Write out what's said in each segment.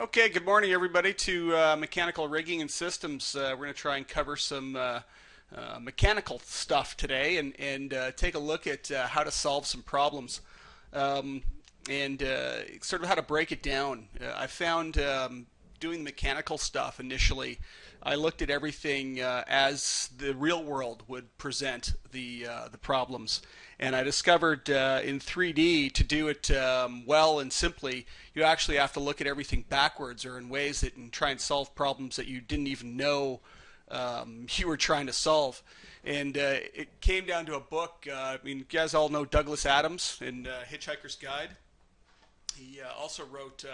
Okay, good morning, everybody, to Mechanical Rigging and Systems. We're going to try and cover some mechanical stuff today and take a look at how to solve some problems um, and sort of how to break it down. I found doing mechanical stuff initially, I looked at everything as the real world would present the problems. And I discovered in 3D to do it well and simply, you actually have to look at everything backwards or in ways that and try and solve problems that you didn't even know you were trying to solve. And it came down to a book. I mean, you guys all know Douglas Adams in Hitchhiker's Guide. He also wrote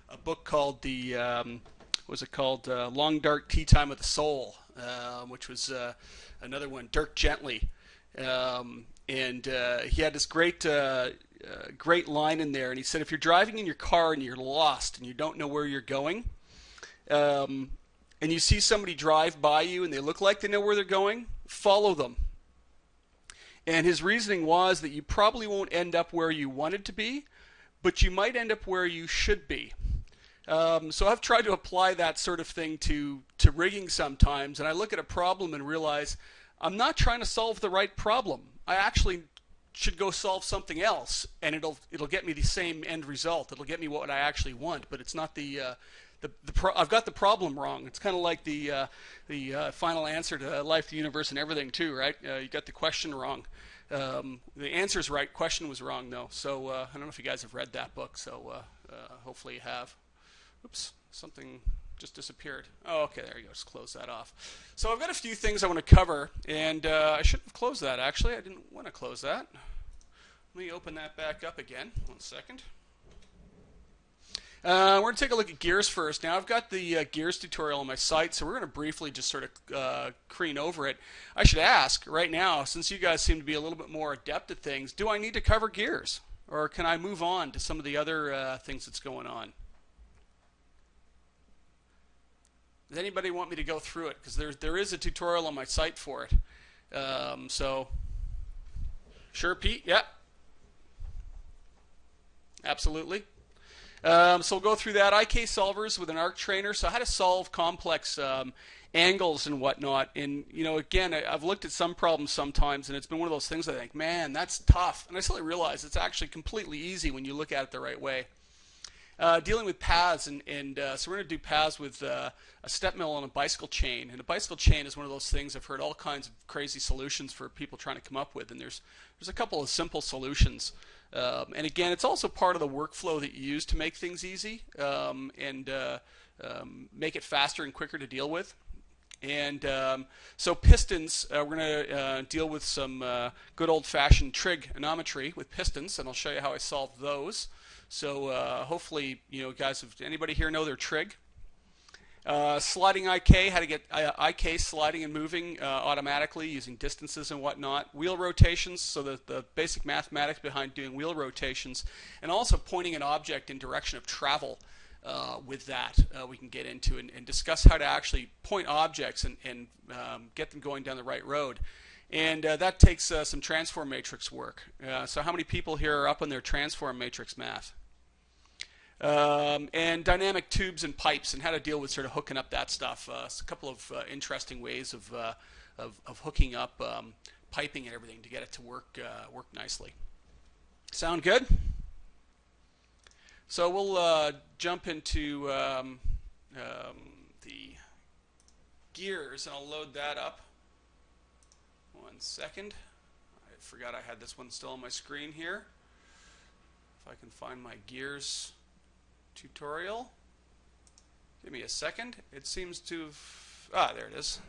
a book called what was it called? Long Dark Tea Time of the Soul, which was another one, Dirk Gently. And he had this great line in there, and he said, if you're driving in your car and you're lost and you don't know where you're going, and you see somebody drive by you and they look like they know where they're going, follow them. And his reasoning was that you probably won't end up where you wanted to be, but you might end up where you should be. So I've tried to apply that sort of thing to rigging sometimes, and I look at a problem and realize I'm not trying to solve the right problem. I actually should go solve something else, and it'll get me the same end result. It'll get me what I actually want, but it's not I've got the problem wrong. It's kind of like the final answer to life, the universe, and everything too, right? You got the question wrong. The answer's right. Question was wrong though. So I don't know if you guys have read that book. So hopefully you have. Oops, something just disappeared. Oh, okay, there you go. Just close that off. So I've got a few things I want to cover, and I shouldn't have closed that, actually. I didn't want to close that. Let me open that back up again. 1 second. We're going to take a look at gears first. Now, I've got the gears tutorial on my site, so we're going to briefly just sort of careen over it. I should ask right now, since you guys seem to be a little bit more adept at things, do I need to cover gears? Or can I move on to some of the other things that's going on? Does anybody want me to go through it? Because there is a tutorial on my site for it. So, sure, Pete? Yeah. Absolutely. So we'll go through that. IK solvers with an arc trainer. So how to solve complex angles and whatnot. And, you know, again, I've looked at some problems sometimes, and it's been one of those things I think, man, that's tough. And I suddenly realize it's actually completely easy when you look at it the right way. Dealing with paths, so we're going to do paths with a step mill and a bicycle chain. And a bicycle chain is one of those things I've heard all kinds of crazy solutions for people trying to come up with. And there's a couple of simple solutions. And again, it's also part of the workflow that you use to make things easy and make it faster and quicker to deal with. And so pistons, we're going to deal with some good old-fashioned trigonometry with pistons, and I'll show you how I solve those. So hopefully, you know, guys, anybody here know their trig? Sliding IK, how to get IK sliding and moving automatically using distances and whatnot. Wheel rotations, so the basic mathematics behind doing wheel rotations, and also pointing an object in direction of travel with that we can get into and discuss how to actually point objects and get them going down the right road. And that takes some transform matrix work. So how many people here are up on their transform matrix math? And dynamic tubes and pipes and how to deal with sort of hooking up that stuff. It's a couple of interesting ways of hooking up piping and everything to get it to work nicely. Sound good? So we'll jump into the gears, and I'll load that up. 1 second. I forgot I had this one still on my screen here. If I can find my gears tutorial. Give me a second. It seems to have... there it is.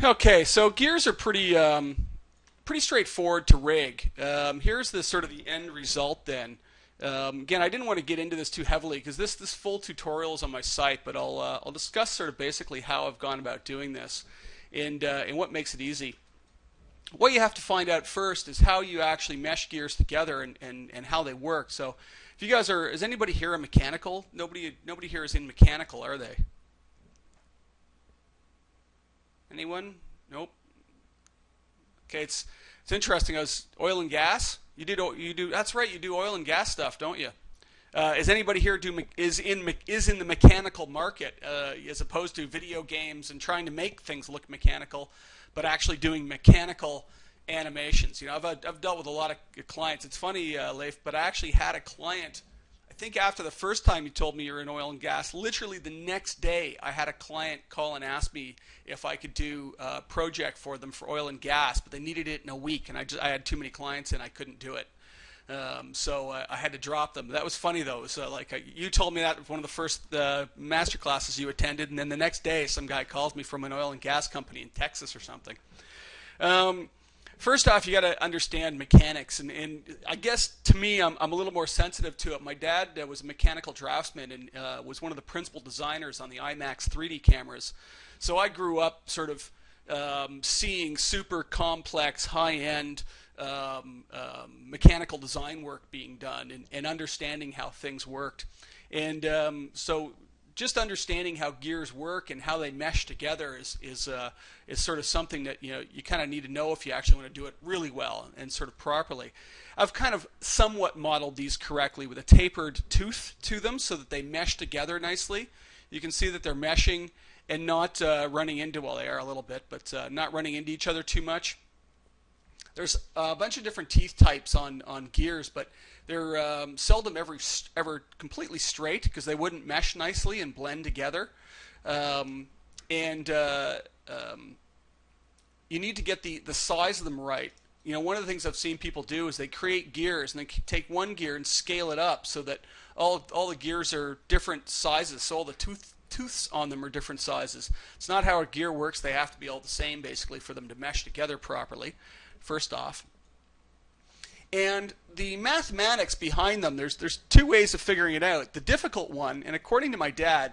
Okay, so gears are pretty straightforward to rig. Here's the sort of the end result then. Again, I didn't want to get into this too heavily because this full tutorial is on my site, but I'll discuss sort of basically how I've gone about doing this and what makes it easy. What you have to find out first is how you actually mesh gears together and how they work. So if you guys is anybody here a mechanical? Nobody here is in mechanical, are they? Anyone? Nope. Okay, it's interesting. I was oil and gas. You do. That's right. You do oil and gas stuff, don't you? Is anybody here is in the mechanical market as opposed to video games and trying to make things look mechanical, but actually doing mechanical animations? You know, I've dealt with a lot of clients. It's funny, Leif, but I actually had a client. I think after the first time you told me you're in oil and gas, literally the next day I had a client call and ask me if I could do a project for them for oil and gas, but they needed it in a week, and I had too many clients and I couldn't do it. So I had to drop them. That was funny though. So you told me that one of the first master classes you attended, and then the next day some guy calls me from an oil and gas company in Texas or something. First off, you got to understand mechanics, and I guess to me, I'm a little more sensitive to it. My dad was a mechanical draftsman and was one of the principal designers on the IMAX 3D cameras. So I grew up sort of seeing super complex, high-end mechanical design work being done and understanding how things worked. And so just understanding how gears work and how they mesh together is sort of something that you kind of need to know if you actually want to do it really well and sort of properly. I've kind of somewhat modeled these correctly with a tapered tooth to them so that they mesh together nicely. You can see that they're meshing and not running into, well, they are a little bit, but not running into each other too much. There's a bunch of different teeth types on gears, but they're seldom ever completely straight because they wouldn't mesh nicely and blend together. You need to get the size of them right. You know, one of the things I've seen people do is they create gears and they take one gear and scale it up so that all the gears are different sizes, so all the tooths on them are different sizes. It's not how a gear works. They have to be all the same basically for them to mesh together properly, first off. And the mathematics behind them, there's two ways of figuring it out. The difficult one, and according to my dad,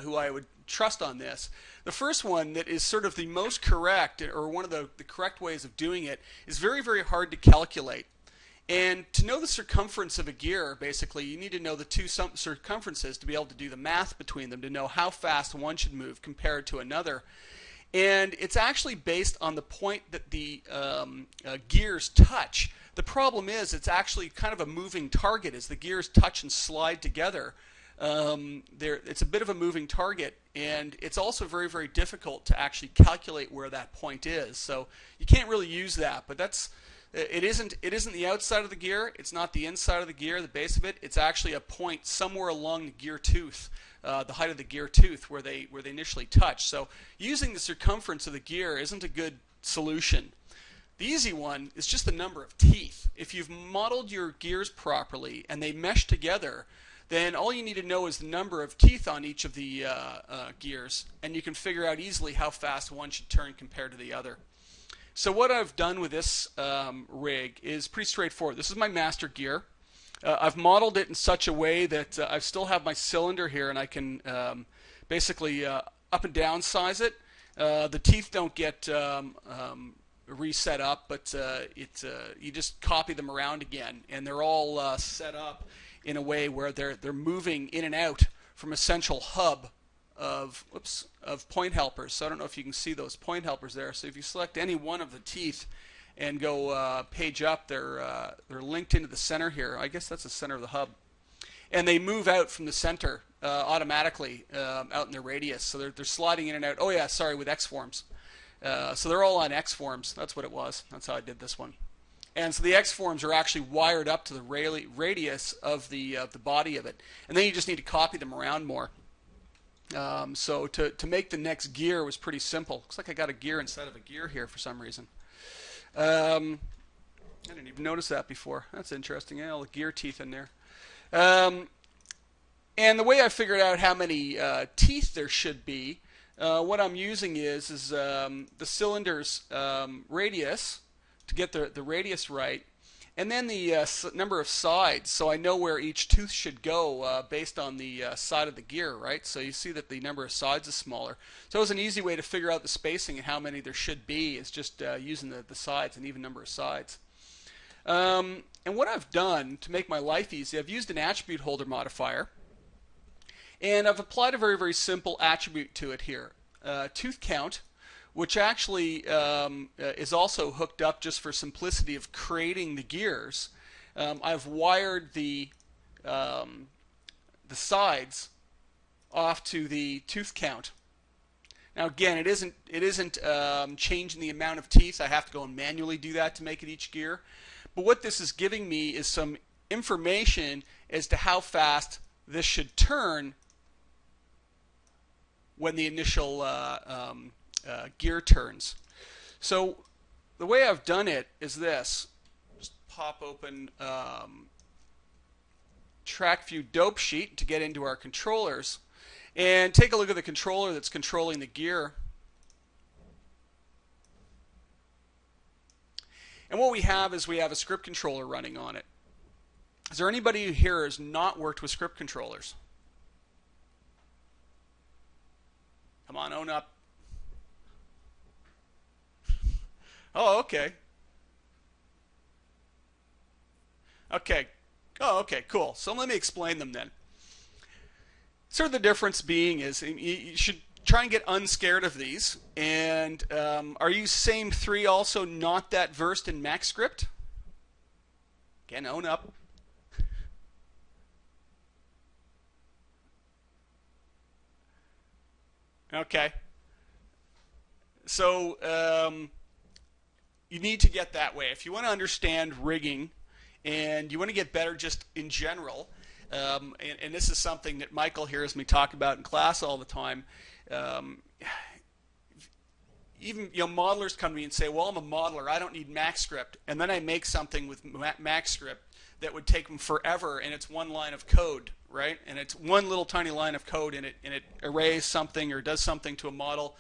who I would trust on this, the first one that is sort of the most correct, or one of the correct ways of doing it, is very, very hard to calculate. And to know the circumference of a gear, basically, you need to know the two circumferences to be able to do the math between them, to know how fast one should move compared to another. And it's actually based on the point that the gears touch. The problem is it's actually kind of a moving target as the gears touch and slide together. It's a bit of a moving target, and it's also very, very difficult to actually calculate where that point is. So you can't really use that, but it isn't the outside of the gear. It's not the inside of the gear, the base of it. It's actually a point somewhere along the gear tooth, the height of the gear tooth where they initially touch. So using the circumference of the gear isn't a good solution. The easy one is just the number of teeth. If you've modeled your gears properly and they mesh together, then all you need to know is the number of teeth on each of the gears, and you can figure out easily how fast one should turn compared to the other. So what I've done with this rig is pretty straightforward. This is my master gear. I've modeled it in such a way that I still have my cylinder here, and I can basically up and down size it. The teeth don't get reset up, but you just copy them around again, and they're all set up in a way where they're moving in and out from a central hub of point helpers. So I don't know if you can see those point helpers there. So if you select any one of the teeth and go page up, they're linked into the center here. I guess that's the center of the hub, and they move out from the center automatically out in their radius. So they're sliding in and out. Oh yeah, sorry, with X forms. So they're all on X forms. That's what it was. That's how I did this one. And so the X forms are actually wired up to the radius of the body of it, and then you just need to copy them around more. So to make the next gear was pretty simple. Looks like I got a gear instead of a gear here for some reason. I didn't even notice that before. That's interesting. Yeah, all the gear teeth in there. And the way I figured out how many teeth there should be, what I'm using is the cylinder's radius to get the radius right, and then the number of sides, so I know where each tooth should go based on the side of the gear, right? So you see that the number of sides is smaller. So it was an easy way to figure out the spacing and how many there should be, is just using the sides, an even number of sides. And what I've done to make my life easy, I've used an attribute holder modifier, and I've applied a very, very simple attribute to it here, tooth count, which actually is also hooked up just for simplicity of creating the gears. I've wired the sides off to the tooth count. Now again, it isn't changing the amount of teeth. I have to go and manually do that to make it each gear. But what this is giving me is some information as to how fast this should turn when the initial gear turns. So the way I've done it is this. Just pop open TrackView dope sheet to get into our controllers and take a look at the controller that's controlling the gear. And what we have is we have a script controller running on it. Is there anybody here who has not worked with script controllers? Come on, own up. Oh, okay. Okay. Oh, okay, cool. So let me explain them then. Sort of the difference being is you should try and get unscared of these. And are you same three also not that versed in MacScript? Again, own up. Okay. So you need to get that way. If you want to understand rigging and you want to get better just in general, and this is something that Michael hears me talk about in class all the time. Even modelers come to me and say, well, I'm a modeler, I don't need MacScript. And then I make something with MacScript that would take them forever, and it's one line of code, right? And it's one little tiny line of code, and it arrays something or does something to a model,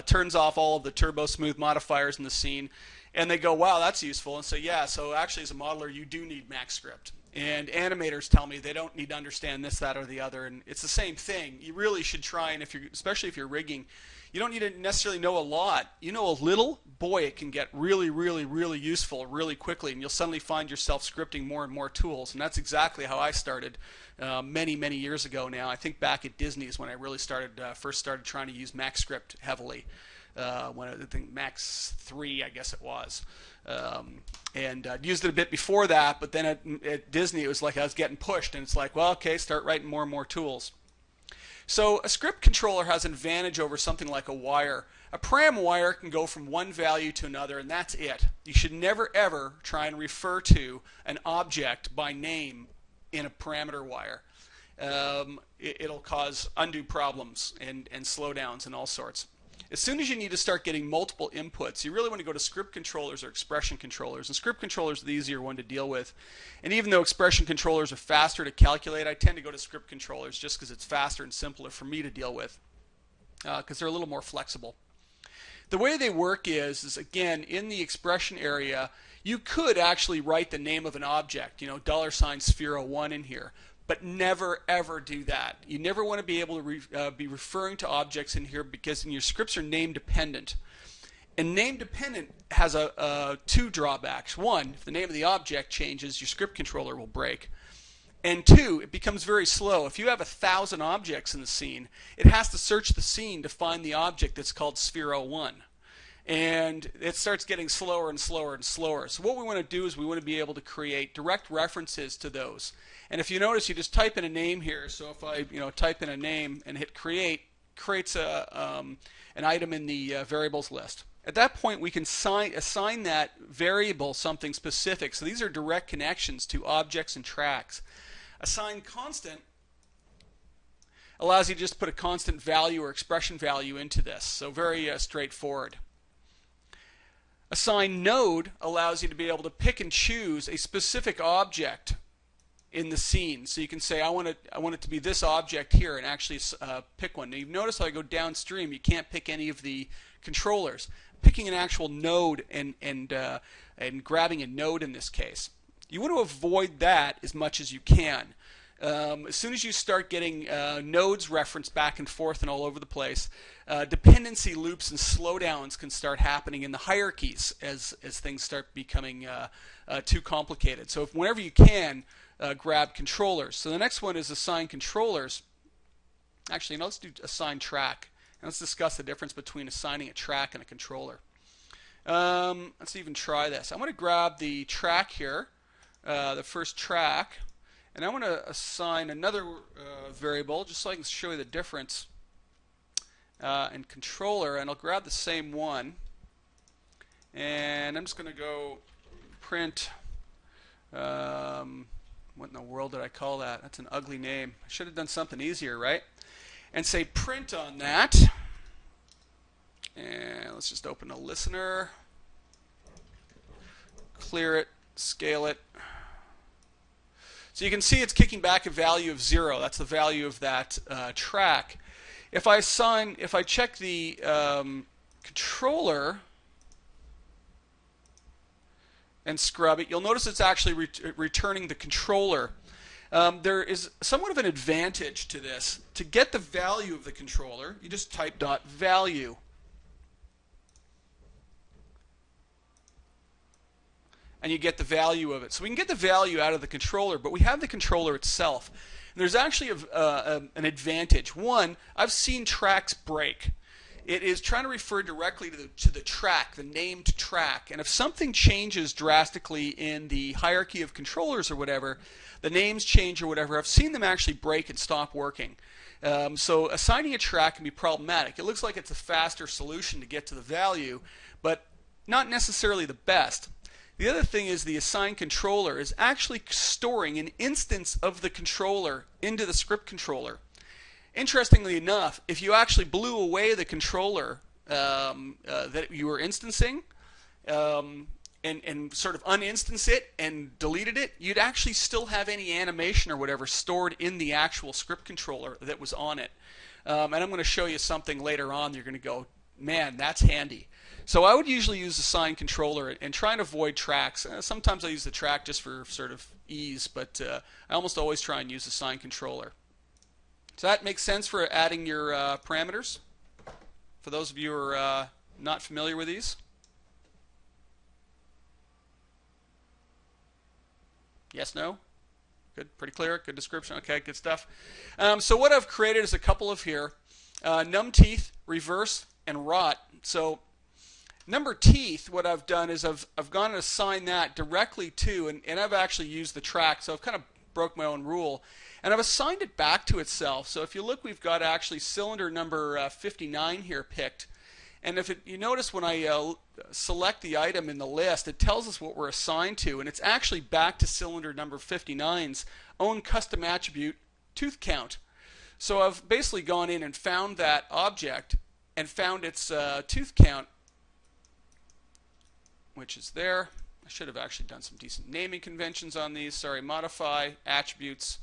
turns off all of the turbo smooth modifiers in the scene, and they go, wow, that's useful. And say, yeah, so actually as a modeler, you do need MacScript. And animators tell me they don't need to understand this, that, or the other, and it's the same thing. You really should try, and especially if you're rigging, you don't need to necessarily know a lot. You know a little, boy, it can get really, really, really useful really quickly, and you'll suddenly find yourself scripting more and more tools. And that's exactly how I started many, many years ago now. I think back at Disney's when I really first started trying to use MacScript heavily. When I think Max 3, I guess it was. And I'd used it a bit before that, but then at Disney it was like I was getting pushed, and it's like, well, okay, start writing more and more tools. So a script controller has an advantage over something like a wire. A param wire can go from one value to another, and that's it. You should never, ever try and refer to an object by name in a parameter wire. It'll cause undue problems and slowdowns and all sorts. As soon as you need to start getting multiple inputs, you really want to go to script controllers or expression controllers. And script controllers are the easier one to deal with. And even though expression controllers are faster to calculate, I tend to go to script controllers just because it's faster and simpler for me to deal with, because they're a little more flexible. The way they work is again, in the expression area, you could actually write the name of an object, $Sphere01 in here. But never, ever do that. You never want to be able to be referring to objects in here because your scripts are name dependent. And name dependent has two drawbacks. One, if the name of the object changes, your script controller will break. And two, it becomes very slow. If you have 1,000 objects in the scene, it has to search the scene to find the object that's called Sphere01. And it starts getting slower and slower and slower. So what we want to do is we want to be able to create direct references to those. And if you notice, you just type in a name here. So if I type in a name and hit create, creates an item in the variables list. At that point, we can assign that variable something specific. So these are direct connections to objects and tracks. Assign constant allows you to just put a constant value or expression value into this. So very straightforward. Assign node allows you to be able to pick and choose a specific object in the scene. So you can say, I want it to be this object here, and actually pick one. Now, you've noticed how I go downstream, you can't pick any of the controllers. Picking an actual node and grabbing a node in this case. You want to avoid that as much as you can. As soon as you start getting nodes referenced back and forth and all over the place, dependency loops and slowdowns can start happening in the hierarchies as things start becoming too complicated. So whenever you can, grab controllers. So the next one is assign controllers. Actually, let's do assign track. And let's discuss the difference between assigning a track and a controller. Let's even try this. I'm going to grab the track here. the first track, and I want to assign another variable just so I can show you the difference in controller, and I'll grab the same one, and I'm just going to go print. What in the world did I call that? That's an ugly name. I should have done something easier, right? And say print on that. And let's just open a listener, clear it, scale it. So you can see it's kicking back a value of 0. That's the value of that track. If I check the controller and scrub it, you'll notice it's actually returning the controller. There is somewhat of an advantage to this. To get the value of the controller, you just type .value. And you get the value of it. So we can get the value out of the controller, but we have the controller itself. And there's actually an advantage. One, I've seen tracks break. It is trying to refer directly to the track, the named track. And if something changes drastically in the hierarchy of controllers or whatever, the names change or whatever, I've seen them actually break and stop working. So assigning a track can be problematic. It looks like it's a faster solution to get to the value, but not necessarily the best. The other thing is the assign controller is actually storing an instance of the controller into the script controller. Interestingly enough, if you actually blew away the controller that you were instancing and sort of uninstance it and deleted it, you'd actually still have any animation or whatever stored in the actual script controller that was on it. And I'm going to show you something later on. You're going to go, man, that's handy. So I would usually use assign controller and try and avoid tracks. Sometimes I use the track just for sort of ease, but I almost always try and use assign controller. Does that make sense for adding your parameters? For those of you who are not familiar with these? Yes, no? Good, pretty clear, good description. Okay, good stuff. So what I've created is a couple of here. Numteeth, reverse, and rot. So number teeth, what I've done is I've gone and assigned that directly to, and I've actually used the track, so I've kind of broke my own rule. And I've assigned it back to itself. So if you look, we've got actually cylinder number 59 here picked. And if you notice when I select the item in the list, it tells us what we're assigned to. And it's actually back to cylinder number 59's own custom attribute, tooth count. So I've basically gone in and found that object and found its tooth count, which is there. I should have actually done some decent naming conventions on these. Sorry, modify, attributes,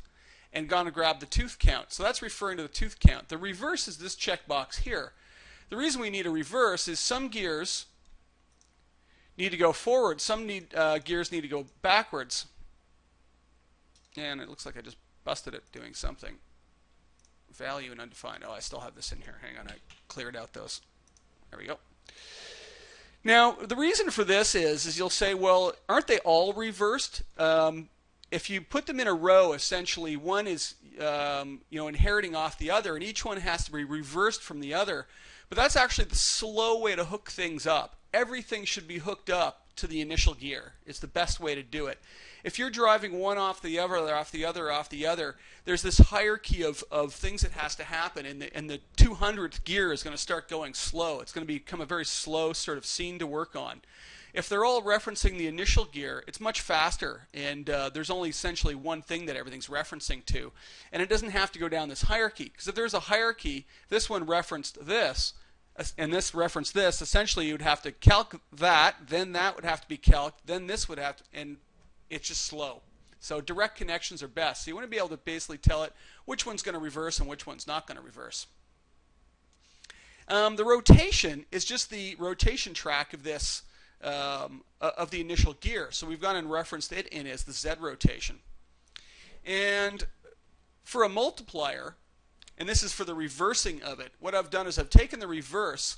and gone and grabbed the tooth count. So that's referring to the tooth count. The reverse is this checkbox here. The reason we need a reverse is some gears need to go forward, some gears need to go backwards. And it looks like I just busted it doing something. Value and undefined. Oh, I still have this in here. Hang on, I cleared out those. There we go. Now, the reason for this is you'll say, well, aren't they all reversed? If you put them in a row, essentially one is inheriting off the other, and each one has to be reversed from the other. But that's actually the slow way to hook things up. Everything should be hooked up to the initial gear. It's the best way to do it. If you're driving one off the other, off the other, off the other, there's this hierarchy of things that has to happen, and the 200th gear is going to start going slow. It's going to become a very slow sort of scene to work on. If they're all referencing the initial gear, it's much faster, and there's only essentially one thing that everything's referencing to. And it doesn't have to go down this hierarchy, because if there's a hierarchy, this one referenced this, and this referenced this, essentially you'd have to calc that, then that would have to be calced, then this would have to, and it's just slow. So direct connections are best. So you want to be able to basically tell it which one's going to reverse and which one's not going to reverse. The rotation is just the rotation track of this, of the initial gear. So we've gone and referenced it in as the Z rotation. And for a multiplier, and this is for the reversing of it, what I've done is I've taken the reverse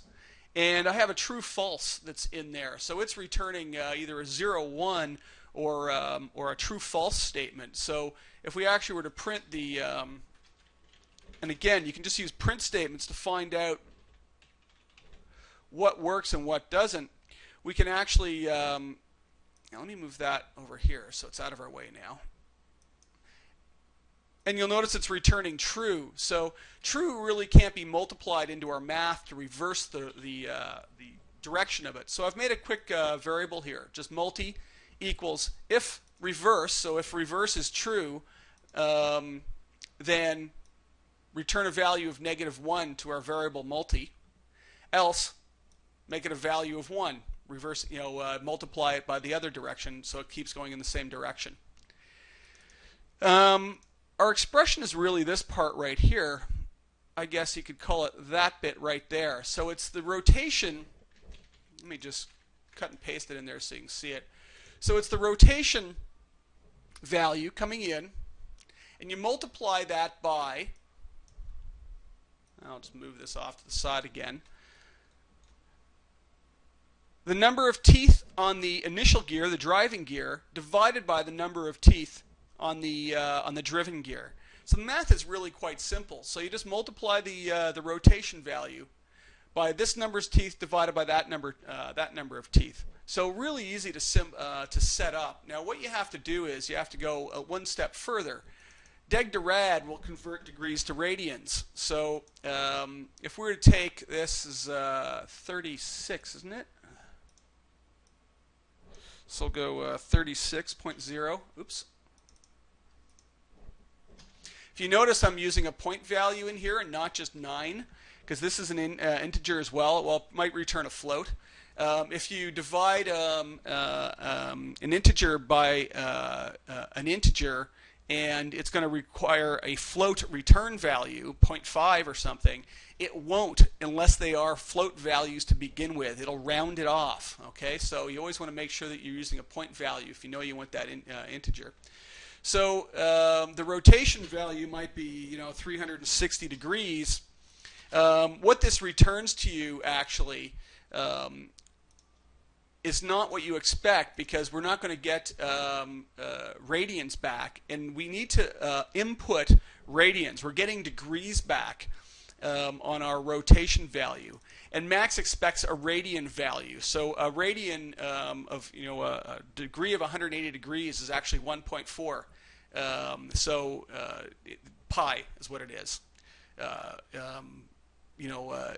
and I have a true false that's in there. So it's returning either a 0, 1 or a true false statement. So if we actually were to print the, and again, you can just use print statements to find out what works and what doesn't. We can actually Now let me move that over here so it's out of our way now. And you'll notice it's returning true. So true really can't be multiplied into our math to reverse the direction of it. So I've made a quick variable here. Just multi equals if reverse. So if reverse is true, then return a value of -1 to our variable multi. Else, make it a value of 1. Reverse, multiply it by the other direction so it keeps going in the same direction. Our expression is really this part right here. I guess you could call it that bit right there. So it's the rotation. Let me just cut and paste it in there so you can see it. So it's the rotation value coming in, and you multiply that by, I'll just move this off to the side again, the number of teeth on the initial gear, the driving gear, divided by the number of teeth on the driven gear. So the math is really quite simple. So you just multiply the rotation value by this number's teeth divided by that number of teeth. So really easy to set up. Now what you have to do is you have to go one step further. Deg to rad will convert degrees to radians. So if we were to take this is 36, isn't it? So we'll go 36.0. Oops. If you notice, I'm using a point value in here and not just 9, because this is an integer as well. Well, it might return a float. If you divide an integer by an integer, and it's going to require a float return value, 0.5 or something, it won't unless they are float values to begin with. It'll round it off. Okay, so you always want to make sure that you're using a point value if you know you want that integer. So the rotation value might be 360 degrees. What this returns to you actually is not what you expect, because we're not going to get radians back, and we need to input radians. We're getting degrees back on our rotation value, and Max expects a radian value. So a radian of a degree of 180 degrees is actually 1.4. So pi is what it is.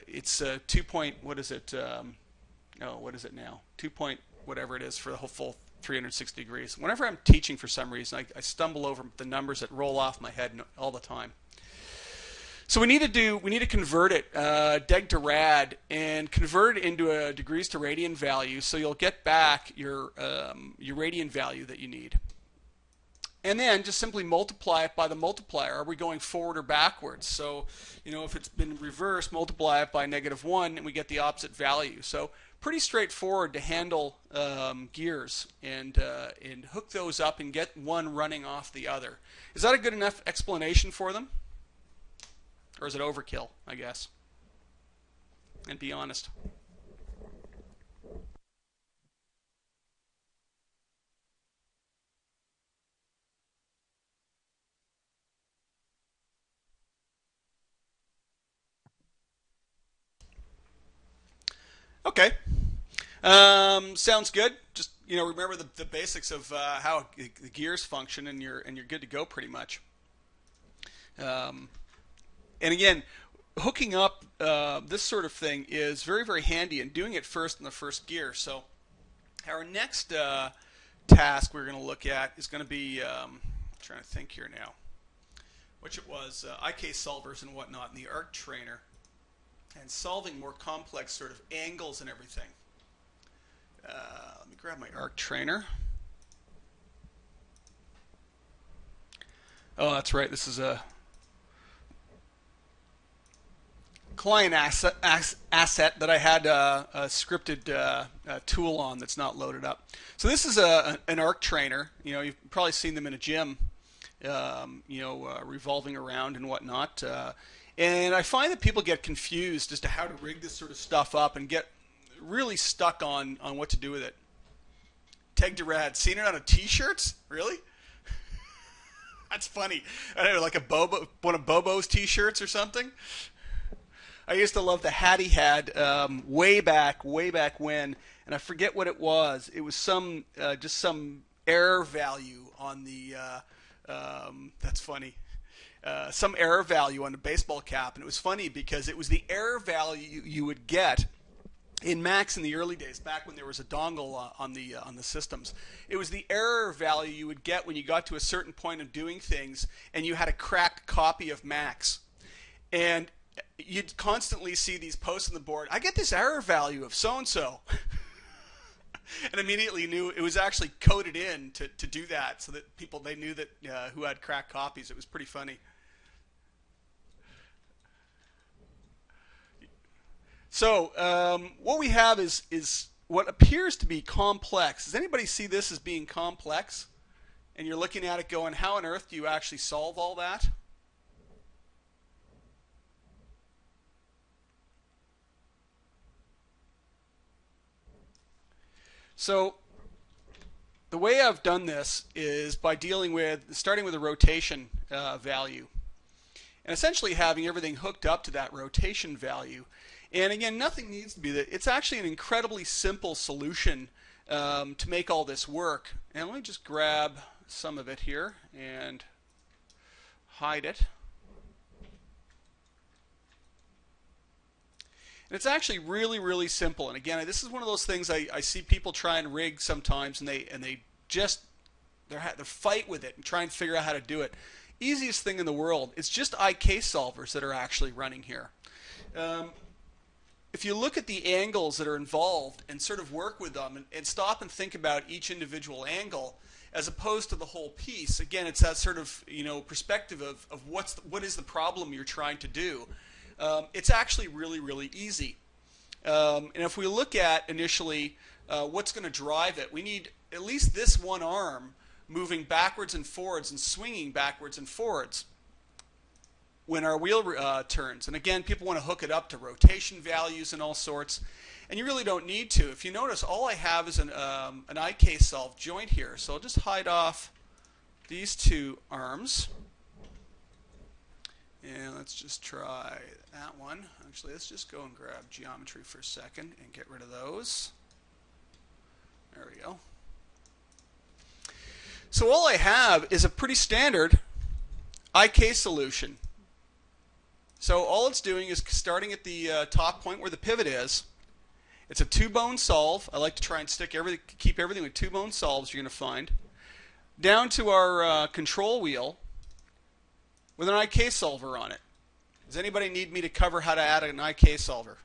It's 2 point. What is it? What is it now? 2 point whatever it is for the whole full 360 degrees. Whenever I'm teaching, for some reason, I stumble over the numbers that roll off my head all the time. So we need to convert it, deg to rad, and convert it into a degrees to radian value, so you'll get back your radian value that you need. And then just simply multiply it by the multiplier. Are we going forward or backwards? So, if it's been reversed, multiply it by -1, and we get the opposite value. So pretty straightforward to handle gears and hook those up and get one running off the other. Is that a good enough explanation for them? Or is it overkill, I guess? And be honest. Okay. Sounds good. Just remember the basics of how the gears function, and you're good to go pretty much. And again, hooking up this sort of thing is very, very handy, and doing it first in the first gear. So our next task we're going to look at is going to be, I'm trying to think here now, which it was, IK solvers and whatnot in the arc trainer, and solving more complex sort of angles and everything. Let me grab my arc trainer. Oh, that's right. This is a client asset that I had a scripted tool on that's not loaded up. So this is an arc trainer. You've probably seen them in a gym, revolving around and whatnot. And I find that people get confused as to how to rig this sort of stuff up and get really stuck on what to do with it. Teg to rad. Seen it on a t-shirts? Really? That's funny. I don't know, like one of Bobo's t-shirts or something. I used to love the hat he had way back when, and I forget what it was. It was some just some error value on the. That's funny. Some error value on the baseball cap, and it was funny because it was the error value you would get in Macs in the early days, back when there was a dongle on the systems. It was the error value you would get when you got to a certain point of doing things, and you had a cracked copy of Macs, and you'd constantly see these posts on the board. I get this error value of so and so. And immediately knew it was actually coded in to do that, so that they knew that who had cracked copies. It was pretty funny. So what we have is what appears to be complex. Does anybody see this as being complex? And you're looking at it going, how on earth do you actually solve all that? So the way I've done this is by starting with a rotation value, and essentially having everything hooked up to that rotation value. And again, nothing needs to be that. It's actually an incredibly simple solution to make all this work. And let me just grab some of it here and hide it. And it's actually really, really simple. And again, this is one of those things I see people try and rig sometimes, and they just they fight with it and try and figure out how to do it. Easiest thing in the world. It's just IK solvers that are actually running here. If you look at the angles that are involved and sort of work with them and stop and think about each individual angle as opposed to the whole piece, again, it's that sort of perspective of what is the problem you're trying to do. It's actually really, really easy. And if we look at initially what's going to drive it, we need at least this one arm moving backwards and forwards and swinging backwards and forwards when our wheel turns. And again, people want to hook it up to rotation values and all sorts, and you really don't need to. If you notice, all I have is an IK solve joint here. So I'll just hide off these two arms. And let's just try that one. Actually, let's just go and grab geometry for a second and get rid of those. There we go. So all I have is a pretty standard IK solution. So all it's doing is starting at the top point where the pivot is. It's a two-bone solve. I like to try and keep everything with two-bone solves you're going to find. Down to our control wheel with an IK solver on it. Does anybody need me to cover how to add an IK solver?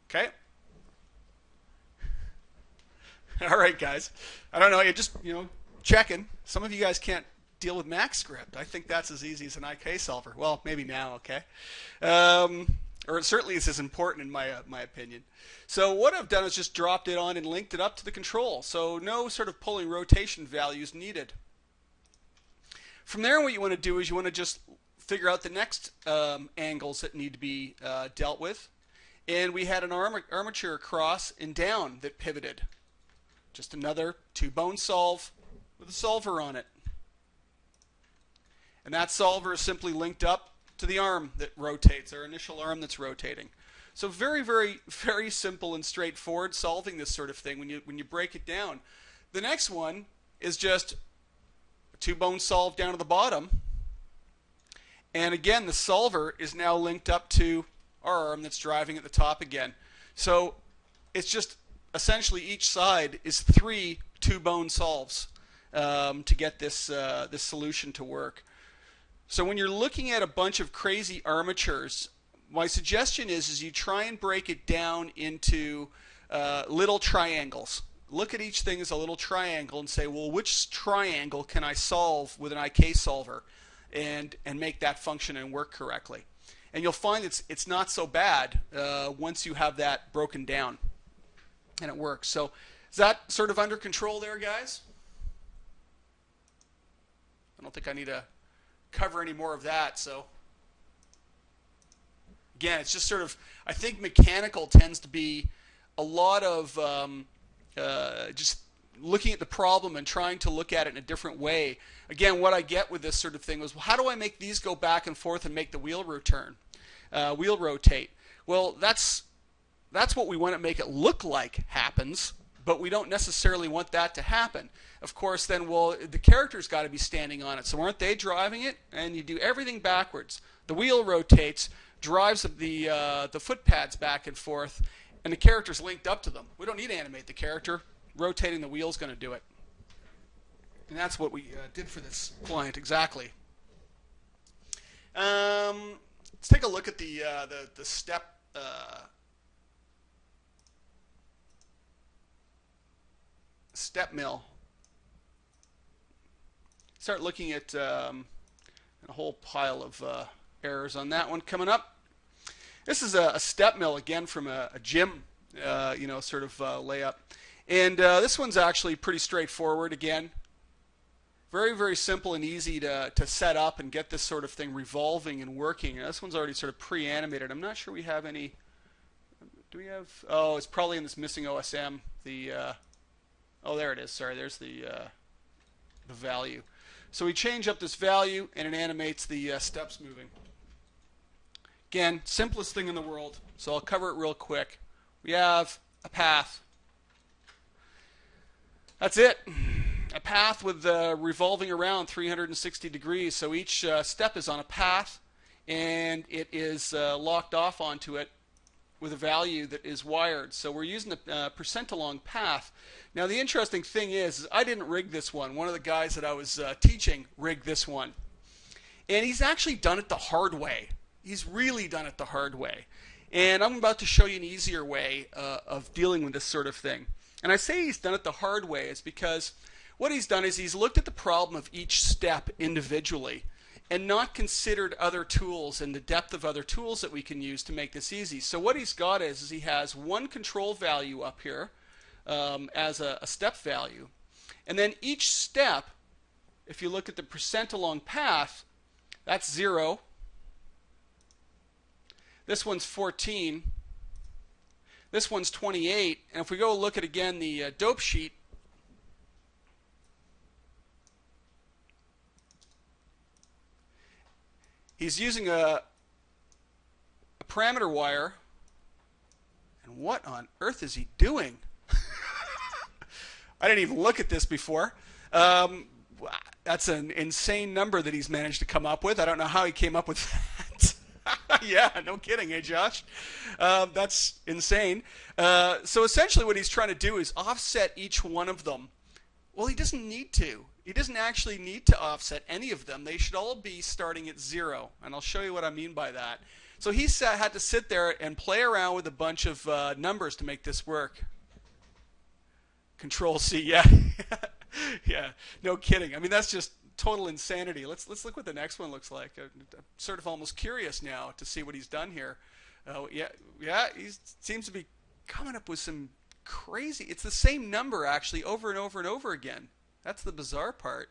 Okay. All right, guys. I don't know. You're just, checking. Some of you guys can't deal with MaxScript. I think that's as easy as an IK solver. Well, maybe now, okay? Or it certainly is as important in my opinion. So what I've done is just dropped it on and linked it up to the control. So no sort of pulling rotation values needed. From there, what you want to do is you want to just figure out the next angles that need to be dealt with. And we had an armature across and down that pivoted. Just another two-bone solve with a solver on it. And that solver is simply linked up to the arm that rotates, our initial arm that's rotating. So very, very, very simple and straightforward solving this sort of thing when you break it down. The next one is just a two-bone solve down to the bottom. And again, the solver is now linked up to our arm that's driving at the top again. So it's just essentially each side is three two-bone solves to get this solution to work. So when you're looking at a bunch of crazy armatures, my suggestion is you try and break it down into little triangles. Look at each thing as a little triangle and say, well, which triangle can I solve with an IK solver and make that function and work correctly? And you'll find it's not so bad once you have that broken down and it works. So is that sort of under control there, guys? I don't think I need to cover any more of that. So again, it's just sort of, I think mechanical tends to be a lot of just looking at the problem and trying to look at it in a different way. Again, what I get with this sort of thing was, well, how do I make these go back and forth and make the wheel wheel rotate? Well, that's what we want to make it look like happens, but we don't necessarily want that to happen. Of course, then, well, the character's got to be standing on it, so aren't they driving it? And you do everything backwards. The wheel rotates, drives the foot pads back and forth, and the character's linked up to them. We don't need to animate the character. Rotating the wheel's going to do it. And that's what we did for this client exactly. Let's take a look at the step step mill. Start looking at a whole pile of errors on that one coming up. This is a step mill again from a gym, sort of layup. And this one's actually pretty straightforward again. Very, very simple and easy to set up and get this sort of thing revolving and working. And this one's already sort of pre-animated. I'm not sure we have any. Do we have? Oh, it's probably in this missing OSM. Oh, there it is. Sorry, there's the value. So we change up this value, and it animates the steps moving. Again, simplest thing in the world. So I'll cover it real quick. We have a path. That's it. A path with revolving around 360 degrees. So each step is on a path, and it is locked off onto it with a value that is wired. So we're using a percent along path. Now the interesting thing is I didn't rig this one. One of the guys that I was teaching rigged this one. And he's actually done it the hard way. He's really done it the hard way. And I'm about to show you an easier way of dealing with this sort of thing. And I say he's done it the hard way is because what he's done is he's looked at the problem of each step individually and not considered other tools and the depth of other tools that we can use to make this easy. So what he's got is he has one control value up here as a step value. And then each step, if you look at the percent along path, that's 0. This one's 14. This one's 28. And if we go look at, again, the dope sheet, he's using a parameter wire. And what on earth is he doing? I didn't even look at this before. That's an insane number that he's managed to come up with. I don't know how he came up with that. Yeah, no kidding, eh, Josh? That's insane. So essentially what he's trying to do is offset each one of them. Well, he doesn't need to. He doesn't actually need to offset any of them. They should all be starting at 0. And I'll show you what I mean by that. So he had to sit there and play around with a bunch of numbers to make this work. Control C, yeah. Yeah, no kidding. I mean, that's just total insanity. Let's look what the next one looks like. I'm sort of almost curious now to see what he's done here. Yeah, he seems to be coming up with some crazy. It's the same number actually over and over and over again. That's the bizarre part.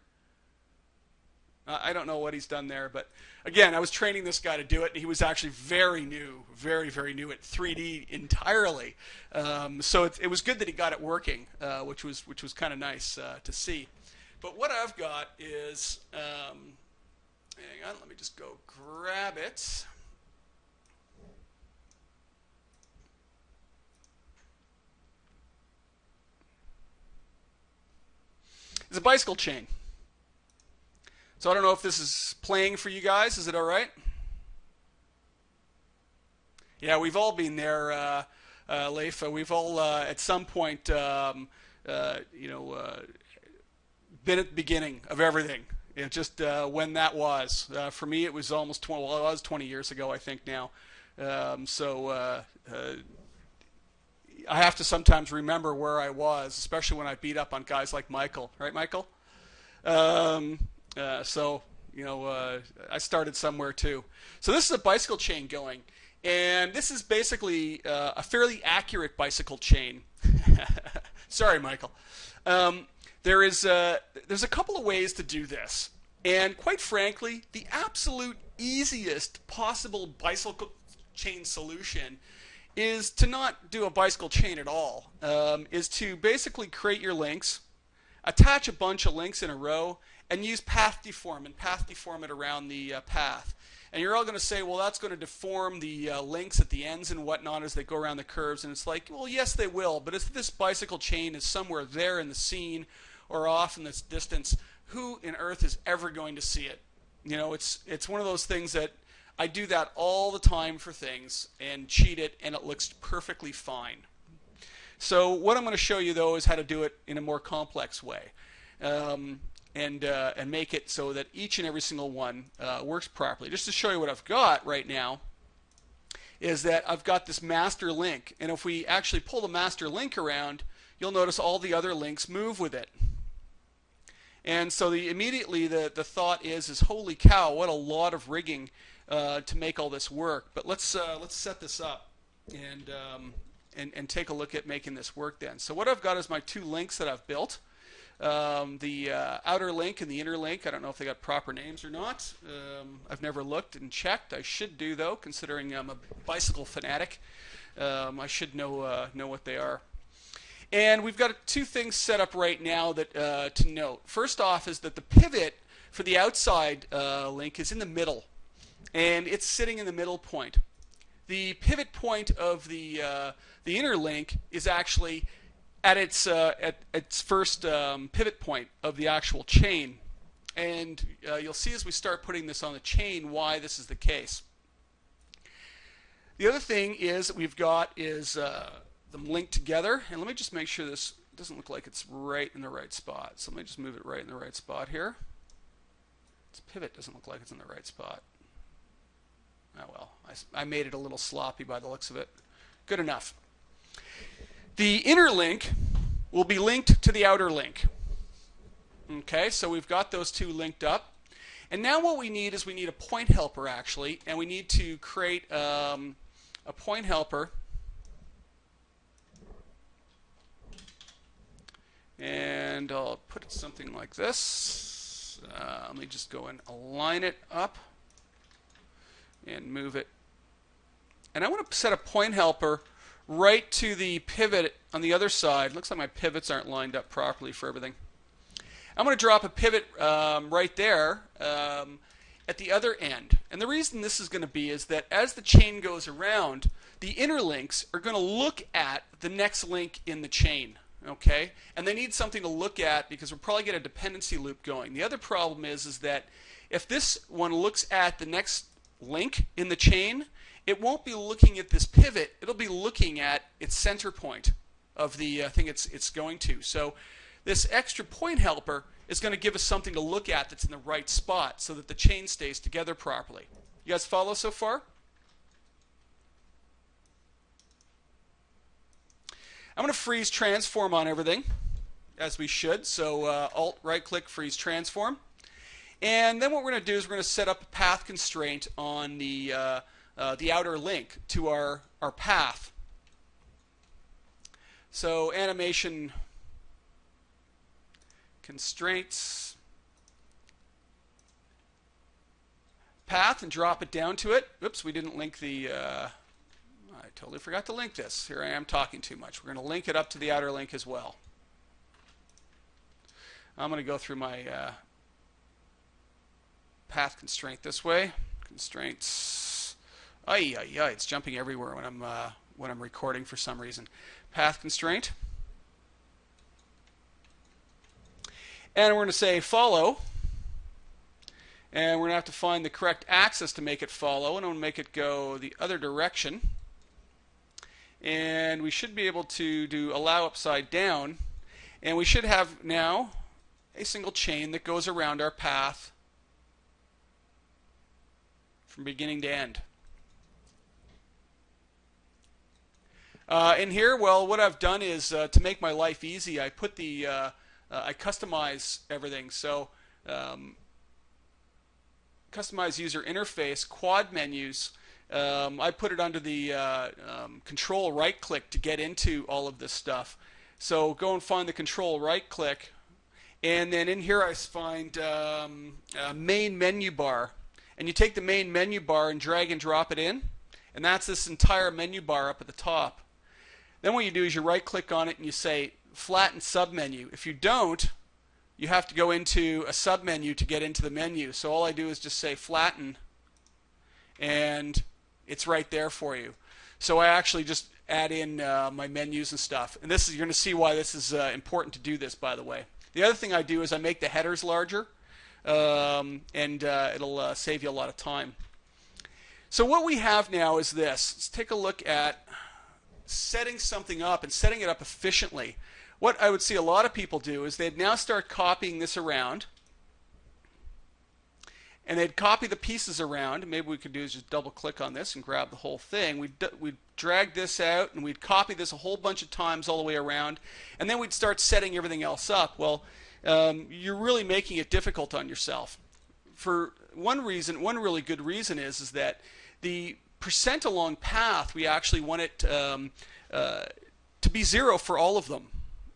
I don't know what he's done there, but again, I was training this guy to do it, and he was actually very new, very, very new at 3D entirely. So it was good that he got it working, which was kind of nice to see. But what I've got is, hang on, let me just go grab it. It's a bicycle chain. So I don't know if this is playing for you guys. Is it all right? Yeah, we've all been there, Leif. We've all, at some point, been at the beginning of everything. Just when that was. For me, it was almost 20. Well, it was 20 years ago, I think now. I have to sometimes remember where I was, especially when I beat up on guys like Michael. Right, Michael? I started somewhere too. So this is a bicycle chain going, and this is basically a fairly accurate bicycle chain. Sorry, Michael. There's a couple of ways to do this, and quite frankly, the absolute easiest possible bicycle chain solution is to not do a bicycle chain at all, is to basically create your links, attach a bunch of links in a row, and use path deform and path deform it around the path. And you're all going to say, well, that's going to deform the links at the ends and whatnot as they go around the curves. And it's like, well, yes, they will. But if this bicycle chain is somewhere there in the scene or off in this distance, who in earth is ever going to see it? You know, it's one of those things that I do that all the time for things and cheat it, and it looks perfectly fine. So what I'm going to show you, though, is how to do it in a more complex way. And make it so that each and every single one works properly. Just to show you what I've got right now is that I've got this master link, and if we actually pull the master link around, you'll notice all the other links move with it. And so immediately the thought is holy cow, what a lot of rigging to make all this work. But let's set this up and take a look at making this work then. So what I've got is my two links that I've built. The outer link and the inner link. I don't know if they got proper names or not. I've never looked and checked. I should do, though, considering I'm a bicycle fanatic. I should know what they are. And we've got two things set up right now that to note. First off is that the pivot for the outside link is in the middle, and it's sitting in the middle point. The pivot point of the inner link is actually at its first pivot point of the actual chain. And you'll see as we start putting this on the chain why this is the case. The other thing is that we've got is them linked together. And let me just make sure this doesn't look like it's right in the right spot. So let me just move it right in the right spot here. This pivot doesn't look like it's in the right spot. Oh well, I made it a little sloppy by the looks of it. Good enough. The inner link will be linked to the outer link. Okay, so we've got those two linked up. And now what we need is we need a point helper, actually, and we need to create a point helper. And I'll put it something like this. Let me just go and align it up and move it. And I want to set a point helper right to the pivot on the other side. Looks like my pivots aren't lined up properly for everything. I'm going to drop a pivot right there at the other end. And the reason this is going to be is that as the chain goes around, the inner links are going to look at the next link in the chain. Okay? And they need something to look at because we'll probably get a dependency loop going. The other problem is that if this one looks at the next link in the chain, it won't be looking at this pivot. It'll be looking at its center point of the thing it's going to. So this extra point helper is going to give us something to look at that's in the right spot so that the chain stays together properly. You guys follow so far? I'm going to freeze transform on everything, as we should. So Alt right click freeze transform. And then what we're going to do is we're going to set up a path constraint on the outer link to our path. So animation constraints path and drop it down to it. Oops, we didn't link the I totally forgot to link this. Here I am talking too much. We're going to link it up to the outer link as well. I'm going to go through my path constraint this way. Constraints. It's jumping everywhere when I'm recording for some reason. Path constraint. And we're going to say follow. And we're going to have to find the correct axis to make it follow. And I'm going to make it go the other direction. And we should be able to do allow upside down. And we should have now a single chain that goes around our path from beginning to end. In here, well, what I've done is to make my life easy, I put the I customize everything. So customize user interface, quad menus. I put it under the control right click to get into all of this stuff. So go and find the control right click, and then in here I find a main menu bar, and you take the main menu bar and drag and drop it in, And that's this entire menu bar up at the top. Then what you do is you right click on it and you say flatten submenu. If you don't, you have to go into a submenu to get into the menu. So all I do is just say flatten, and it's right there for you. So I actually just add in my menus and stuff. And this is, you're going to see why this is important to do this, by the way. The other thing I do is I make the headers larger, and it'll save you a lot of time. So what we have now is this. Let's take a look at setting something up and setting it up efficiently. What I would see a lot of people do is they'd now start copying this around, and they'd copy the pieces around. And maybe we could do is just double click on this and grab the whole thing. We'd drag this out and we'd copy this a whole bunch of times all the way around, and then we'd start setting everything else up. Well, you're really making it difficult on yourself. For one reason, one really good reason is that the percent along path, we actually want it to be 0 for all of them.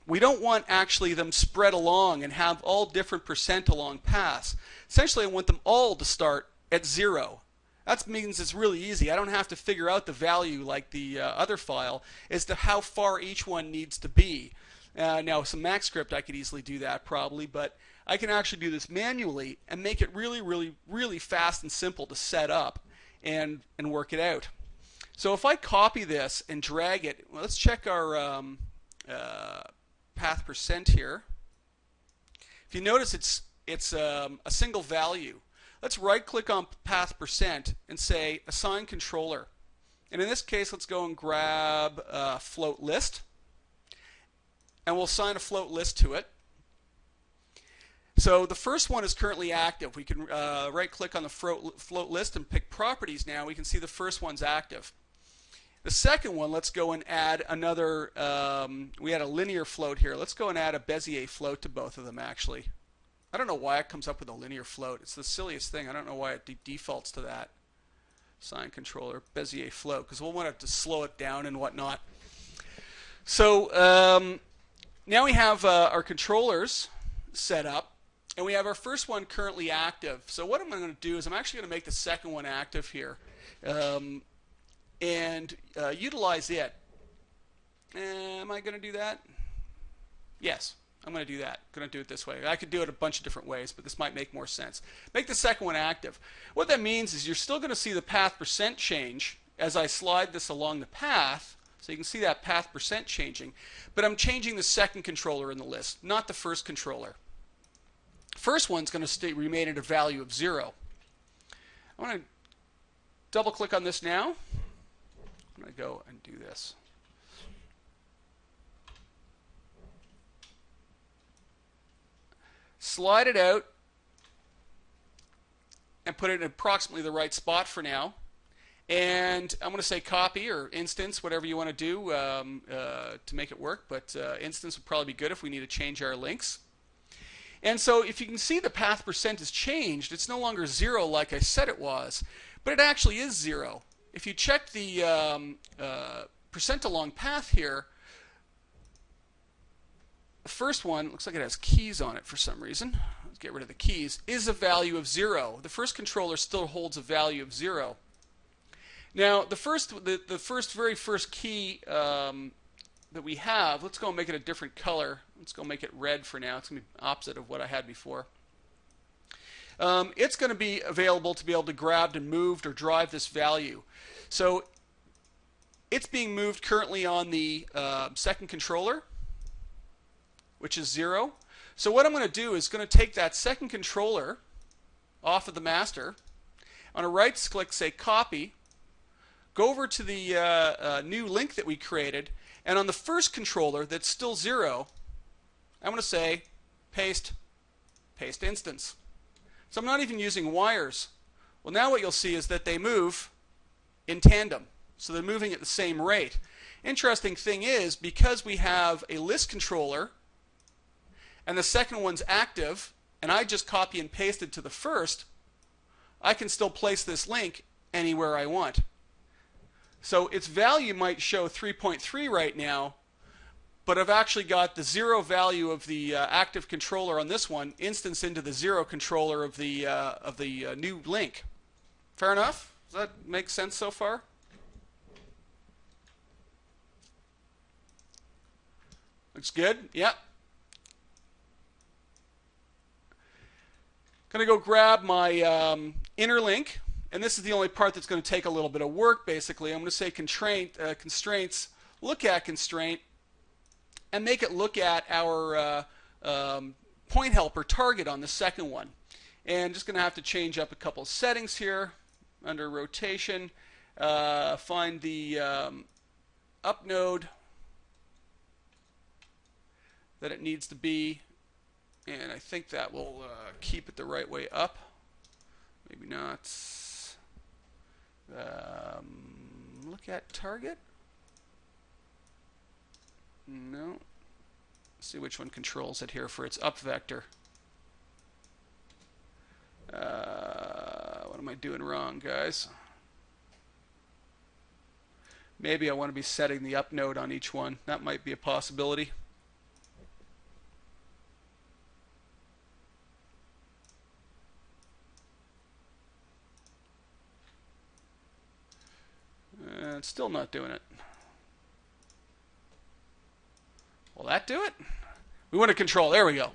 We don't want actually them spread along and have all different percent along paths. Essentially, I want them all to start at 0. That means it's really easy. I don't have to figure out the value like the other file as to how far each one needs to be. Now, some Mac script, I could easily do that probably, but I can actually do this manually and make it really, really, really fast and simple to set up and work it out. So if I copy this and drag it, well, let's check our path percent here. If you notice, it's a single value. Let's right click on path percent and say assign controller. And in this case, let's go and grab float list, and we'll assign a float list to it. So the first one is currently active. We can right click on the float list and pick properties. Now we can see the first one's active. The second one, let's go and add another, we had a linear float here. Let's go and add a Bezier float to both of them actually. I don't know why it comes up with a linear float. It's the silliest thing. I don't know why it defaults to that. Assign controller, Bezier float, because we'll want to slow it down and whatnot. So now we have our controllers set up. And we have our first one currently active. So what I'm going to do is I'm actually going to make the second one active here and utilize it. Am I going to do that? Yes, I'm going to do that. I'm going to do it this way. I could do it a bunch of different ways, but this might make more sense. Make the second one active. What that means is you're still going to see the path percent change as I slide this along the path. So you can see that path percent changing. But I'm changing the second controller in the list, not the first controller. First one's going to remain at a value of 0. I'm going to double click on this now. I'm going to go and do this. Slide it out and put it in approximately the right spot for now. And I'm going to say copy or instance, whatever you want to do to make it work. But instance would probably be good if we need to change our links. And so if you can see the path percent has changed, it's no longer 0 like I said it was, but it actually is 0. If you check the percent along path here, the first one, looks like it has keys on it for some reason. Let's get rid of the keys, is a value of 0. The first controller still holds a value of 0. Now, the very first key that we have, let's go and make it a different color. Let's go make it red for now. It's going to be opposite of what I had before. It's going to be available to be able to grab and move or drive this value. So it's being moved currently on the second controller, which is 0. So what I'm going to do is going to take that second controller off of the master. On a right click, say copy, go over to the new link that we created, and on the first controller that's still 0, I'm going to say paste instance. So I'm not even using wires. Well, now what you'll see is that they move in tandem. So they're moving at the same rate. Interesting thing is, because we have a list controller and the second one's active, and I just copy and pasted to the first, I can still place this link anywhere I want. So its value might show 3.3 right now, but I've actually got the 0 value of the active controller on this one instanced into the 0 controller of the new link. Fair enough? Does that make sense so far? Looks good. Yep. Going to go grab my inner link, and this is the only part that's going to take a little bit of work. Basically, I'm going to say constraints. Look at constraint, and make it look at our point helper target on the second one. And just going to have to change up a couple of settings here under rotation. Find the up node that it needs to be. And I think that will keep it the right way up. Maybe not. Look at target. No. Let's see which one controls it here for its up vector. What am I doing wrong, guys? Maybe I want to be setting the up node on each one. That might be a possibility. It's still not doing it. Will that do it? We want to control. There we go.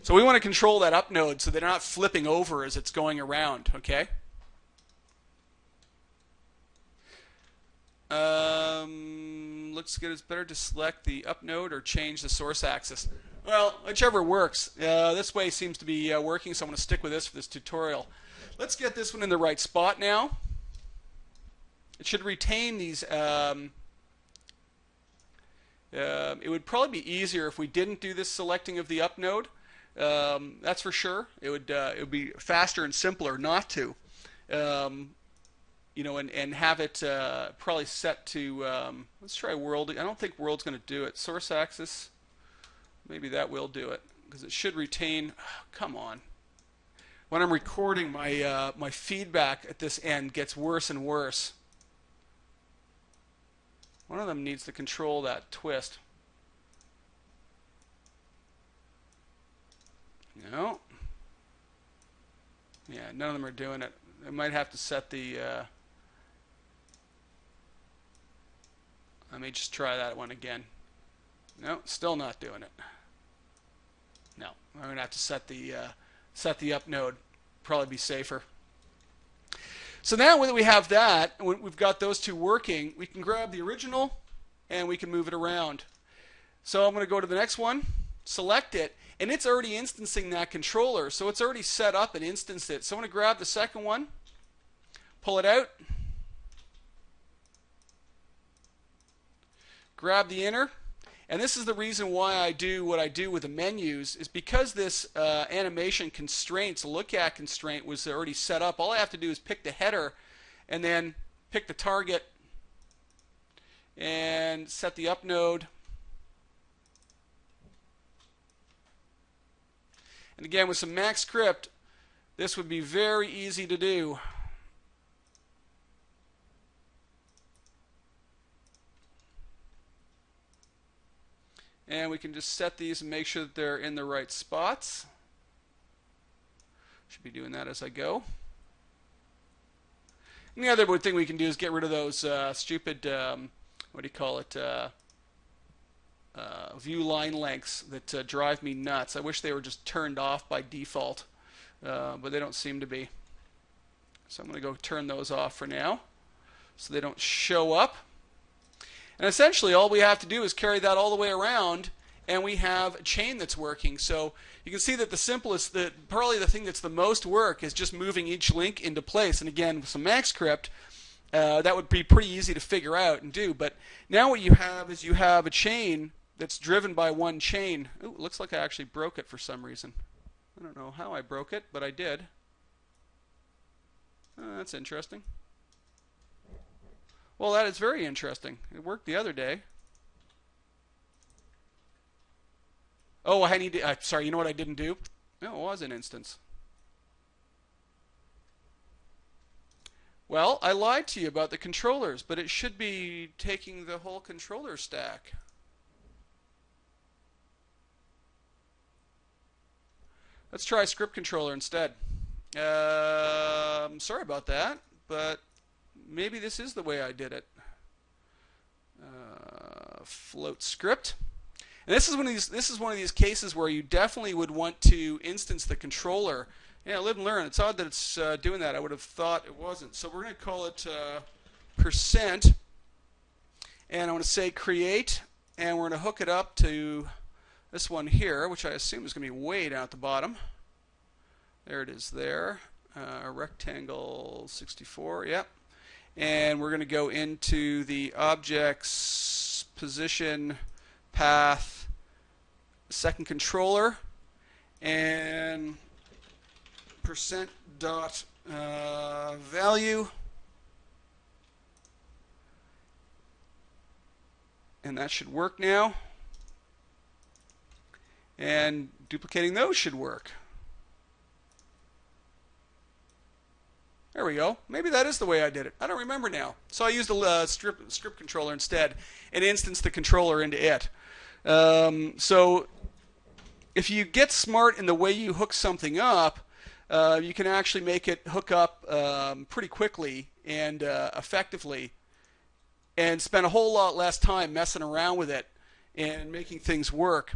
So we want to control that up node so they're not flipping over as it's going around. Okay. Looks good. It's better to select the up node or change the source axis. Well, whichever works. This way seems to be working, so I'm going to stick with this for this tutorial. Let's get this one in the right spot now. It should retain these. It would probably be easier if we didn't do this selecting of the up node. That's for sure. It would be faster and simpler not to. You know, and have it probably set to. Let's try world. I don't think world's going to do it. Source axis. Maybe that will do it because it should retain. Oh, come on. When I'm recording, my feedback at this end gets worse and worse. One of them needs to control that twist. No. Yeah, none of them are doing it. I might have to set the... let me just try that one again. No, still not doing it. No, I'm going to have to set the up node. Probably be safer. So now that we have that, we've got those two working, we can grab the original and we can move it around. So I'm going to go to the next one, select it, and it's already instancing that controller. So it's already set up and instanced it. So I'm going to grab the second one, pull it out, grab the inner. And this is the reason why I do what I do with the menus, is because this animation constraints, look at constraint, was already set up. All I have to do is pick the header and then pick the target and set the up node. And again, with some Max script, this would be very easy to do. And we can just set these and make sure that they're in the right spots. Should be doing that as I go. And the other thing we can do is get rid of those stupid, what do you call it, view line lengths that drive me nuts. I wish they were just turned off by default, but they don't seem to be. So I'm going to go turn those off for now so they don't show up. And essentially all we have to do is carry that all the way around and we have a chain that's working. So you can see that the simplest, probably the thing that's the most work is just moving each link into place. And again, with some Max script, that would be pretty easy to figure out and do. But now what you have is you have a chain that's driven by one chain. Ooh, it looks like I actually broke it for some reason. I don't know how I broke it, but I did. That's interesting. Well, that is very interesting. It worked the other day. Oh, I need to... sorry, you know what I didn't do? No, it was an instance. Well, I lied to you about the controllers, but it should be taking the whole controller stack. Let's try script controller instead. Sorry about that, but... maybe this is the way I did it. Float script. And this is one of these cases where you definitely would want to instance the controller. Yeah, live and learn. It's odd that it's doing that. I would have thought it wasn't. So we're going to call it percent, and I'm going to say create, and we're going to hook it up to this one here, which I assume is going to be way down at the bottom. There it is there. Rectangle 64, yep. And we're going to go into the objects, position, path, second controller, and percent dot value. And that should work now. And duplicating those should work. There we go. Maybe that is the way I did it. I don't remember now. So I used a script controller instead and instanced the controller into it. So if you get smart in the way you hook something up, you can actually make it hook up pretty quickly and effectively, and spend a whole lot less time messing around with it and making things work.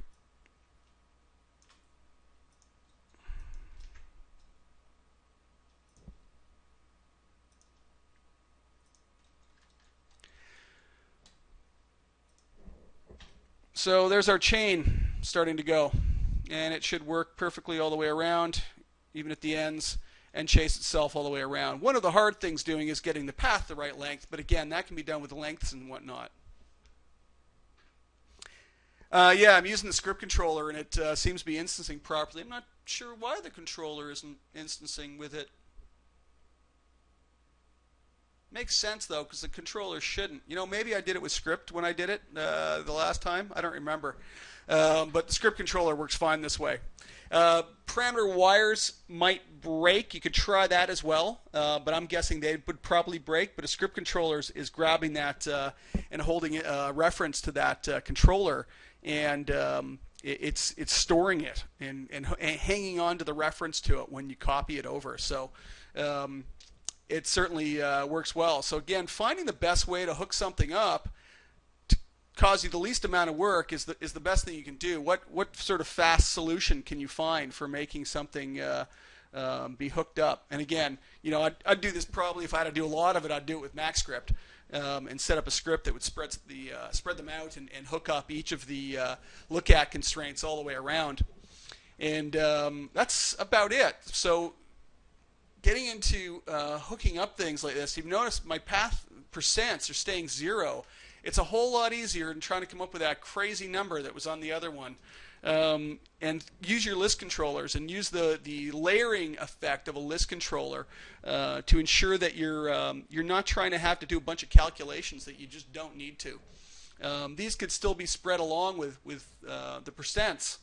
So there's our chain starting to go, and it should work perfectly all the way around, even at the ends, and chase itself all the way around. One of the hard things doing is getting the path the right length, but again, that can be done with lengths and whatnot. Yeah, I'm using the script controller, and it seems to be instancing properly. I'm not sure why the controller isn't instancing with it. Makes sense, though, because the controller shouldn't. You know, maybe I did it with script when I did it the last time. I don't remember. But the script controller works fine this way. Parameter wires might break. You could try that as well, but I'm guessing they would probably break. But a script controller is grabbing that and holding a reference to that controller, and it's storing it and hanging on to the reference to it when you copy it over. So it certainly works well. So again, finding the best way to hook something up to cause you the least amount of work is the best thing you can do. What sort of fast solution can you find for making something be hooked up? And again, you know, I'd do this probably if I had to do a lot of it. I'd do it with MacScript and set up a script that would spread them out and hook up each of the look at constraints all the way around. And that's about it. So getting into hooking up things like this, you've noticed my path percents are staying 0. It's a whole lot easier than trying to come up with that crazy number that was on the other one. And use your list controllers and use the layering effect of a list controller to ensure that you're not trying to have to do a bunch of calculations that you just don't need to. These could still be spread along with the percents,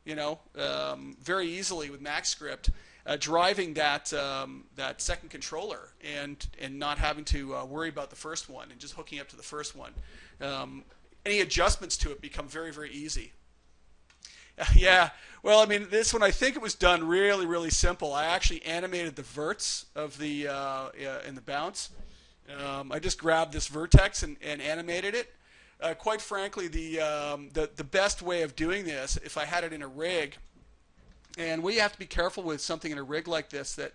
you know, very easily with MacScript. Driving that second controller and not having to worry about the first one and just hooking up to the first one. Any adjustments to it become very, very easy. Yeah, well, I mean, this one I think it was done really, really simple. I actually animated the verts of the in the bounce. I just grabbed this vertex and animated it. Quite frankly, the best way of doing this, if I had it in a rig. And we have to be careful with something in a rig like this that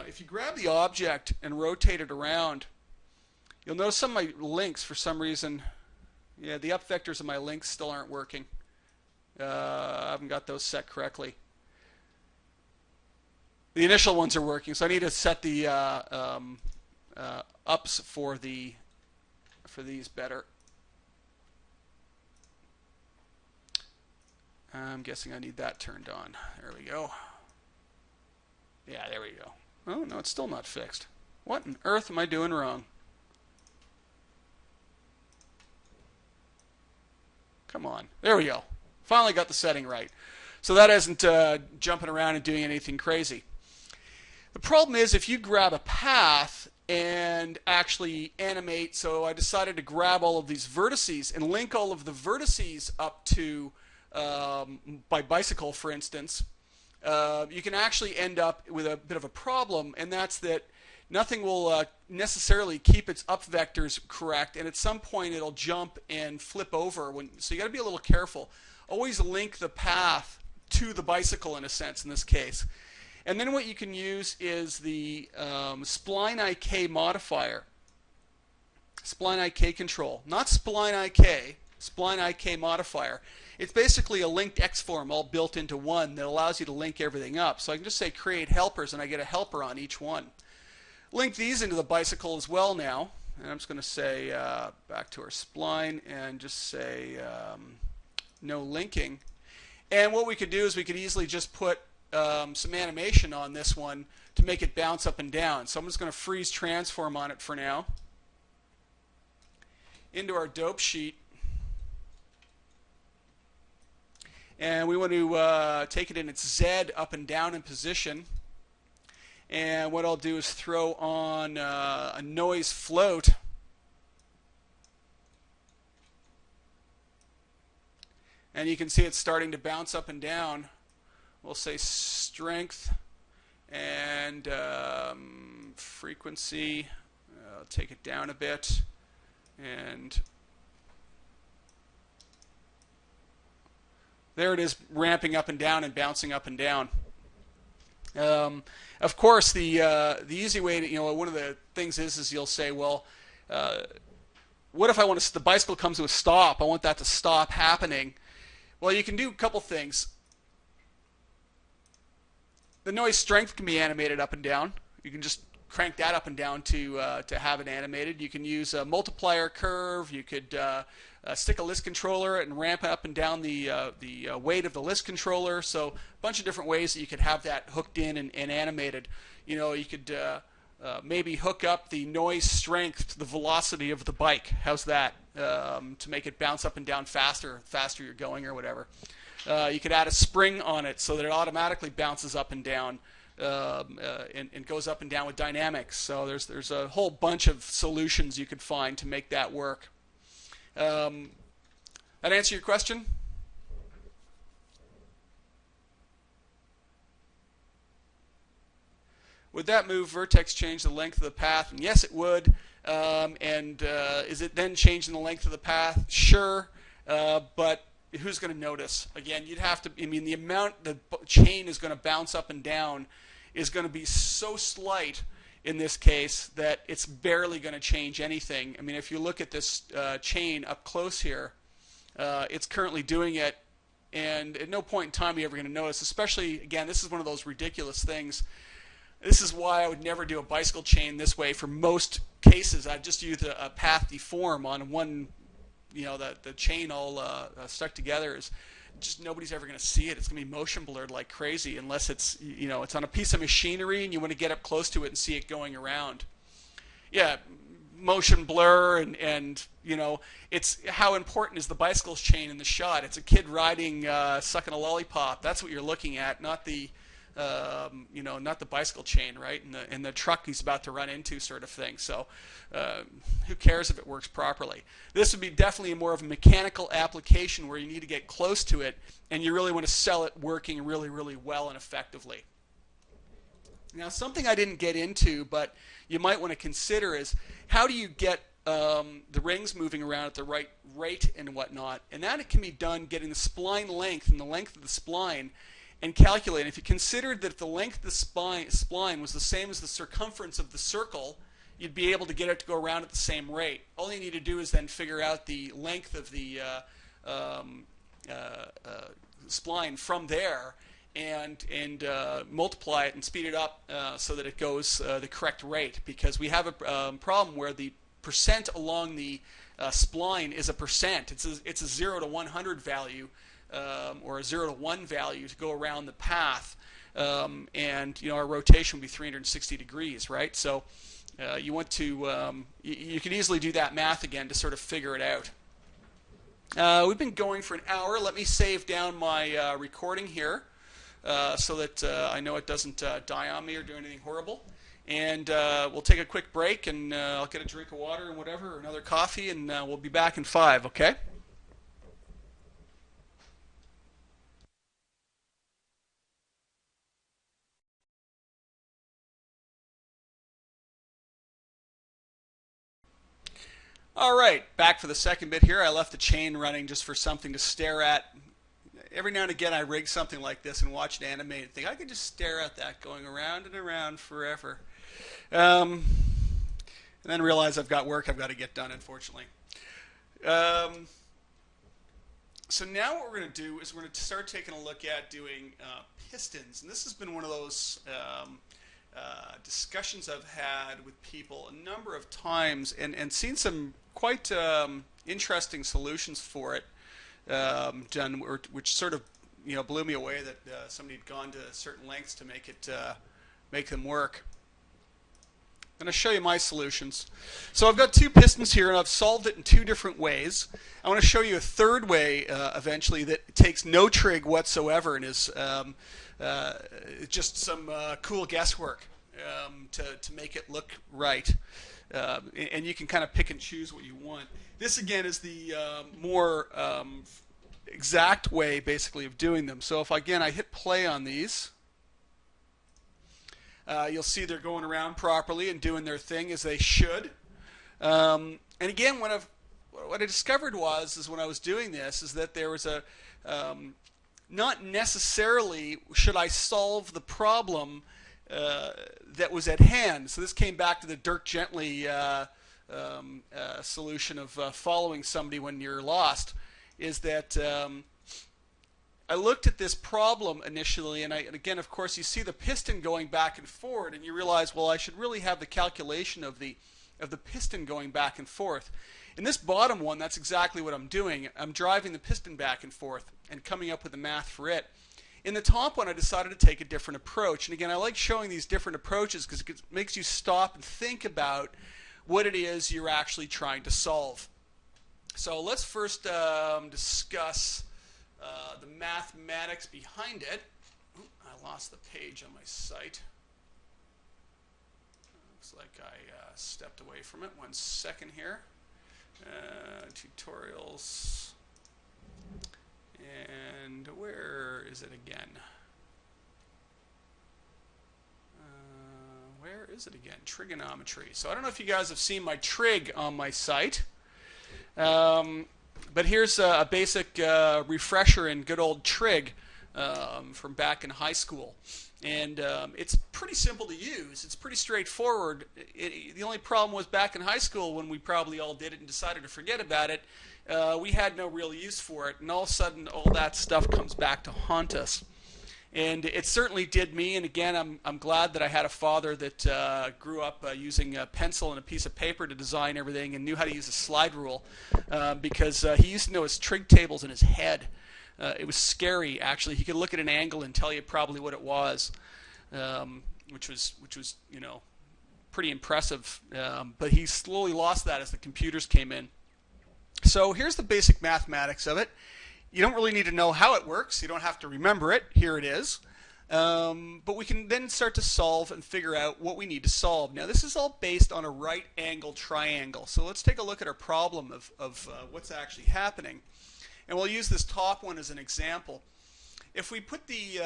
if you grab the object and rotate it around, you'll notice some of my links for some reason, yeah, the up vectors of my links still aren't working. I haven't got those set correctly. The initial ones are working, so I need to set the ups for these better. I'm guessing I need that turned on. There we go. Yeah, there we go. Oh, no, it's still not fixed. What on earth am I doing wrong? Come on. There we go. Finally got the setting right. So that isn't jumping around and doing anything crazy. The problem is if you grab a path and actually animate, so I decided to grab all of these vertices and link all of the vertices up to by bicycle, for instance, you can actually end up with a bit of a problem, and that's that nothing will necessarily keep its up vectors correct, and at some point it'll jump and flip over. So you got to be a little careful. Always link the path to the bicycle in a sense in this case. And then what you can use is the spline IK modifier, spline IK control, not spline IK, spline IK modifier. It's basically a linked X form all built into one that allows you to link everything up. So I can just say create helpers, and I get a helper on each one. Link these into the bicycle as well now. And I'm just going to say back to our spline and just say no linking. And what we could do is we could easily just put some animation on this one to make it bounce up and down. So I'm just going to freeze transform on it for now. Into our dope sheet. And we want to take it in its Z up and down in position. And what I'll do is throw on a noise float. And you can see it's starting to bounce up and down. We'll say strength and frequency. Take it down a bit. And there it is, ramping up and down and bouncing up and down. Of course, the easy way to, one of the things is you'll say, well, what if I want to, the bicycle comes to a stop? I want that to stop happening. Well, you can do a couple things. The noise strength can be animated up and down. You can just crank that up and down to have it animated. You can use a multiplier curve. You could stick a list controller and ramp up and down the weight of the list controller. So a bunch of different ways that you could have that hooked in and animated. You could maybe hook up the noise strength to the velocity of the bike. How's that? To make it bounce up and down faster you're going or whatever. You could add a spring on it so that it automatically bounces up and down. And goes up and down with dynamics. So there's a whole bunch of solutions you could find to make that work. That answer your question? Would that move vertex change the length of the path? And yes, it would. Is it then changing the length of the path? Sure, but who's going to notice? Again, you'd have to. The amount the chain is going to bounce up and down is going to be so slight in this case that it's barely going to change anything. If you look at this chain up close here, it's currently doing it, and at no point in time are you ever going to notice. Especially, again, this is one of those ridiculous things. This is why I would never do a bicycle chain this way. For most cases, I'd just use a path deform on one. The chain all stuck together is just nobody's ever going to see it. It's going to be motion blurred like crazy unless it's it's on a piece of machinery and you want to get up close to it and see it going around. Yeah, motion blur and it's how important is the bicycle's chain in the shot. It's a kid riding sucking a lollipop. That's what you're looking at, not the not the bicycle chain, right? And the truck he's about to run into, sort of thing. So, who cares if it works properly? This would be definitely more of a mechanical application where you need to get close to it, and you really want to sell it working really, really well and effectively. Now, something I didn't get into, but you might want to consider is how do you get the rings moving around at the right rate and whatnot? And that it can be done getting the spline length and the length of the spline and calculate. If you considered that if the length of the spline was the same as the circumference of the circle, you'd be able to get it to go around at the same rate. All you need to do is then figure out the length of the spline from there and multiply it and speed it up so that it goes the correct rate. Because we have a problem where the percent along the spline is a percent. It's a 0 to 100 value. Or a 0 to 1 value to go around the path, and our rotation would be 360 degrees, right? So you want to you can easily do that math again to sort of figure it out. We've been going for an hour. Let me save down my recording here so that I know it doesn't die on me or do anything horrible. And we'll take a quick break, and I'll get a drink of water and whatever, or another coffee, and we'll be back in 5. Okay? All right, back for the second bit here. I left the chain running just for something to stare at. Every now and again I rig something like this and watch it animate and think I could just stare at that going around and around forever. And then realize I've got work I've got to get done, unfortunately. So now what we're going to do is we're going to start taking a look at doing pistons. And this has been one of those discussions I've had with people a number of times and seen some quite interesting solutions for it done, which sort of blew me away that somebody had gone to certain lengths to make them work. I'm going to show you my solutions. So I've got two pistons here, and I've solved it in two different ways. I want to show you a third way eventually that takes no trig whatsoever and is just some cool guesswork to make it look right. And you can kind of pick and choose what you want. This, again, is the more exact way, basically, of doing them. So if, again, I hit play on these, you'll see they're going around properly and doing their thing as they should. And again, what I discovered is when I was doing this is that there was a not necessarily should I solve the problem that was at hand. So this came back to the Dirk Gently solution of following somebody when you're lost. Is that I looked at this problem initially, and again, of course, you see the piston going back and forward, and you realize, well, I should really have the calculation of the piston going back and forth. In this bottom one, that's exactly what I'm doing. I'm driving the piston back and forth and coming up with the math for it. In the top one, I decided to take a different approach. And again, I like showing these different approaches because it makes you stop and think about what it is you're actually trying to solve. So let's first discuss the mathematics behind it. Ooh, I lost the page on my site. Looks like I stepped away from it. 1 second here. Tutorials. And where is it again? Where is it again? Trigonometry. So I don't know if you guys have seen my trig on my site. But here's a basic refresher in good old trig from back in high school. And it's pretty simple to use. It's pretty straightforward. The only problem was back in high school when we probably all did it and decided to forget about it, we had no real use for it. And all of a sudden, all that stuff comes back to haunt us. And it certainly did me. And again, I'm glad that I had a father that grew up using a pencil and a piece of paper to design everything and knew how to use a slide rule because he used to know his trig tables in his head. It was scary, actually. He could look at an angle and tell you probably what it was, which was pretty impressive. But he slowly lost that as the computers came in. So here's the basic mathematics of it. You don't really need to know how it works. You don't have to remember it. Here it is. But we can then start to solve and figure out what we need to solve. Now, this is all based on a right angle triangle. So let's take a look at our problem of what's actually happening. And we'll use this top one as an example. If we put the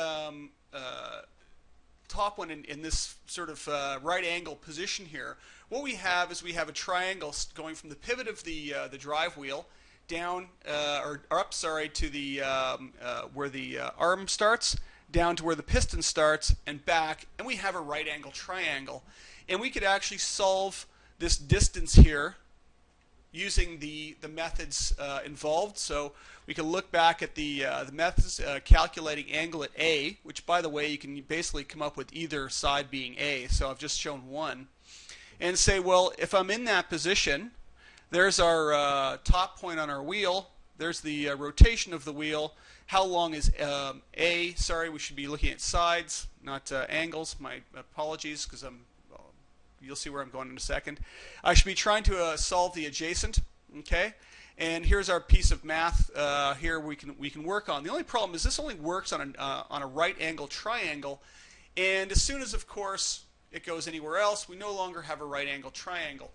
top one in this sort of right angle position here, what we have is we have a triangle going from the pivot of the drive wheel down or up, sorry, to the where the arm starts, down to where the piston starts, and back, and we have a right angle triangle. And we could actually solve this distance here using the methods involved. So we can look back at the methods calculating angle at A, which, by the way, you can basically come up with either side being A. So I've just shown one. And say, well, if I'm in that position, there's our top point on our wheel. There's the rotation of the wheel. How long is A? Sorry, we should be looking at sides, not angles. My apologies, because you'll see where I'm going in a second. I should be trying to solve the adjacent. Okay, and here's our piece of math here we can work on. The only problem is this only works on a right angle triangle, and as soon as, of course, it goes anywhere else, we no longer have a right angle triangle.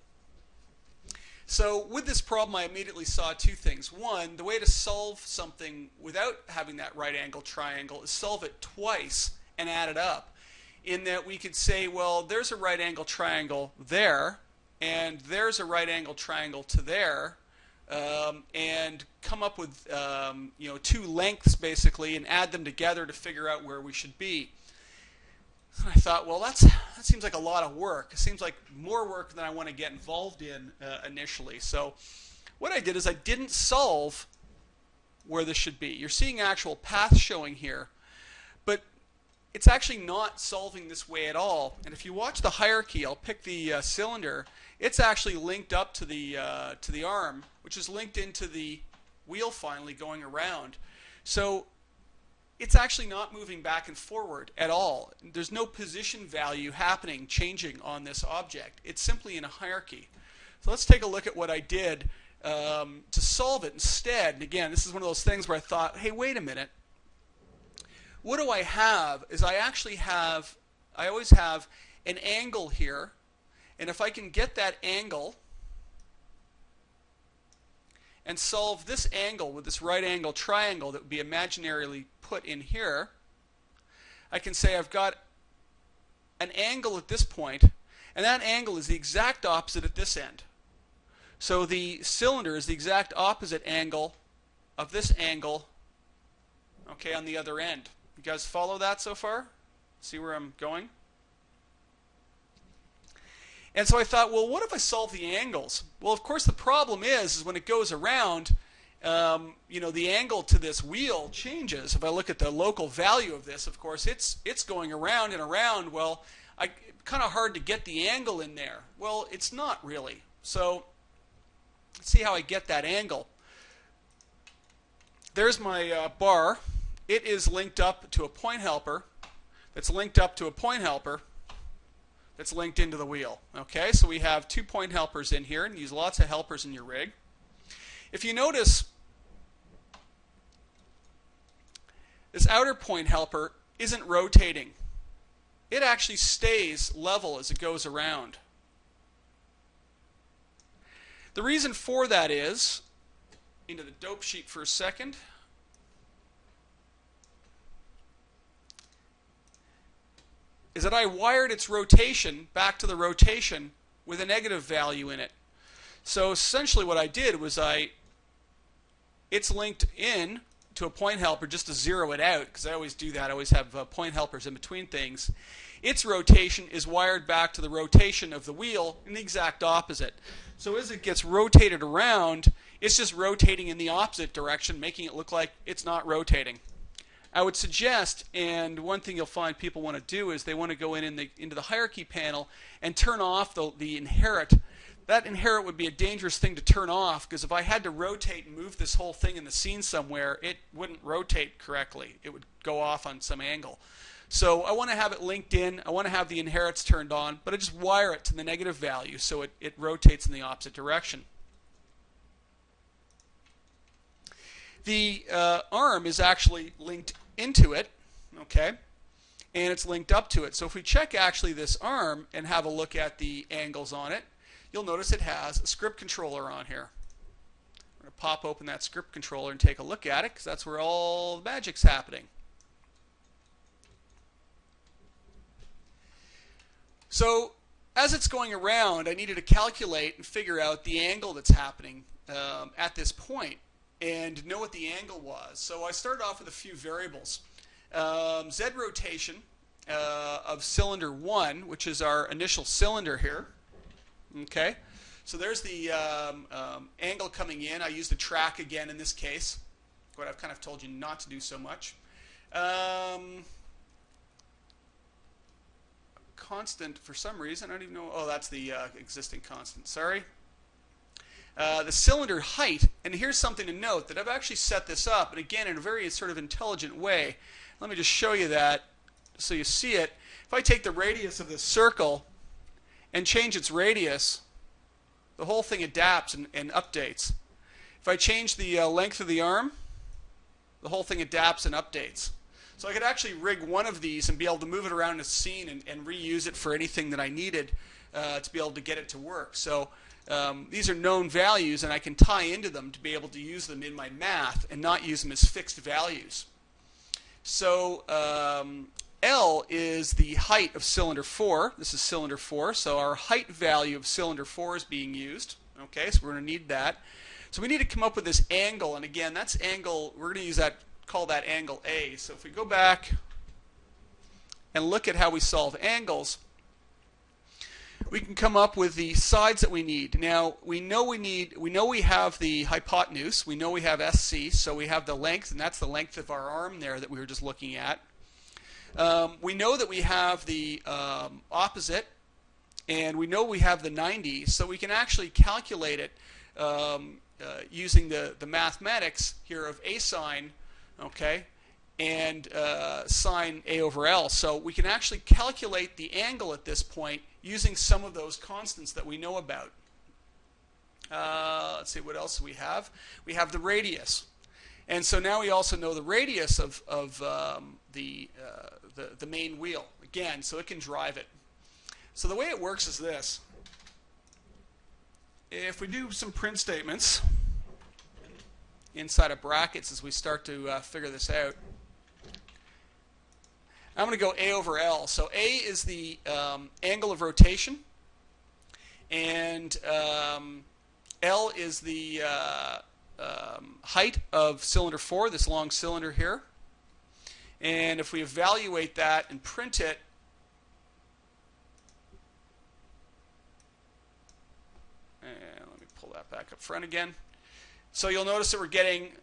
So with this problem, I immediately saw two things. One, the way to solve something without having that right angle triangle is solve it twice and add it up. In that we could say, well, there's a right angle triangle there, and there's a right angle triangle to there, and come up with two lengths basically and add them together to figure out where we should be. And I thought, well, that seems like a lot of work. It seems like more work than I want to get involved in initially. So what I did is I didn't solve where this should be. You're seeing actual paths showing here, but it's actually not solving this way at all. And if you watch the hierarchy, I'll pick the cylinder. It's actually linked up to the arm, which is linked into the wheel finally going around. So it's actually not moving back and forward at all. There's no position value happening, changing on this object. It's simply in a hierarchy. So let's take a look at what I did to solve it instead. And again, this is one of those things where I thought, hey, wait a minute. What do I have is I always have an angle here. And if I can get that angle and solve this angle with this right angle triangle that would be imaginarily put in here, I can say I've got an angle at this point, and that angle is the exact opposite at this end. So the cylinder is the exact opposite angle of this angle, okay, on the other end. You guys follow that so far? See where I'm going? And so I thought, well, what if I solve the angles? Well, of course, the problem is when it goes around, the angle to this wheel changes. If I look at the local value of this, of course, it's going around and around. Well, kind of hard to get the angle in there. Well, it's not really. So let's see how I get that angle. There's my bar. It is linked up to a point helper. That's linked up to a point helper. That's linked into the wheel. Okay, so we have 2 point helpers in here, and use lots of helpers in your rig. If you notice, this outer point helper isn't rotating. It actually stays level as it goes around. The reason for that is, into the dope sheet for a second, is that I wired its rotation back to the rotation with a negative value in it. So essentially what I did was it's linked in to a point helper just to zero it out, because I always do that. I always have point helpers in between things. Its rotation is wired back to the rotation of the wheel in the exact opposite. So as it gets rotated around, it's just rotating in the opposite direction, making it look like it's not rotating. I would suggest, and one thing you'll find people want to do is they want to go into the hierarchy panel and turn off the inherit. That inherit would be a dangerous thing to turn off, because if I had to rotate and move this whole thing in the scene somewhere, it wouldn't rotate correctly. It would go off on some angle. So I want to have it linked in. I want to have the inherits turned on, but I just wire it to the negative value so it rotates in the opposite direction. The arm is actually linked into it, okay, and it's linked up to it. So if we check actually this arm and have a look at the angles on it, you'll notice it has a script controller on here. We're going to pop open that script controller and take a look at it, because that's where all the magic's happening. So as it's going around, I needed to calculate and figure out the angle that's happening at this point, and know what the angle was. So I started off with a few variables. Z rotation of cylinder 1, which is our initial cylinder here. Okay, so there's the angle coming in. I used the track again in this case, what I've kind of told you not to do so much. Constant for some reason, I don't even know. Oh, that's the existing constant, sorry. The cylinder height, and here's something to note, that I've actually set this up, and again in a very sort of intelligent way. Let me just show you that so you see it. If I take the radius of this circle and change its radius, the whole thing adapts and updates. If I change the length of the arm, the whole thing adapts and updates. So I could actually rig one of these and be able to move it around the scene and reuse it for anything that I needed to be able to get it to work. So these are known values, and I can tie into them to be able to use them in my math and not use them as fixed values. So L is the height of cylinder 4. This is cylinder 4, so our height value of cylinder 4 is being used. Okay, so we're going to need that. So we need to come up with this angle, and again, that's angle, we're going to use that, call that angle A. So if we go back and look at how we solve angles, we can come up with the sides that we need. Now, we know we have the hypotenuse, we know we have SC, so we have the length, and that's the length of our arm there that we were just looking at. We know that we have the opposite, and we know we have the 90, so we can actually calculate it using the mathematics here of A sine, okay, and sine A over L. So we can actually calculate the angle at this point using some of those constants that we know about. Let's see, what else do we have? We have the radius. And so now we also know the radius of the main wheel, again, so it can drive it. So the way it works is this. If we do some print statements inside of brackets as we start to figure this out, I'm going to go A over L. So A is the angle of rotation, and L is the height of cylinder 4, this long cylinder here. And if we evaluate that and print it, and let me pull that back up front again. So you'll notice that we're getting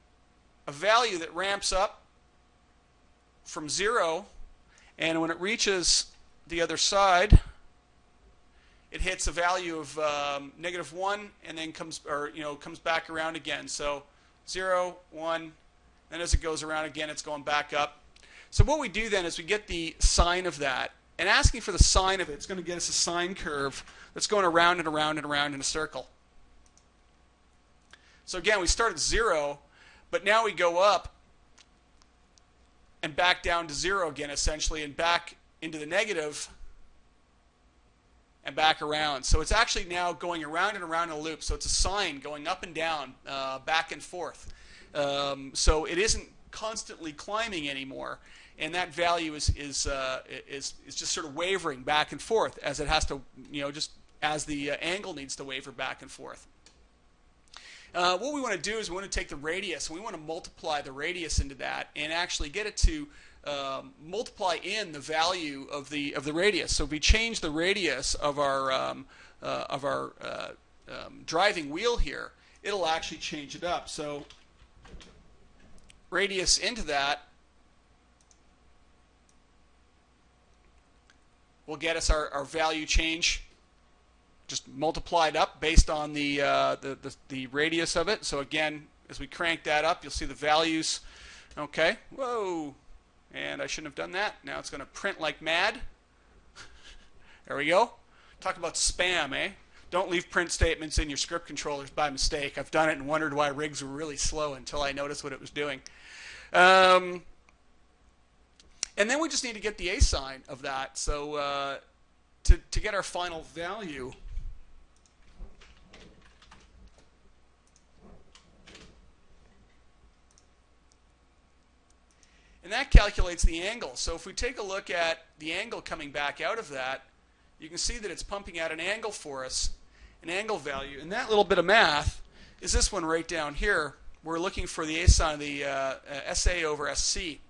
a value that ramps up from 0, and when it reaches the other side, it hits a value of -1, and then comes back around again. So 0, 1, then as it goes around again, it's going back up. So what we do then is we get the sine of that, and asking for the sine of it, it's going to get us a sine curve that's going around and around and around in a circle. So again, we start at 0, but now we go up and back down to 0 again, essentially, and back into the negative and back around. So it's actually now going around and around in a loop. So it's a sine going up and down, back and forth. So it isn't constantly climbing anymore, and that value is just sort of wavering back and forth as it has to, just as the angle needs to waver back and forth. What we want to do is we want to take the radius, and we want to multiply the radius into that, and actually get it to multiply in the value of the radius. So if we change the radius of our driving wheel here, it'll actually change it up. So radius into that will get us our value change, just multiplied up based on the radius of it. So again, as we crank that up, you'll see the values. Okay, whoa, and I shouldn't have done that. Now it's going to print like mad. There we go. Talk about spam, eh? Don't leave print statements in your script controllers by mistake. I've done it and wondered why rigs were really slow until I noticed what it was doing. And then we just need to get the A sign of that. So to get our final value, and that calculates the angle. So if we take a look at the angle coming back out of that, you can see that it's pumping out an angle for us, an angle value. And that little bit of math is this one right down here. We're looking for the A sine of the SA over SC.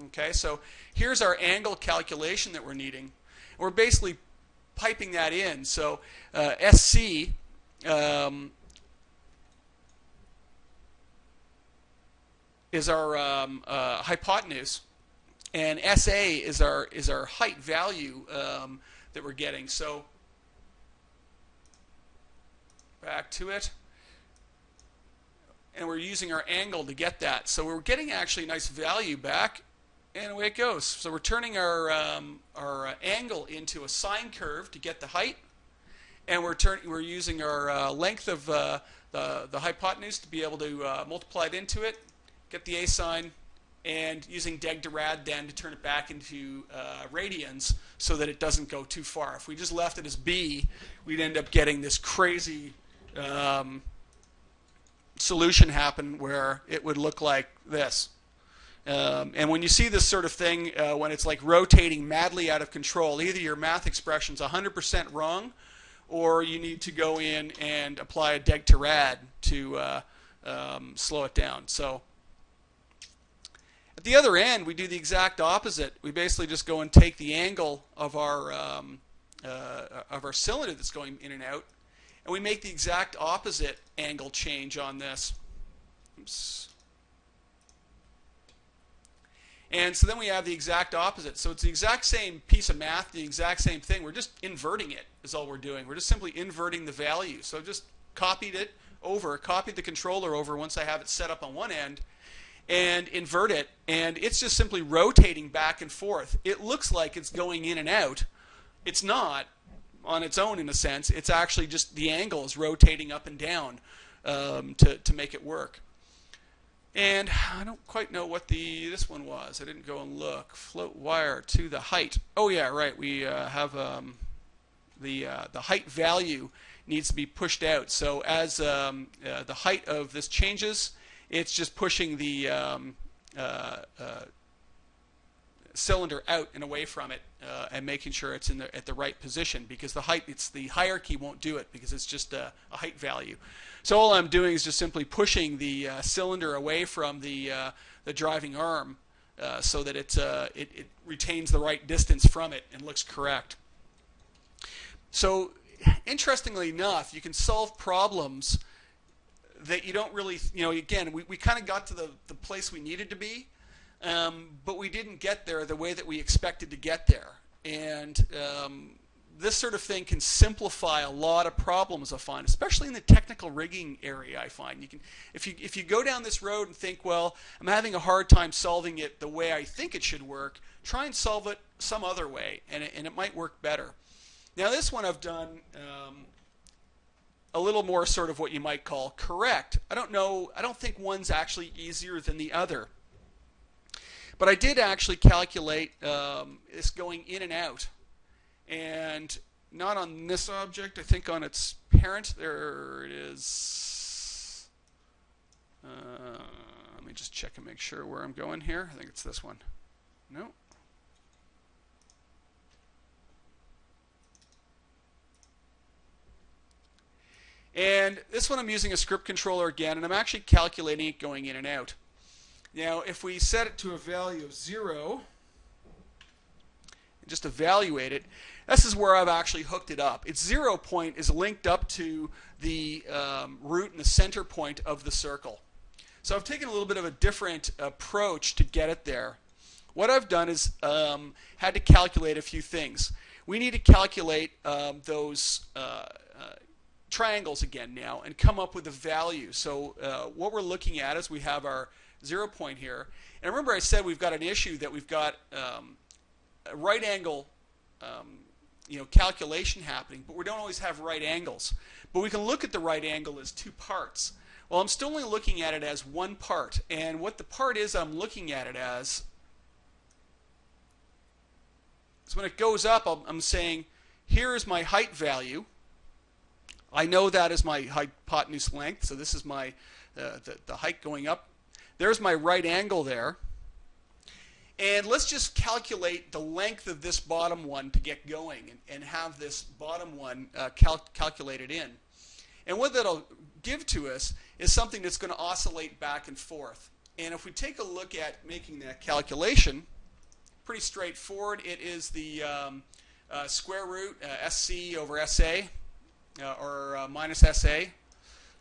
Okay, so here's our angle calculation that we're needing. We're basically piping that in. So SC is our hypotenuse, and SA is our height value that we're getting. So back to it, and we're using our angle to get that. So we're getting actually a nice value back, and away it goes. So we're turning our angle into a sine curve to get the height, and we're using our length of the hypotenuse to be able to multiply it into it, get the A sine, and using deg to rad then to turn it back into radians so that it doesn't go too far. If we just left it as B, we'd end up getting this crazy solution happen where it would look like this. And when you see this sort of thing, when it's like rotating madly out of control, either your math expression's 100% wrong, or you need to go in and apply a deg to rad to slow it down. So at the other end, we do the exact opposite. We basically just go and take the angle of our cylinder that's going in and out, and we make the exact opposite angle change on this. Oops. And so then we have the exact opposite. So it's the exact same piece of math, the exact same thing. We're just inverting it is all we're doing. We're just simply inverting the value. So I've just copied it over, copied the controller over once I have it set up on one end, and invert it. And it's just simply rotating back and forth. It looks like it's going in and out. It's not on its own in a sense. It's actually just the angle is rotating up and down to make it work. And I don't quite know what this one was. I didn't go and look. Float wire to the height. Oh yeah, right. We have the height value needs to be pushed out. So as the height of this changes, it's just pushing the cylinder out and away from it, and making sure it's at the right position, because the hierarchy won't do it because it's just a height value. So all I'm doing is just simply pushing the cylinder away from the driving arm, so that it retains the right distance from it and looks correct. So interestingly enough, you can solve problems that you don't really, again, we kind of got to the place we needed to be, but we didn't get there the way that we expected to get there. And this sort of thing can simplify a lot of problems, I find, especially in the technical rigging area. I find if you go down this road and think, well, I'm having a hard time solving it the way I think it should work, try and solve it some other way, and it might work better. Now this one I've done a little more sort of what you might call correct. I don't think one's actually easier than the other. But I did actually calculate this going in and out. And not on this object, I think on its parent. There it is. Let me just check and make sure where I'm going here. I think it's this one. No. And this one I'm using a script controller again, and I'm actually calculating it going in and out. Now, if we set it to a value of 0, and just evaluate it, this is where I've actually hooked it up. Its 0 point is linked up to the root and the center point of the circle. So I've taken a little bit of a different approach to get it there. What I've done is had to calculate a few things. We need to calculate those triangles again now and come up with a value. So what we're looking at is we have our 0 point here. And remember I said we've got an issue that we've got a right angle calculation happening, but we don't always have right angles. But we can look at the right angle as two parts. Well, I'm still only looking at it as one part. And what the part is I'm looking at it as is when it goes up, I'm saying, here is my height value. I know that is my hypotenuse length, so this is my the height going up. There's my right angle there. And let's just calculate the length of this bottom one to get going and have this bottom one calculated in. And what that'll give to us is something that's going to oscillate back and forth. And if we take a look at making that calculation, pretty straightforward. It is the square root SC over SA, or minus SA.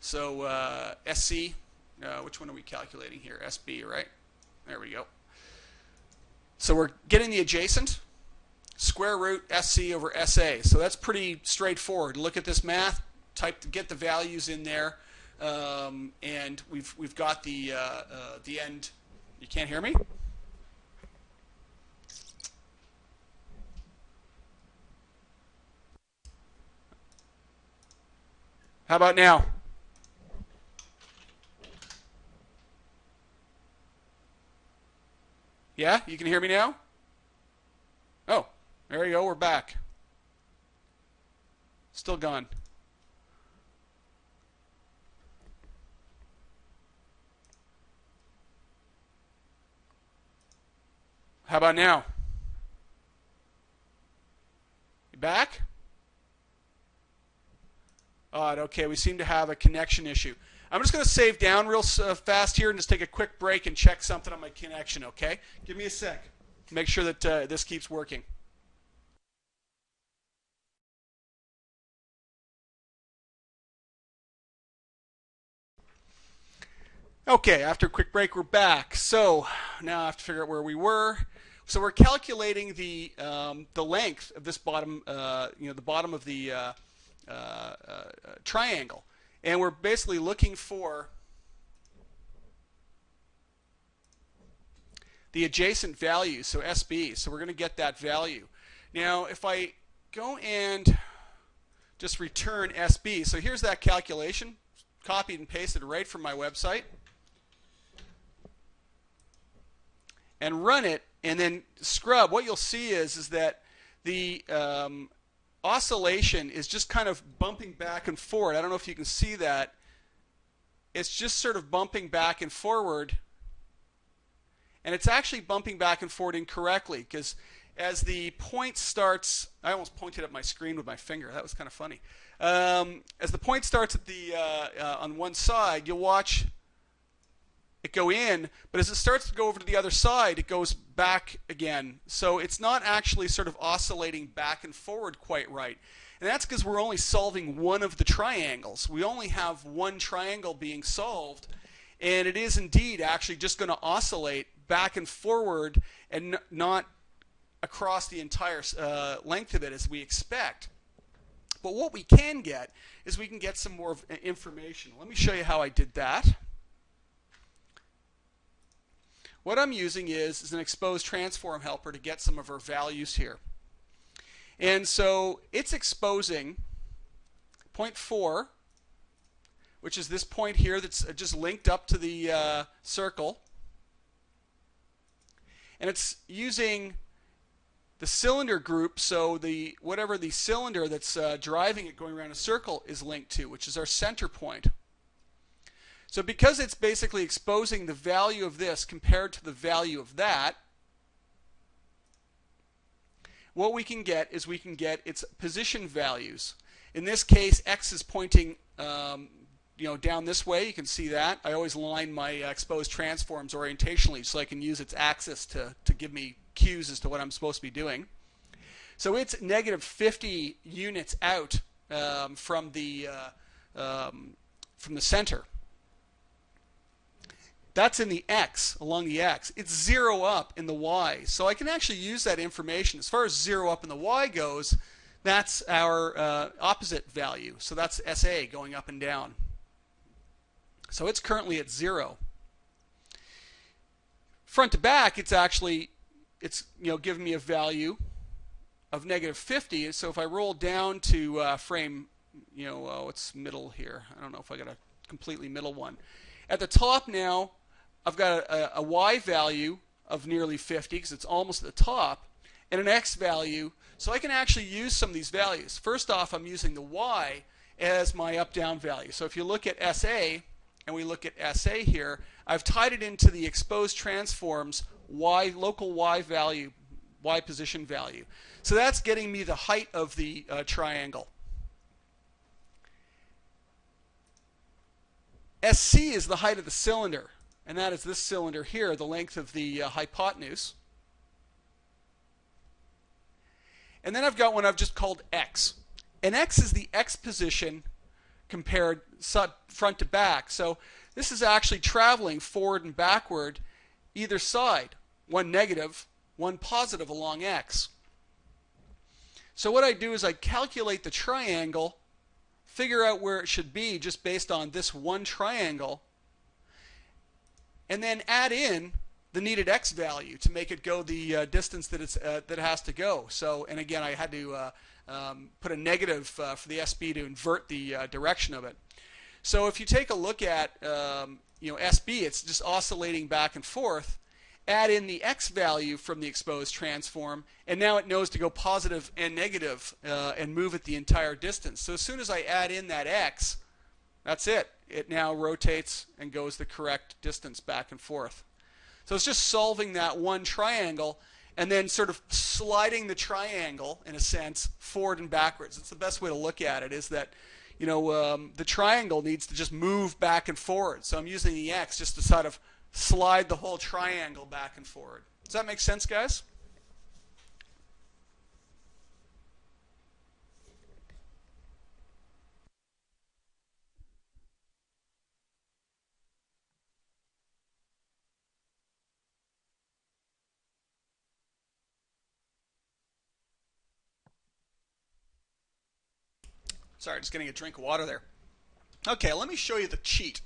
So SC, which one are we calculating here? SB, right? There we go. So we're getting the adjacent, square root SC over SA. So that's pretty straightforward. Look at this math, get the values in there, and we've got the end. You can't hear me? How about now? Yeah, you can hear me now? Oh, there you go, we're back. Still gone. How about now? You back? Odd. Okay, we seem to have a connection issue. I'm just going to save down real fast here and just take a quick break and check something on my connection, okay? Give me a sec. Make sure that this keeps working. Okay, after a quick break, we're back. So now I have to figure out where we were. So we're calculating the length of this bottom, the bottom of the triangle, and we're basically looking for the adjacent value, so SB. So we're going to get that value. Now, if I go and just return SB, so here's that calculation, copied and pasted right from my website, and run it, and then scrub. What you'll see is that the oscillation is just kind of bumping back and forward. I don't know if you can see that. It's just sort of bumping back and forward, and it's actually bumping back and forward incorrectly, because as the point starts, I almost pointed at my screen with my finger. That was kind of funny. As the point starts at the on one side, you'll watch it go in, but as it starts to go over to the other side, it goes back again. So it's not actually sort of oscillating back and forward quite right. And that's because we're only solving one of the triangles. We only have one triangle being solved, and it is indeed actually just going to oscillate back and forward and not across the entire length of it as we expect. But what we can get is we can get some more information. Let me show you how I did that. What I'm using is an exposed transform helper to get some of our values here. And so it's exposing point 4, which is this point here that's just linked up to the circle. And it's using the cylinder group, so whatever the cylinder that's driving it going around a circle is linked to, which is our center point. So because it's basically exposing the value of this compared to the value of that, what we can get is we can get its position values. In this case, X is pointing down this way. You can see that. I always line my exposed transforms orientationally so I can use its axis to give me cues as to what I'm supposed to be doing. So it's negative 50 units out from the center. That's in the X, along the X. It's 0 up in the Y. So I can actually use that information. As far as 0 up in the Y goes, that's our opposite value. So that's SA going up and down. So it's currently at 0. Front to back, it's giving me a value of negative 50. So if I roll down to frame, what's middle here? I don't know if I got a completely middle one. At the top now, I've got a Y value of nearly 50 because it's almost at the top, and an X value. So I can actually use some of these values. First off, I'm using the Y as my up-down value. So if you look at SA, and we look at SA here, I've tied it into the exposed transforms Y, local Y value, Y position value. So that's getting me the height of the triangle. SC is the height of the cylinder, and that is this cylinder here, the length of the hypotenuse. And then I've got one I've just called X. And X is the X position compared front to back. So this is actually traveling forward and backward either side, one negative, one positive along X. So what I do is I calculate the triangle, figure out where it should be just based on this one triangle, and then add in the needed X value to make it go the distance that it has to go. So, and again, I had to put a negative for the SB to invert the direction of it. So if you take a look at SB, it's just oscillating back and forth. Add in the X value from the exposed transform, and now it knows to go positive and negative and move it the entire distance. So as soon as I add in that X, that's it. It now rotates and goes the correct distance back and forth. So it's just solving that one triangle. and then sort of sliding the triangle, in a sense, forward and backwards. It's the best way to look at it, is that the triangle needs to just move back and forward. So I'm using the X just to sort of slide the whole triangle back and forward. Does that make sense, guys? Sorry, just getting a drink of water there. Okay, let me show you the cheat.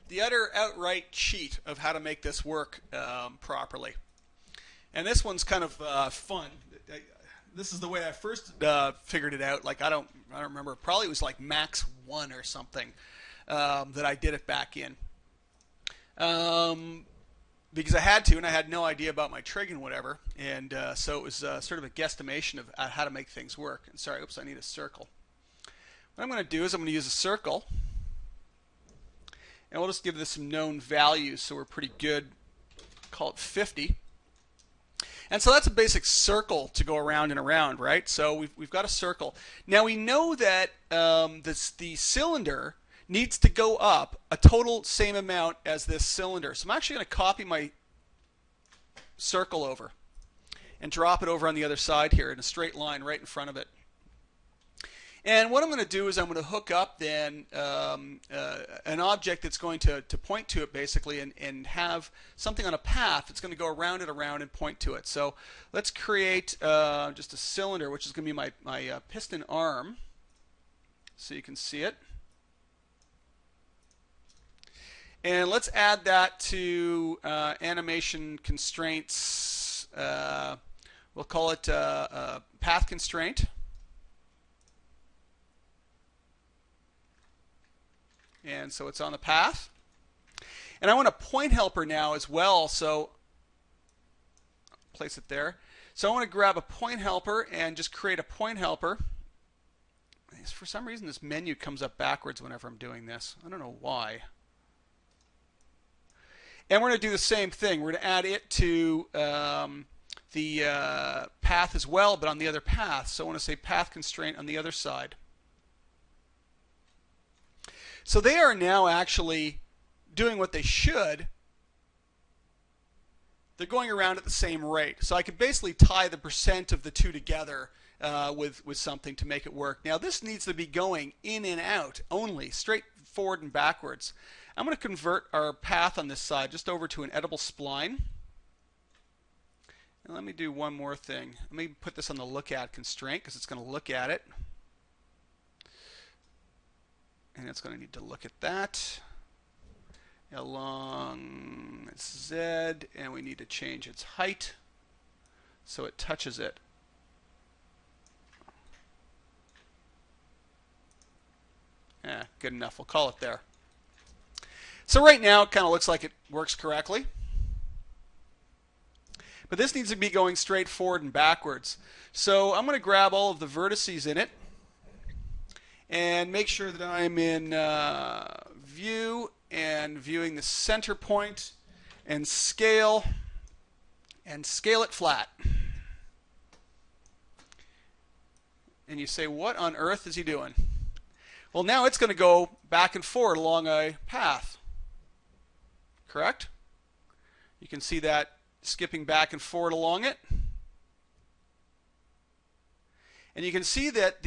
The utter outright cheat of how to make this work properly. And this one's kind of fun. This is the way I first figured it out. Like I don't remember. Probably it was like max 1 or something that I did it back in. Because I had to, and I had no idea about my trig and whatever. And so it was sort of a guesstimation of how to make things work. And sorry, oops, I need a circle. What I'm going to do is I'm going to use a circle. And we'll just give this some known values so we're pretty good. Call it 50. And so that's a basic circle to go around and around, right? So we've got a circle. Now we know that the cylinder needs to go up a total same amount as this cylinder. So I'm actually going to copy my circle over and drop it over on the other side here in a straight line right in front of it. And what I'm going to do is I'm going to hook up then an object that's going to point to it basically and have something on a path that's going to go around and around and point to it. So let's create just a cylinder, which is going to be my piston arm, so you can see it. And let's add that to animation constraints. We'll call it path constraint. And so it's on the path. And I want a point helper now as well, so place it there. So I want to grab a point helper and just create a point helper. For some reason this menu comes up backwards whenever I'm doing this. I don't know why. And we're going to do the same thing. We're going to add it to the path as well, but on the other path. So I want to say path constraint on the other side. So they are now actually doing what they should. They're going around at the same rate. So I could basically tie the percent of the two together with something to make it work. Now this needs to be going in and out only, straight forward and backwards. I'm going to convert our path on this side just over to an edible spline. And let me do one more thing. Let me put this on the look at constraint because it's going to look at it. And it's going to need to look at that along Z, and we need to change its height so it touches it. Good enough. We'll call it there. So right now it kind of looks like it works correctly. But this needs to be going straight forward and backwards. So I'm going to grab all of the vertices in it and make sure that I'm in view and viewing the center point and scale it flat. And you say, what on earth is he doing? Well, now it's going to go back and forward along a path. Correct? You can see that skipping back and forward along it. And you can see that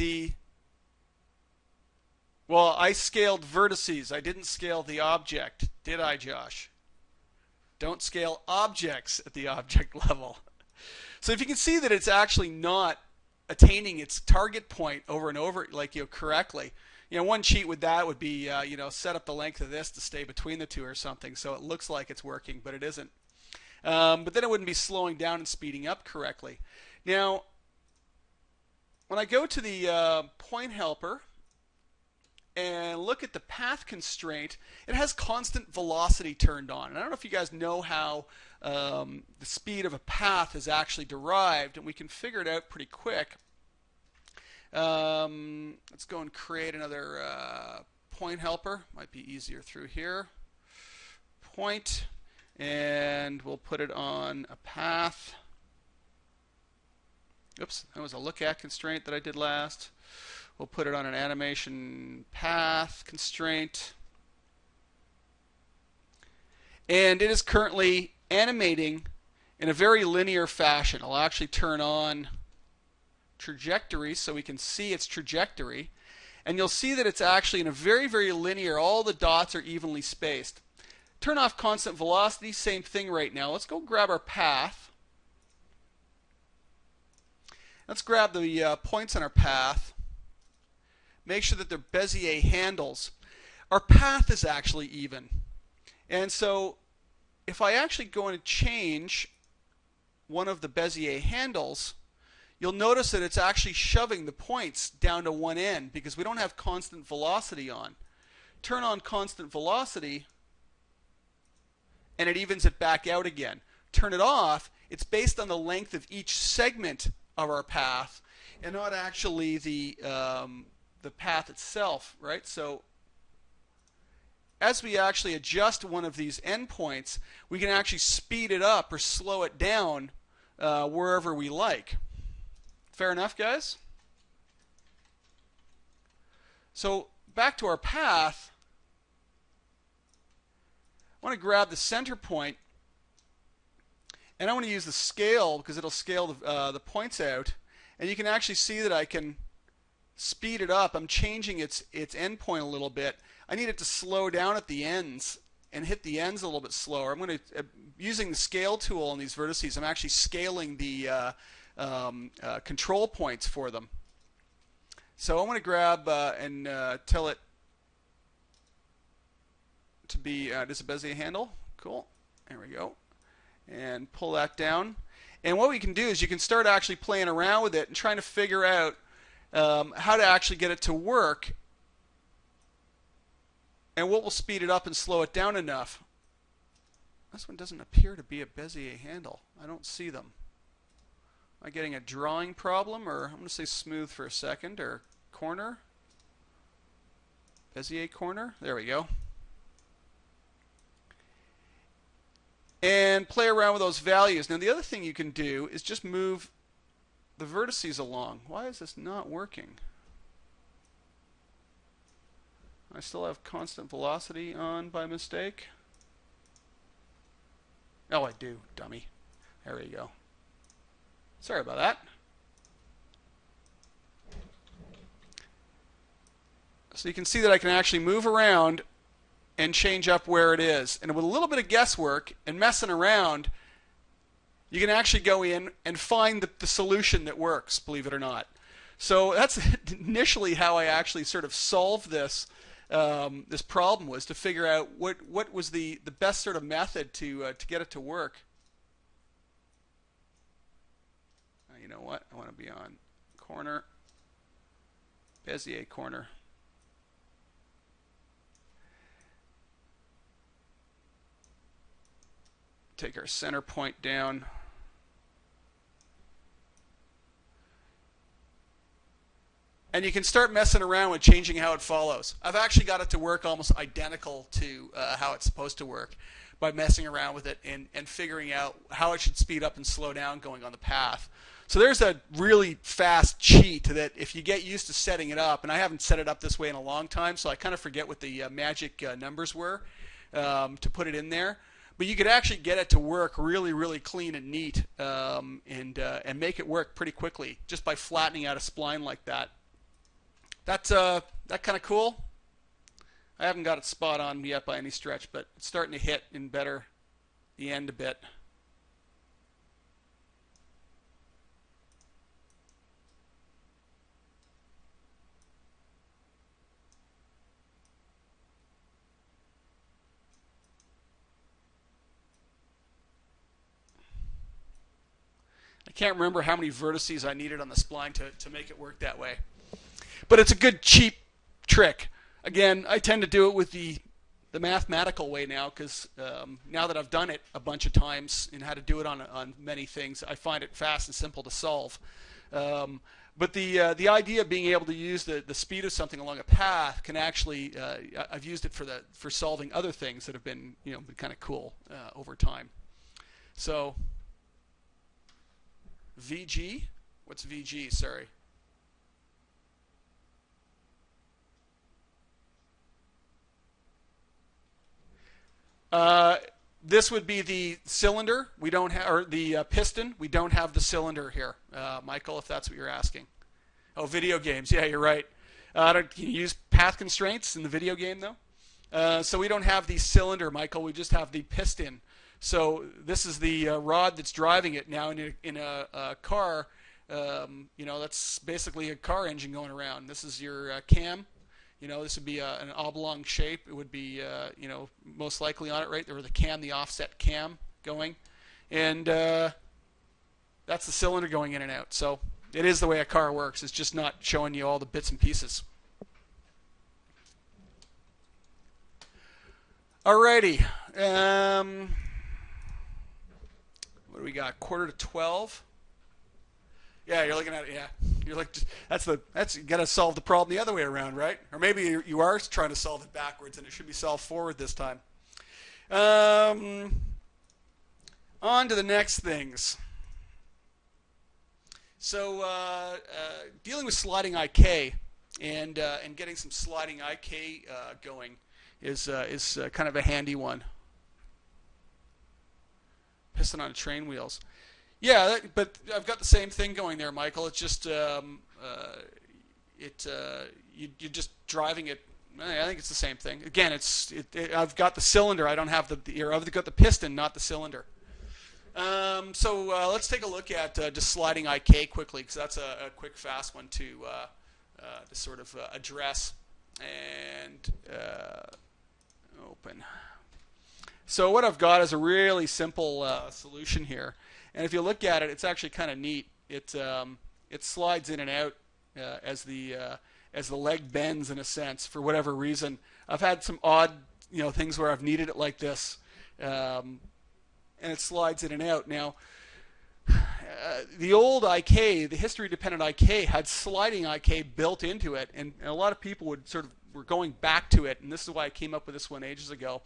well, I scaled vertices. I didn't scale the object. Did I, Josh? Don't scale objects at the object level. So if you can see that it's actually not attaining its target point over and over, like, correctly. One cheat with that would be, set up the length of this to stay between the two or something, so it looks like it's working, but it isn't. But then it wouldn't be slowing down and speeding up correctly. Now, when I go to the point helper and look at the path constraint, it has constant velocity turned on. And I don't know if you guys know how the speed of a path is actually derived, and we can figure it out pretty quick. Let's go and create another point helper. Might be easier through here. Point, and we'll put it on a path. Oops, that was a look at constraint that I did last. We'll put it on an animation path constraint. And it is currently animating in a very linear fashion. I'll actually turn on trajectory so we can see its trajectory. And you'll see that it's actually in a very, very linear, all the dots are evenly spaced. Turn off constant velocity, same thing right now. Let's go grab our path. Let's grab the points on our path. Make sure that they're Bezier handles. Our path is actually even. And so if I actually go and change one of the Bezier handles, you'll notice that it's actually shoving the points down to one end because we don't have constant velocity on. Turn on constant velocity and it evens it back out again. Turn it off, it's based on the length of each segment of our path and not actually the path itself, right? So as we actually adjust one of these endpoints, we can actually speed it up or slow it down wherever we like. Fair enough, guys? So back to our path, I want to grab the center point, and I want to use the scale because it'll scale the points out. And you can actually see that I can speed it up. I'm changing its endpoint a little bit. I need it to slow down at the ends and hit the ends a little bit slower. I'm going to, using the scale tool on these vertices, I'm actually scaling the control points for them. So I want to grab and tell it to be, does a Bezier handle? Cool. There we go. And pull that down. And what we can do is you can start actually playing around with it and trying to figure out how to actually get it to work and what will speed it up and slow it down enough. This one doesn't appear to be a Bezier handle. I don't see them. Am I getting a drawing problem, or I'm going to say smooth for a second, or corner? Bezier corner? There we go. And play around with those values. Now the other thing you can do is just move the vertices along. Why is this not working? I still have constant velocity on by mistake. Oh, I do, dummy. There we go. Sorry about that. So you can see that I can actually move around and change up where it is. And with a little bit of guesswork and messing around, you can actually go in and find the solution that works, believe it or not. So that's initially how I actually sort of solved this this problem, was to figure out what was the best sort of method to get it to work. You know what? I want to be on corner, Bezier corner. Take our center point down. And you can start messing around with changing how it follows. I've actually got it to work almost identical to how it's supposed to work by messing around with it and figuring out how it should speed up and slow down going on the path. So there's a really fast cheat that if you get used to setting it up, and I haven't set it up this way in a long time, so I kind of forget what the magic numbers were to put it in there. But you could actually get it to work really, really clean and neat and make it work pretty quickly just by flattening out a spline like that. That's that kind of cool. I haven't got it spot on yet by any stretch, but it's starting to hit in better the end a bit. I can't remember how many vertices I needed on the spline to make it work that way. But it's a good, cheap trick. Again, I tend to do it with the mathematical way now, because now that I've done it a bunch of times and how to do it on many things, I find it fast and simple to solve. But the idea of being able to use the speed of something along a path can actually, I've used it for solving other things that have been been kind of cool over time. So VG, What's VG? Sorry. Uh, this would be the cylinder. We don't have, or the piston. We don't have the cylinder here, Michael, if that's what you're asking. Oh, video games. Yeah, you're right. Can you use path constraints in the video game, though? So we don't have the cylinder, Michael. We just have the piston. So this is the rod that's driving it now in a car. That's basically a car engine going around. This is your cam. This would be an oblong shape. It would be, most likely on it, right? Or the cam, the offset cam going. And that's the cylinder going in and out. So it is the way a car works. It's just not showing you all the bits and pieces. Alrighty. What do we got? 11:45. Yeah, you're looking at it. Yeah, you're like, that's you got to solve the problem the other way around, right? Or maybe you are trying to solve it backwards, and it should be solved forward this time. On to the next things. So dealing with sliding IK and getting some sliding IK going is kind of a handy one. Piston on train wheels. Yeah, but I've got the same thing going there, Michael. It's just you're just driving it. I think it's the same thing. Again, I've got the cylinder. I don't have I've got the piston, not the cylinder. So let's take a look at just sliding IK quickly, because that's a quick, fast one to sort of address and open. So what I've got is a really simple solution here, and if you look at it, it's actually kind of neat. It slides in and out as the leg bends, in a sense, for whatever reason. I've had some odd things where I've needed it like this, and it slides in and out. Now, the old IK, the history-dependent IK, had sliding IK built into it, and a lot of people were going back to it, and this is why I came up with this one ages ago.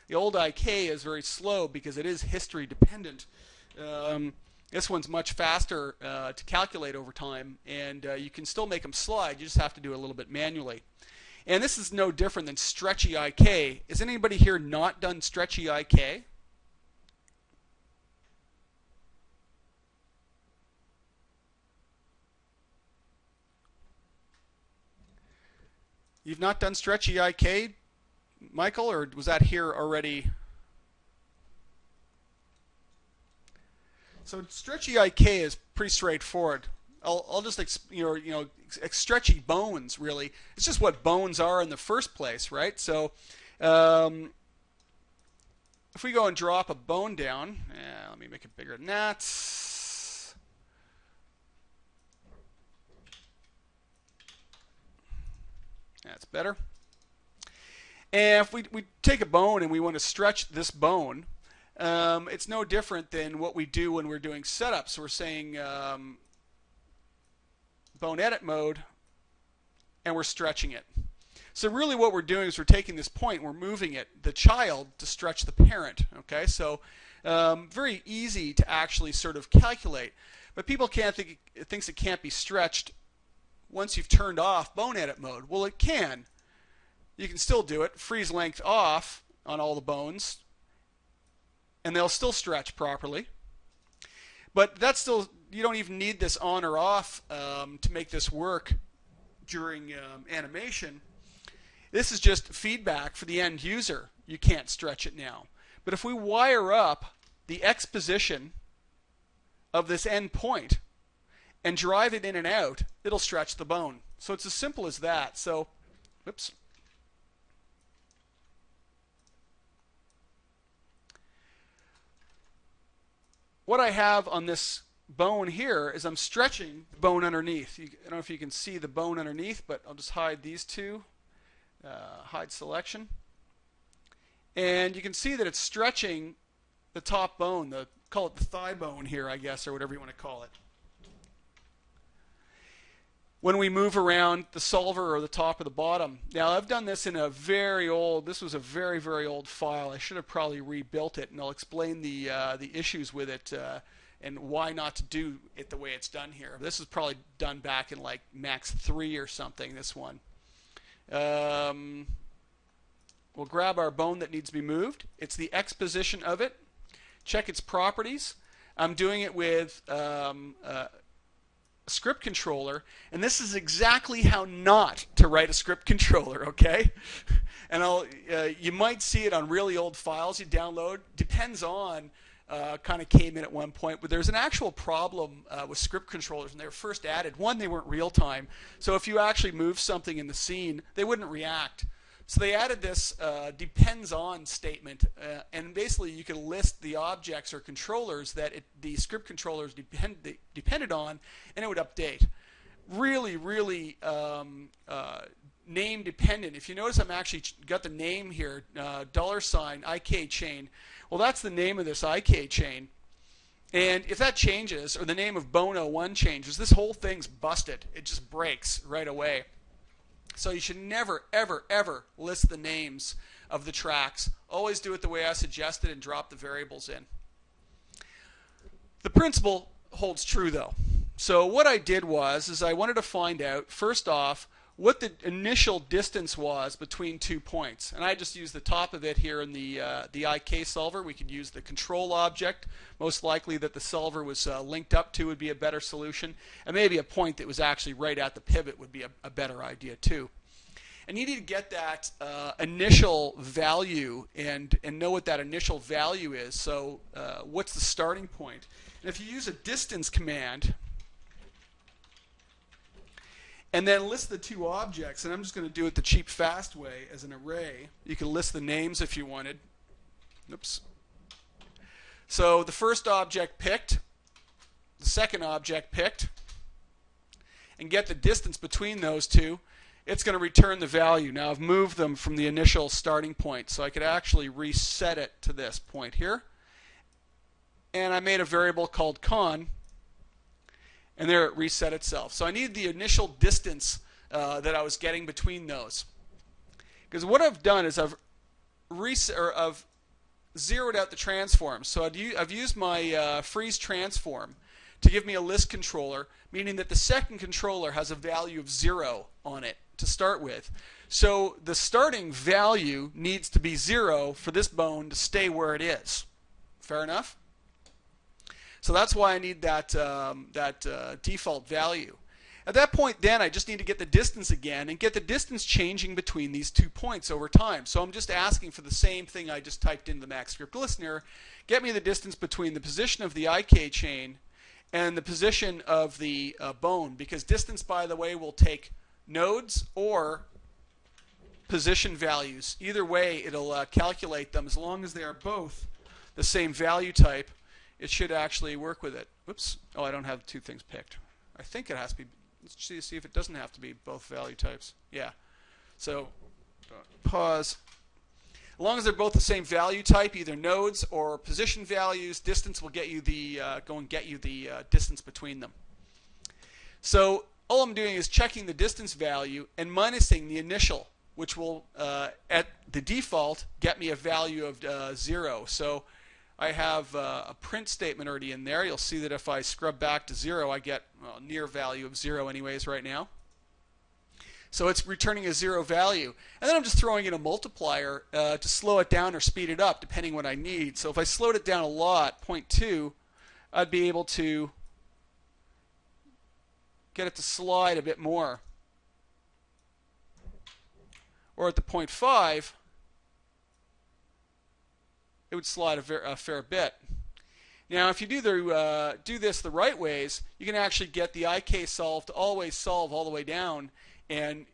The old IK is very slow because it is history dependent. This one's much faster to calculate over time, and you can still make them slide. You just have to do it a little bit manually. And this is no different than stretchy IK. Is anybody here not done stretchy IK? You've not done stretchy IK, Michael, or was that here already? So stretchy IK is pretty straightforward. I'll just stretchy bones, really. It's just what bones are in the first place, right? So if we go and drop a bone down, let me make it bigger than that. That's better. And if we take a bone and we want to stretch this bone, it's no different than what we do when we're doing setups. We're saying bone edit mode, and we're stretching it. So really what we're doing is we're taking this point, we're moving it, the child, to stretch the parent. Okay, so very easy to actually sort of calculate. But people thinks it can't be stretched once you've turned off bone edit mode. Well, it can. You can still do it. Freeze length off on all the bones, and they'll still stretch properly. But that's still, you don't even need this on or off to make this work during animation. This is just feedback for the end user. You can't stretch it now. But if we wire up the X position of this end point and drive it in and out, it'll stretch the bone. So it's as simple as that. So, whoops. What I have on this bone here is I'm stretching the bone underneath. I don't know if you can see the bone underneath, but I'll just hide these two. Hide selection. And you can see that it's stretching the top bone, call it the thigh bone here, I guess, or whatever you want to call it. When we move around the solver or the top or the bottom. Now, I've done this in this was a very, very old file. I should have probably rebuilt it, and I'll explain the issues with it and why not to do it the way it's done here. This is probably done back in like Max 3 or something, this one. We'll grab our bone that needs to be moved. It's the X position of it. Check its properties. I'm doing it with a script controller, and this is exactly how not to write a script controller, okay? And you might see it on really old files you download. Depends on, kind of came in at one point, but there's an actual problem with script controllers when they were first added. One, they weren't real time, so if you actually move something in the scene, they wouldn't react. So they added this depends on statement, and basically you can list the objects or controllers that the script controllers depended on, and it would update. Really, really name dependent. If you notice, I'm actually got the name here, $ IK chain. Well, that's the name of this IK chain. And if that changes, or the name of Bone01 changes, this whole thing's busted. It just breaks right away. So you should never, ever, ever list the names of the tracks. Always do it the way I suggested and drop the variables in. The principle holds true, though. So what I did is I wanted to find out, first off, what the initial distance was between 2 points. And I just used the top of it here in the IK solver. We could use the control object. Most likely that the solver was linked up to would be a better solution. And maybe a point that was actually right at the pivot would be a better idea too. And you need to get that initial value and know what that initial value is. So what's the starting point? And if you use a distance command, and then list the two objects, and I'm just going to do it the cheap, fast way as an array. You can list the names if you wanted. Oops. So the first object picked, the second object picked, and get the distance between those two. It's going to return the value. Now I've moved them from the initial starting point, so I could actually reset it to this point here. And I made a variable called con, and there it reset itself. So I need the initial distance that I was getting between those. Because what I've done is I've zeroed out the transforms. So I've used my freeze transform to give me a list controller, meaning that the second controller has a value of 0 on it to start with. So the starting value needs to be 0 for this bone to stay where it is. Fair enough? So that's why I need that default value. At that point, then, I just need to get the distance again and get the distance changing between these 2 points over time. So I'm just asking for the same thing I just typed into the Max Script Listener. Get me the distance between the position of the IK chain and the position of the bone, because distance, by the way, will take nodes or position values. Either way, it'll calculate them. As long as they are both the same value type, it should actually work with it. Oops. Oh, I don't have the two things picked. I think it has to be. Let's see if it doesn't have to be both value types. Yeah. So pause. As long as they're both the same value type, either nodes or position values, distance will get you the distance between them. So all I'm doing is checking the distance value and minusing the initial, which will at the default get me a value of 0. So I have a print statement already in there. You'll see that if I scrub back to 0, I get near value of 0 anyways right now. So it's returning a 0 value. And then I'm just throwing in a multiplier to slow it down or speed it up, depending what I need. So if I slowed it down a lot, 0.2, I'd be able to get it to slide a bit more. Or at the 0.5, it would slide a fair bit. Now, if you do this the right ways, you can actually get the IK solve to always solve all the way down, and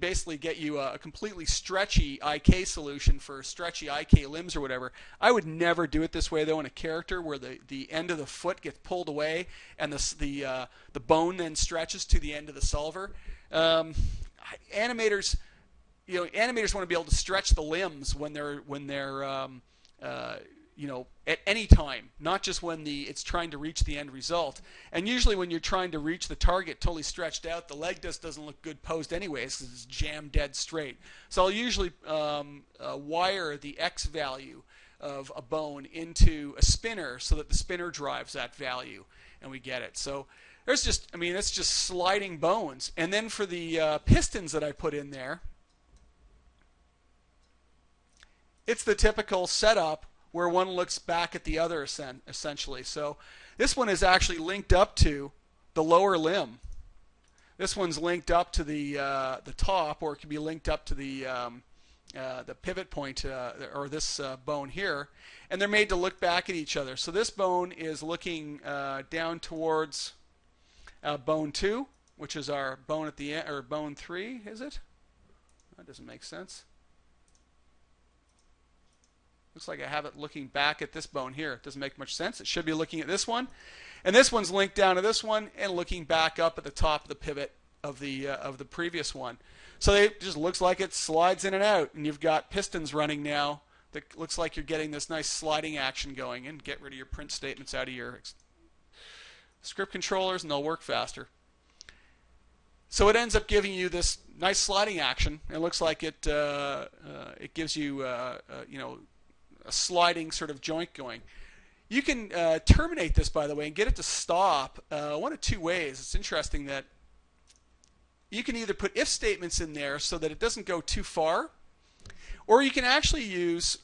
basically get you a completely stretchy IK solution for stretchy IK limbs or whatever. I would never do it this way, though, in a character where the end of the foot gets pulled away and the bone then stretches to the end of the solver. Animators want to be able to stretch the limbs when they're at any time, not just when it's trying to reach the end result. And usually when you're trying to reach the target totally stretched out, the leg just doesn't look good posed anyways because it's jammed dead straight. So I'll usually wire the X value of a bone into a spinner so that the spinner drives that value, and we get it. So there's just, I mean, it's just sliding bones. And then for the pistons that I put in there, it's the typical setup where one looks back at the other, essentially. So this one is actually linked up to the lower limb. This one's linked up to the top, or it can be linked up to the pivot point, or this bone here, and they're made to look back at each other. So this bone is looking down towards bone 2, which is our bone at the end, or bone 3, is it? That doesn't make sense. Looks like I have it looking back at this bone here. It doesn't make much sense. It should be looking at this one. And this one's linked down to this one and looking back up at the top of the pivot of the previous one. So it just looks like it slides in and out. And you've got pistons running now that looks like you're getting this nice sliding action going. And get rid of your print statements out of your script controllers and they'll work faster. So it ends up giving you this nice sliding action. It looks like it gives you you know, a sliding sort of joint going. You can terminate this, by the way, and get it to stop one of two ways. It's interesting that you can either put if statements in there so that it doesn't go too far, or you can actually use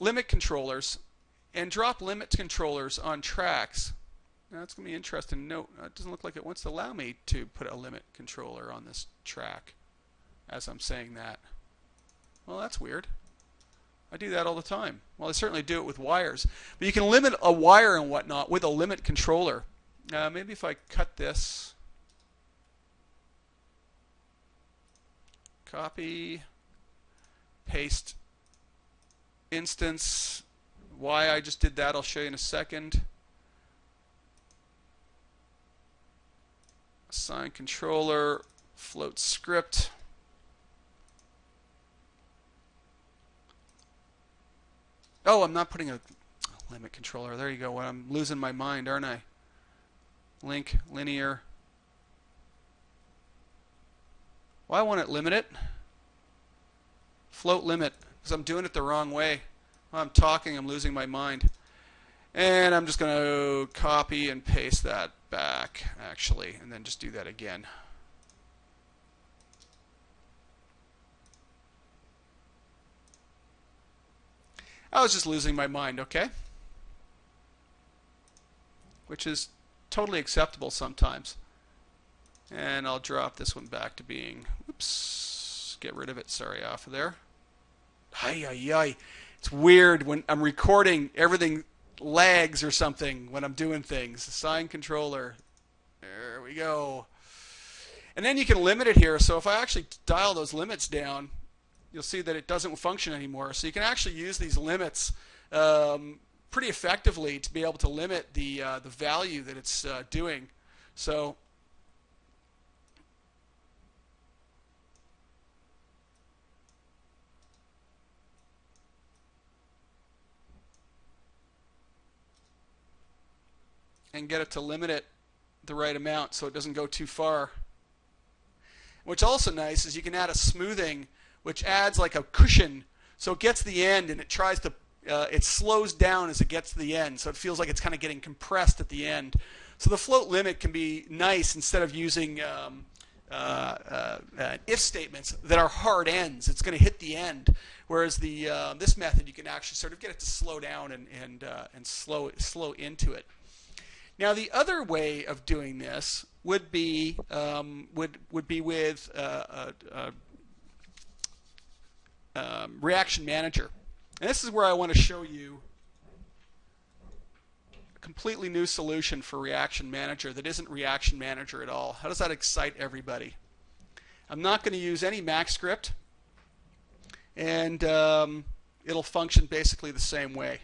limit controllers and drop limit controllers on tracks. Now, that's going to be interesting to note. It doesn't look like it wants to allow me to put a limit controller on this track as I'm saying that. Well, that's weird. I do that all the time. Well, I certainly do it with wires. But you can limit a wire and whatnot with a limit controller. Maybe if I cut this, copy, paste instance. Why I just did that, I'll show you in a second. Assign controller, float script. Oh, I'm not putting a limit controller. There you go. I'm losing my mind, aren't I? Link, linear. Why won't it limit it? Float limit, because I'm doing it the wrong way. While I'm talking, I'm losing my mind. And I'm just going to copy and paste that back, actually, and then just do that again. I was just losing my mind, okay? Which is totally acceptable sometimes. And I'll drop this one back to being, oops, get rid of it, sorry, off of there. Ay, ay, ay. It's weird when I'm recording, everything lags or something when I'm doing things. Assign controller. There we go. And then you can limit it here. So if I actually dial those limits down, you'll see that it doesn't function anymore. So you can actually use these limits pretty effectively to be able to limit the value that it's doing. So and get it to limit it the right amount so it doesn't go too far. What's also nice is you can add a smoothing, which adds like a cushion, so it gets to the end and it tries to, it slows down as it gets to the end, so it feels like it's kind of getting compressed at the end. So the float limit can be nice instead of using if statements that are hard ends. It's going to hit the end, whereas the this method you can actually sort of get it to slow down and slow into it. Now the other way of doing this would be with Reaction Manager, and this is where I want to show you a completely new solution for Reaction Manager that isn't Reaction Manager at all. How does that excite everybody? I'm not going to use any MacScript, and it'll function basically the same way.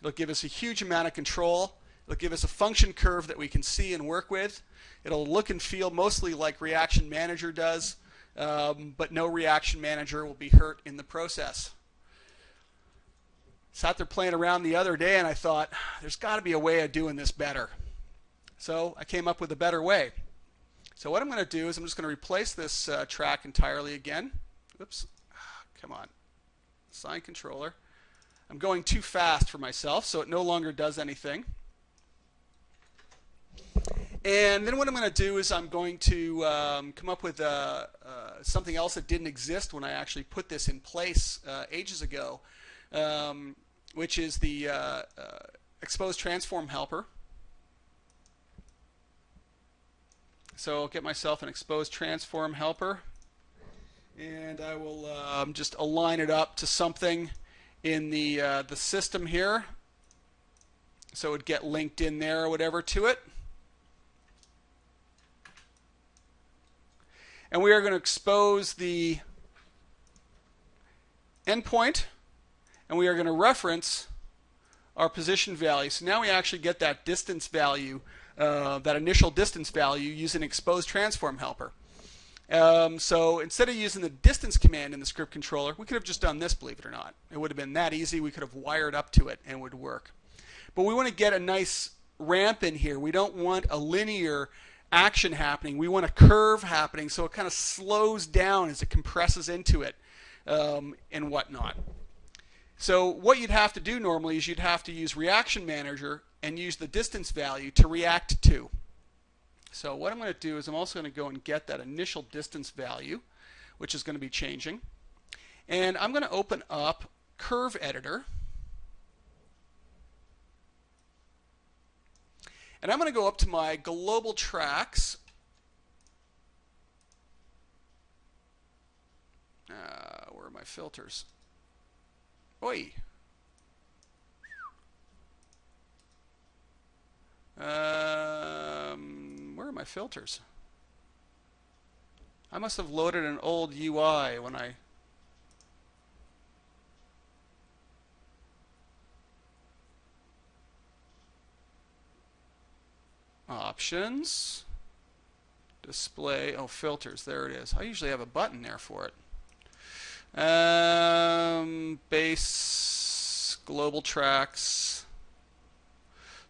It'll give us a huge amount of control. It'll give us a function curve that we can see and work with. It'll look and feel mostly like Reaction Manager does, but no Reaction Manager will be hurt in the process. Sat there playing around the other day and I thought, there's got to be a way of doing this better. So I came up with a better way. So what I'm going to do is I'm just going to replace this track entirely again. Oops, come on. Assign controller. I'm going too fast for myself, so it no longer does anything. And then what I'm going to do is I'm going to come up with something else that didn't exist when I actually put this in place ages ago, which is the expose transform helper. So I'll get myself an expose transform helper, and I will just align it up to something in the system here, so it would get linked in there or whatever to it. And we are going to expose the endpoint, and we are going to reference our position value. So now we actually get that distance value, that initial distance value, using expose transform helper. So instead of using the distance command in the script controller, we could have just done this, believe it or not. It would have been that easy. We could have wired up to it and it would work. But we want to get a nice ramp in here. We don't want a linear action happening. We want a curve happening, so it kind of slows down as it compresses into it and whatnot. So what you'd have to do normally is you'd have to use Reaction Manager and use the distance value to react to. So what I'm going to do is I'm also going to go and get that initial distance value, which is going to be changing. And I'm going to open up Curve Editor. And I'm going to go up to my global tracks. Where are my filters? Oi. Where are my filters? I must have loaded an old UI when I... Options, display, oh, filters, there it is. I usually have a button there for it. Base, global tracks.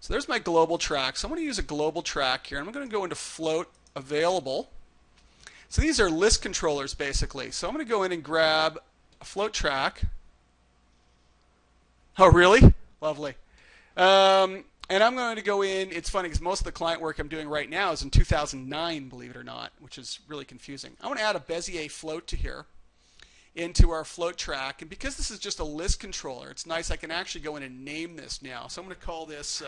So there's my global tracks. I'm going to use a global track here. I'm going to go into float available. So these are list controllers basically. So I'm going to go in and grab a float track. Oh, really? Lovely. And I'm going to go in. It's funny because most of the client work I'm doing right now is in 2009, believe it or not, which is really confusing. I want to add a Bezier float to here into our float track. And because this is just a list controller, it's nice. I can actually go in and name this now. So I'm going to call this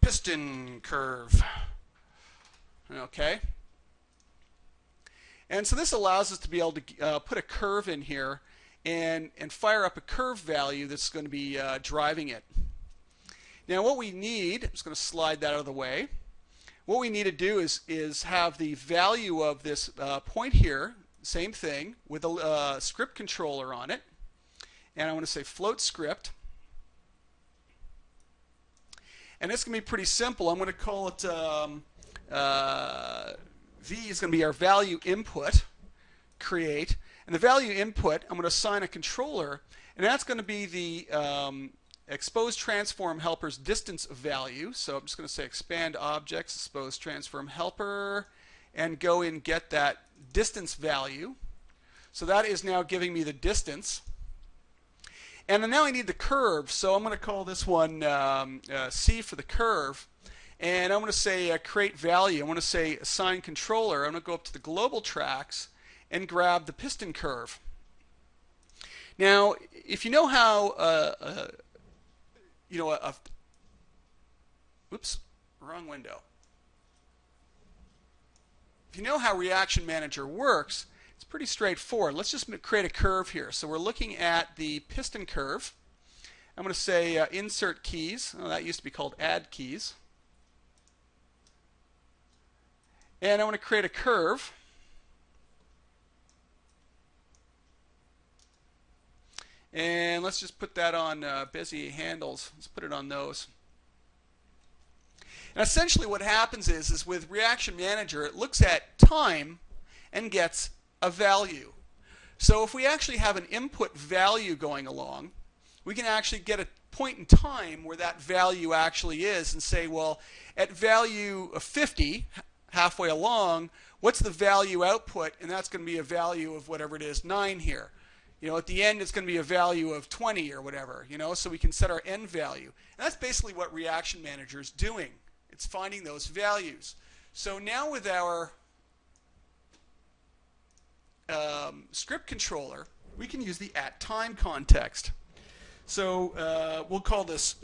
piston curve. Okay. And so this allows us to be able to put a curve in here and fire up a curve value that's going to be driving it. Now what we need, I'm just going to slide that out of the way. What we need to do is have the value of this point here, same thing, with a script controller on it. And I want to say float script. And it's going to be pretty simple. I'm going to call it V is going to be our value input, create. And the value input, I'm going to assign a controller, and that's going to be the expose transform helper's distance value. So I'm just going to say expand objects, expose transform helper, and go and get that distance value. So that is now giving me the distance. And then now I need the curve, so I'm going to call this one C for the curve. And I'm going to say create value. I'm going to say assign controller. I'm going to go up to the global tracks and grab the piston curve. Now, if you know how, whoops, wrong window. If you know how Reaction Manager works, it's pretty straightforward. Let's just create a curve here. So we're looking at the piston curve. I'm going to say insert keys. Oh, that used to be called add keys. And I want to create a curve. And let's just put that on Bezier handles. Let's put it on those. And essentially what happens is with Reaction Manager, it looks at time and gets a value. So if we actually have an input value going along, we can actually get a point in time where that value actually is and say, well, at value of 50, halfway along, what's the value output? And that's going to be a value of whatever it is, 9 here. at the end it's going to be a value of 20 or whatever, so we can set our end value. And that's basically what Reaction Manager is doing. It's finding those values. So now with our script controller, we can use the @time context. So we'll call this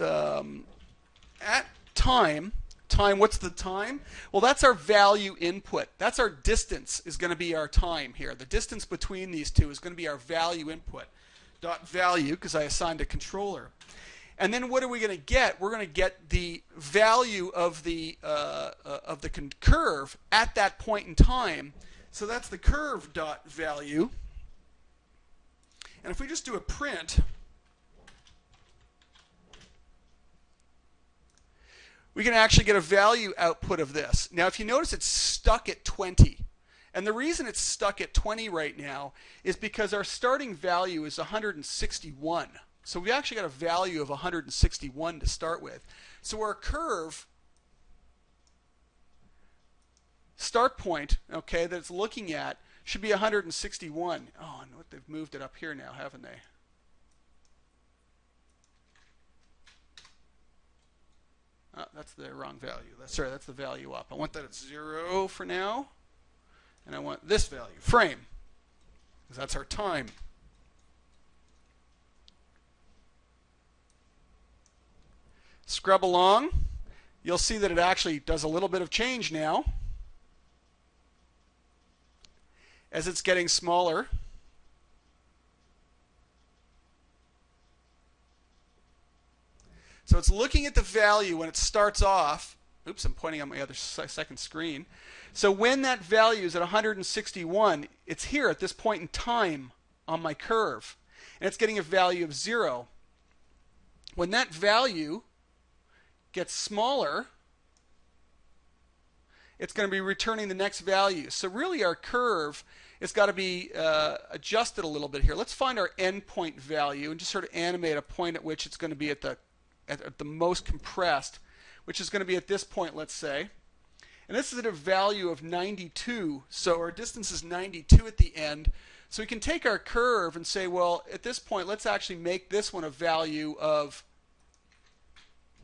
@time. Time, what's the time? Well, that's our value input. That's our distance is going to be our time here. The distance between these two is going to be our value input. Dot value, because I assigned a controller. And then what are we going to get? We're going to get the value of the curve at that point in time. So that's the curve dot value. And if we just do a print, we can actually get a value output of this. Now, if you notice, it's stuck at 20. And the reason it's stuck at 20 right now is because our starting value is 161. So we actually got a value of 161 to start with. So our curve start point, okay, that it's looking at should be 161. Oh, I know what, they've moved it up here now, haven't they? Oh, that's the wrong value. Sorry, that's the value up. I want that at 0 for now. And I want this value, frame, because that's our time. Scrub along. You'll see that it actually does a little bit of change now as it's getting smaller. So it's looking at the value when it starts off. Oops, I'm pointing on my other second screen. So when that value is at 161, it's here at this point in time on my curve. And it's getting a value of 0. When that value gets smaller, it's going to be returning the next value. So really our curve has got to be adjusted a little bit here. Let's find our endpoint value and just sort of animate a point at which it's going to be at the most compressed, which is going to be at this point, let's say. And this is at a value of 92. So our distance is 92 at the end. So we can take our curve and say, well, at this point, let's actually make this one a value of,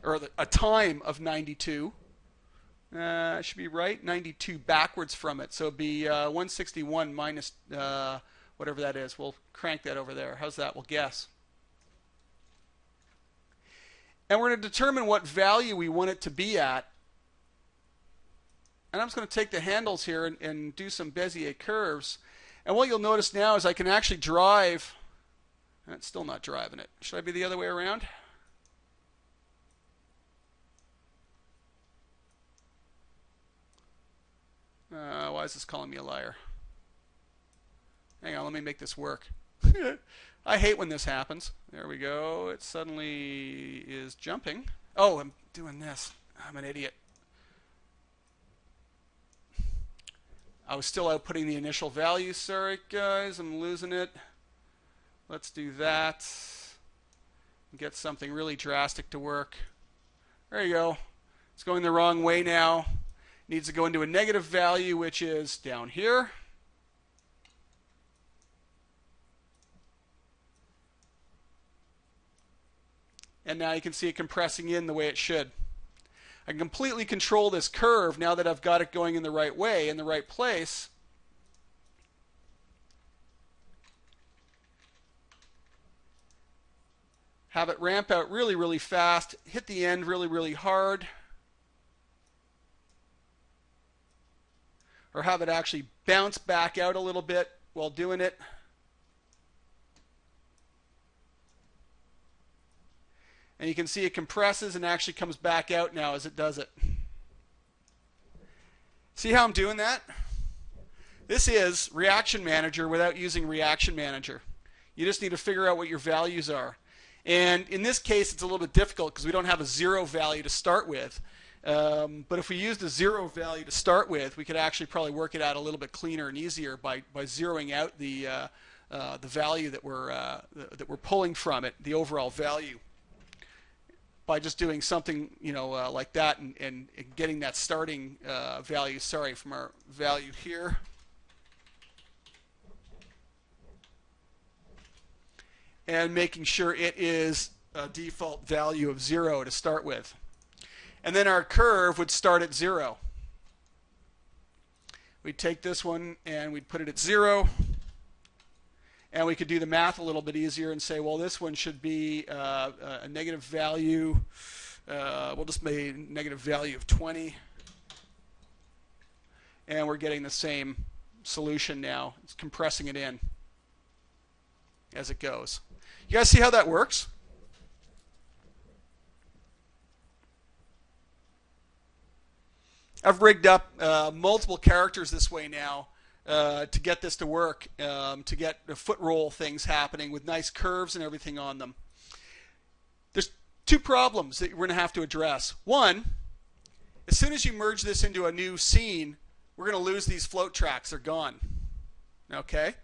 or a time of 92. It should be right, 92 backwards from it. So it'd be 161 minus whatever that is. We'll crank that over there. How's that? We'll guess. And we're going to determine what value we want it to be at. And I'm just going to take the handles here and do some Bezier curves. And what you'll notice now is I can actually drive, and it's still not driving it. Should I be the other way around? Why is this calling me a liar? Hang on, let me make this work. I hate when this happens. There we go. It suddenly is jumping. Oh, I'm doing this. I'm an idiot. I was still outputting the initial value. Sorry, guys. I'm losing it. Let's do that. Get something really drastic to work. There you go. It's going the wrong way now. Needs to go into a negative value, which is down here. And now you can see it compressing in the way it should. I can completely control this curve now that I've got it going in the right way, in the right place. Have it ramp out really, really fast, hit the end really, really hard. Or have it actually bounce back out a little bit while doing it. And you can see it compresses and actually comes back out now as it does it. See how I'm doing that? This is Reaction Manager without using Reaction Manager. You just need to figure out what your values are. And in this case, it's a little bit difficult because we don't have a 0 value to start with. But if we used a 0 value to start with, we could actually probably work it out a little bit cleaner and easier by zeroing out the value that we're pulling from it, the overall value, by just doing something like that and getting that starting value. Sorry, from our value here. and making sure it is a default value of 0 to start with. And then our curve would start at 0. We'd take this one and we'd put it at 0. And we could do the math a little bit easier and say, well, this one should be a negative value. We'll just make a negative value of 20. And we're getting the same solution now. It's compressing it in as it goes. You guys see how that works? I've rigged up multiple characters this way now to get this to work, to get the foot roll things happening with nice curves and everything on them. There's two problems that we're going to have to address. One, as soon as you merge this into a new scene, we're going to lose these float tracks. They're gone. Okay?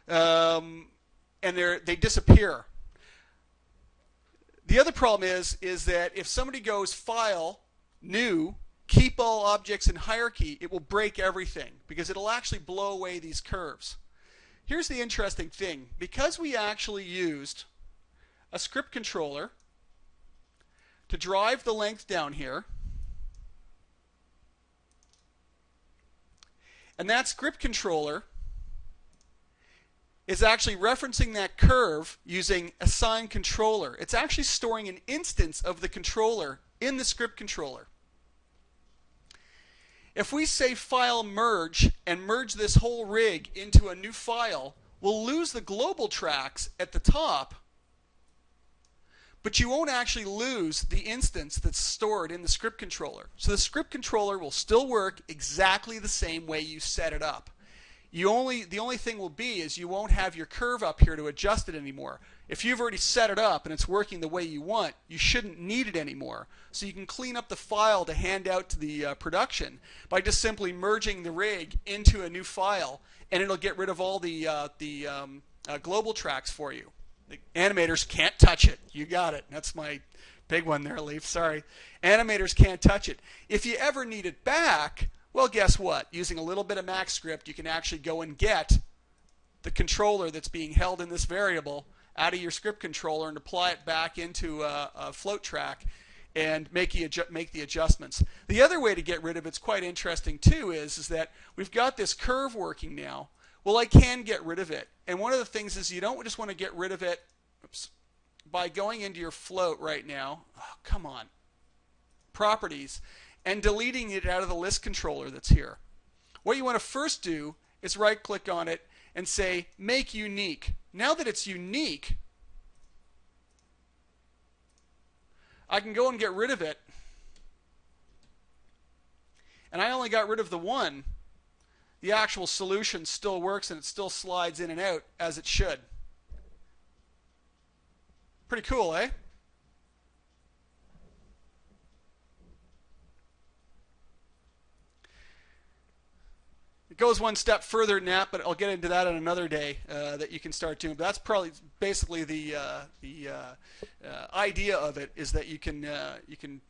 And they disappear. The other problem is that if somebody goes File, New, Keep All Objects in Hierarchy, it will break everything because it'll actually blow away these curves. Here's the interesting thing. Because we actually used a script controller to drive the length down here, and that script controller is actually referencing that curve using assign controller. It's actually storing an instance of the controller in the script controller. If we say File Merge and merge this whole rig into a new file, we'll lose the global tracks at the top, but you won't actually lose the instance that's stored in the script controller. So the script controller will still work exactly the same way you set it up. The only thing will be is you won't have your curve up here to adjust it anymore. If you've already set it up and it's working the way you want, you shouldn't need it anymore. So you can clean up the file to hand out to the production by just simply merging the rig into a new file, and it'll get rid of all the global tracks for you. The animators can't touch it. You got it. That's my big one there, Leaf. Sorry. Animators can't touch it. If you ever need it back, well, guess what? Using a little bit of MaxScript, you can actually go and get the controller that's being held in this variable out of your script controller and apply it back into a float track and make the adjustments. The other way to get rid of it's quite interesting too is that we've got this curve working now. Well, I can get rid of it. And one of the things is you don't just want to get rid of it by going into your float right now. Oh, come on. Properties. And deleting it out of the list controller that's here. What you want to first do is right-click on it and say Make Unique. Now that it's unique, I can go and get rid of it. And I only got rid of the one. The actual solution still works and it still slides in and out as it should. Pretty cool, eh? It goes one step further than that, but I'll get into that on another day that you can start doing. But that's probably basically the idea of it is that you can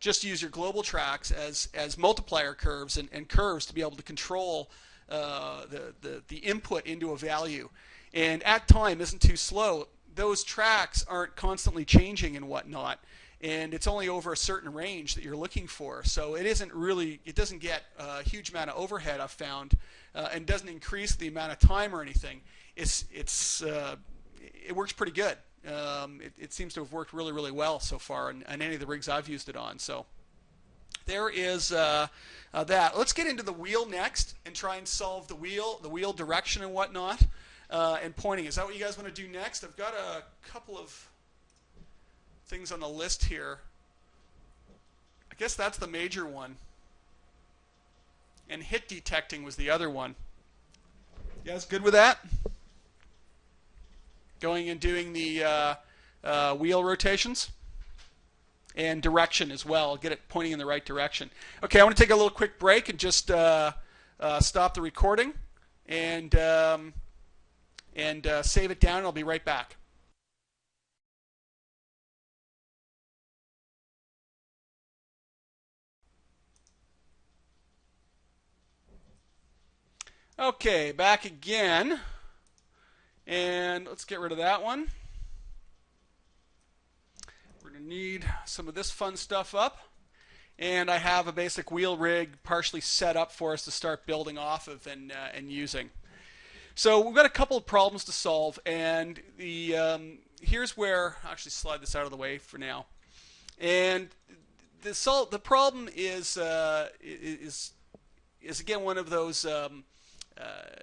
just use your global tracks as multiplier curves and curves to be able to control the input into a value. And at time isn't too slow. Those tracks aren't constantly changing and whatnot. And it's only over a certain range that you're looking for. So it doesn't get a huge amount of overhead, I've found, and doesn't increase the amount of time or anything. It works pretty good. It seems to have worked really, really well so far on any of the rigs I've used it on. So there is that. Let's get into the wheel next and try and solve the wheel direction and whatnot, and pointing. Is that what you guys want to do next? I've got a couple of things on the list here. I guess that's the major one. And hit detecting was the other one. You guys good with that? Going and doing the wheel rotations and direction as well. Get it pointing in the right direction. Okay, I want to take a little quick break and just stop the recording and save it down. I'll be right back. Okay, back again. And let's get rid of that one. going to need some of this fun stuff up. And I have a basic wheel rig partially set up for us to start building off of and using. So we've got a couple of problems to solve, and here's where I'll actually slide this out of the way for now. And the problem is again one of those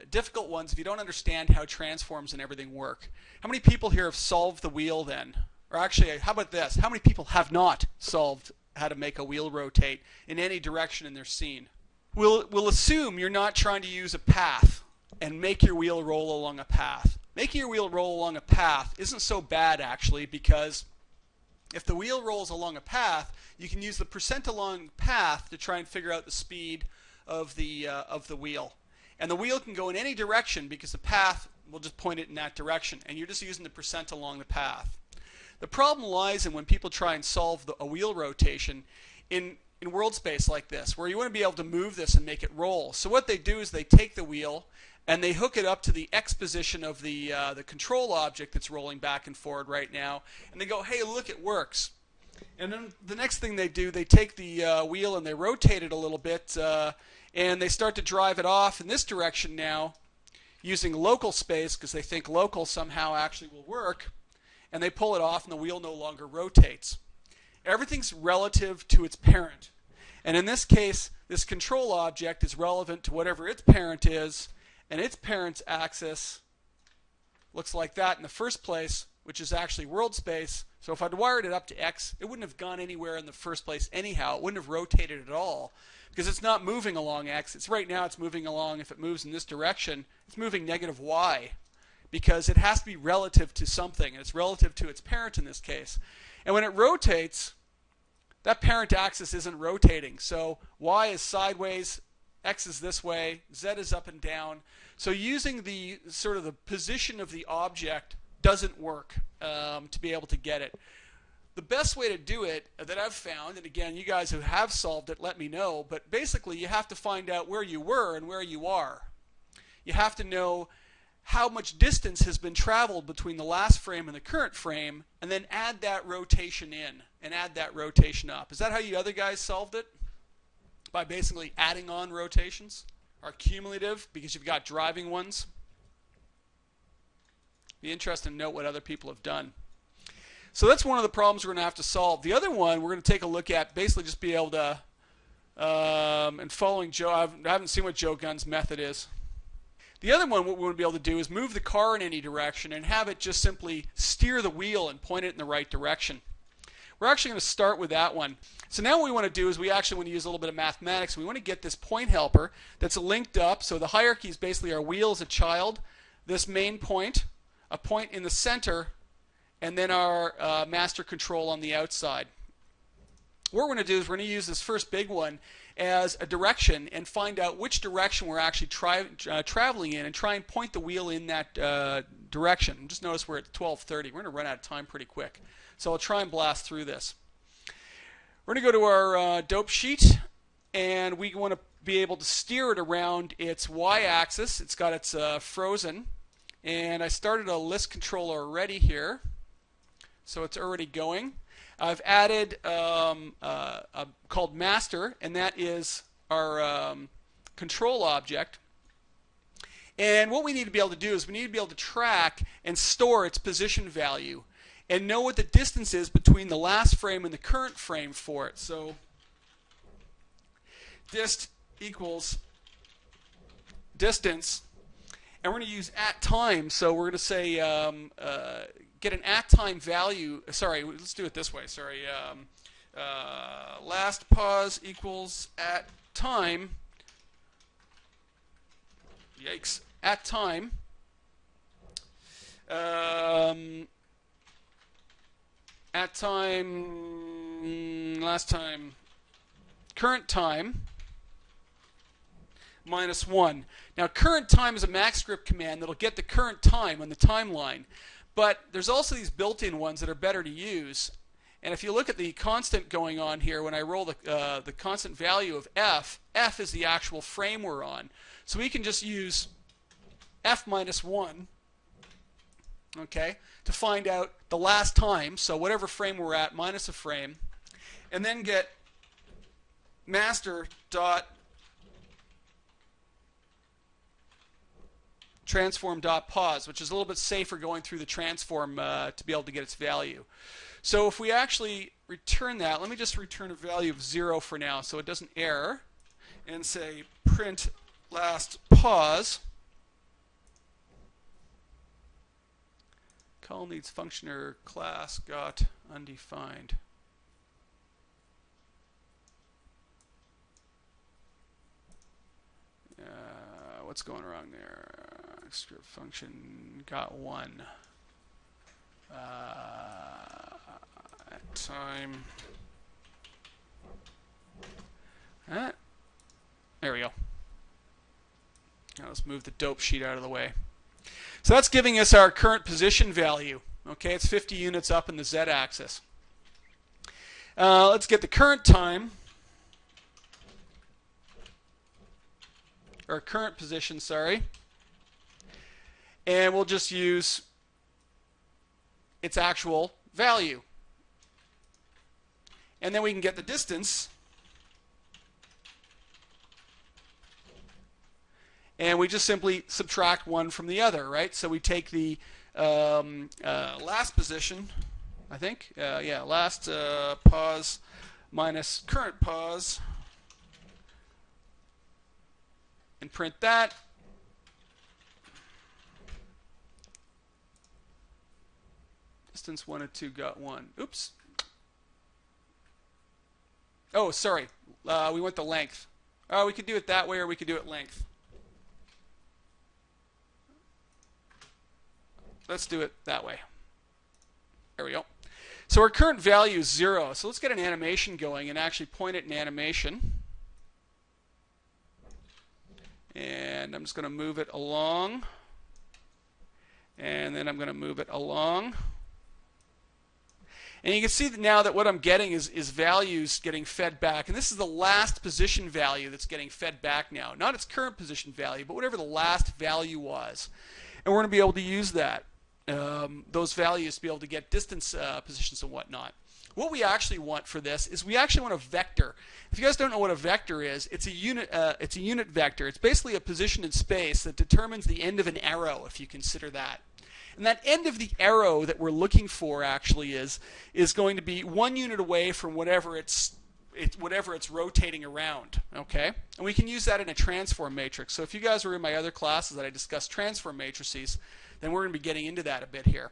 difficult ones if you don't understand how transforms and everything work. How many people here have solved the wheel then? Or actually, how about this? How many people have not solved how to make a wheel rotate in any direction in their scene? We'll assume you're not trying to use a path and make your wheel roll along a path. Making your wheel roll along a path isn't so bad actually, because if the wheel rolls along a path, you can use the percent along path to try and figure out the speed of the wheel. And the wheel can go in any direction because the path will just point it in that direction, and you're just using the percent along the path. The problem lies in when people try and solve a wheel rotation in world space like this, where you want to be able to move this and make it roll. So what they do is they take the wheel and they hook it up to the X position of the control object that's rolling back and forward right now, and they go, hey, look, it works. And then the next thing they do, they take the wheel and they rotate it a little bit, and they start to drive it off in this direction now using local space because they think local somehow actually will work, and they pull it off and the wheel no longer rotates. Everything's relative to its parent. And in this case, this control object is relevant to whatever its parent is, and its parent's axis looks like that in the first place, which is actually world space. So if I'd wired it up to X, it wouldn't have gone anywhere in the first place anyhow. It wouldn't have rotated at all because it's not moving along X. It's right now it's moving along, if it moves in this direction, it's moving negative Y because it has to be relative to something, and it's relative to its parent in this case. And when it rotates, that parent axis isn't rotating. So Y is sideways, X is this way, Z is up and down. So using the sort of the position of the object doesn't work to be able to get it. The best way to do it that I've found, and again, you guys who have solved it, let me know, but basically you have to find out where you were and where you are. You have to know how much distance has been traveled between the last frame and the current frame, and then add that rotation in and add that rotation up. Is that how you other guys solved it? By basically adding on rotations? Or cumulative, because you've got driving ones? Be interested to note what other people have done. So that's one of the problems we're going to have to solve. The other one we're going to take a look at, basically just be able to, and following Joe, I haven't seen what Joe Gunn's method is. The other one, what we want to be able to do is move the car in any direction and have it just simply steer the wheel and point it in the right direction. We're actually going to start with that one. So now what we want to do is we actually want to use a little bit of mathematics. We want to get this point helper that's linked up. So the hierarchy is basically our wheel as a child, this main point, a point in the center, and then our master control on the outside. What we're going to do is we're going to use this first big one as a direction and find out which direction we're actually traveling in and try and point the wheel in that direction. Just notice we're at 12:30. We're going to run out of time pretty quick. So I'll try and blast through this. We're going to go to our dope sheet, and we want to be able to steer it around its y-axis. It's got its frozen, and I started a list controller already here, so it's already going. I've added called master, and that is our control object. And what we need to be able to do is we need to be able to track and store its position value and know what the distance is between the last frame and the current frame for it. So dist equals distance, and we're going to use at time. So we're going to say get an at time value. Sorry, let's do it this way. Sorry, last pause equals at time. Yikes! At time. At time, last time, current time, minus 1. Now, current time is a MaxScript command that'll get the current time on the timeline. But there's also these built-in ones that are better to use. And if you look at the constant going on here, when I roll the constant value of f, f is the actual frame we're on. So we can just use f minus 1 okay, to find out the last time, so whatever frame we're at minus a frame, and then get master dot transform dot pause, which is a little bit safer going through the transform to be able to get its value. So if we actually return that, let me just return a value of 0 for now so it doesn't error, and say print last pause. Call needs functioner class got undefined. What's going wrong there? Script function got 1. Time. There we go. Now let's move the dope sheet out of the way. So that's giving us our current position value. Okay, it's 50 units up in the z-axis. Let's get the current time, or current position, sorry. And we'll just use its actual value. And then we can get the distance. And we just simply subtract one from the other, right? So we take the last position, I think. Last pause minus current pause. And print that. Distance 1 and 2 got 1. Oops. Oh, sorry. We went the length. We could do it that way, or we could do it length. Let's do it that way. There we go. So our current value is 0. So let's get an animation going and actually point it in animation. And I'm just going to move it along. And then I'm going to move it along. And you can see that now that what I'm getting is values getting fed back. And this is the last position value that's getting fed back now. Not its current position value, but whatever the last value was. And we're going to be able to use that, those values, to be able to get distance positions and whatnot. What we actually want for this is we actually want a vector. If you guys don't know what a vector is, it's a unit vector. It's basically a position in space that determines the end of an arrow, if you consider that. And that end of the arrow that we're looking for actually is going to be 1 unit away from whatever it's rotating around. Okay, and we can use that in a transform matrix. So if you guys were in my other classes that I discussed transform matrices, then we're going to be getting into that a bit here.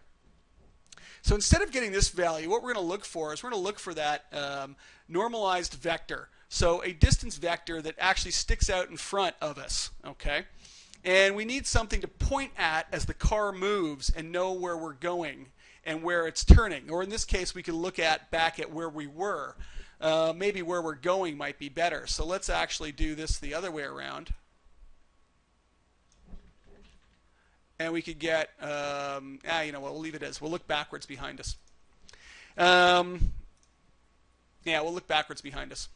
So instead of getting this value, what we're going to look for is we're going to look for that normalized vector. So a distance vector that actually sticks out in front of us. Okay. And we need something to point at as the car moves and know where we're going and where it's turning. Or in this case, we can look back at where we were. Maybe where we're going might be better. So let's actually do this the other way around. And we could get, we'll leave it as. We'll look backwards behind us. We'll look backwards behind us,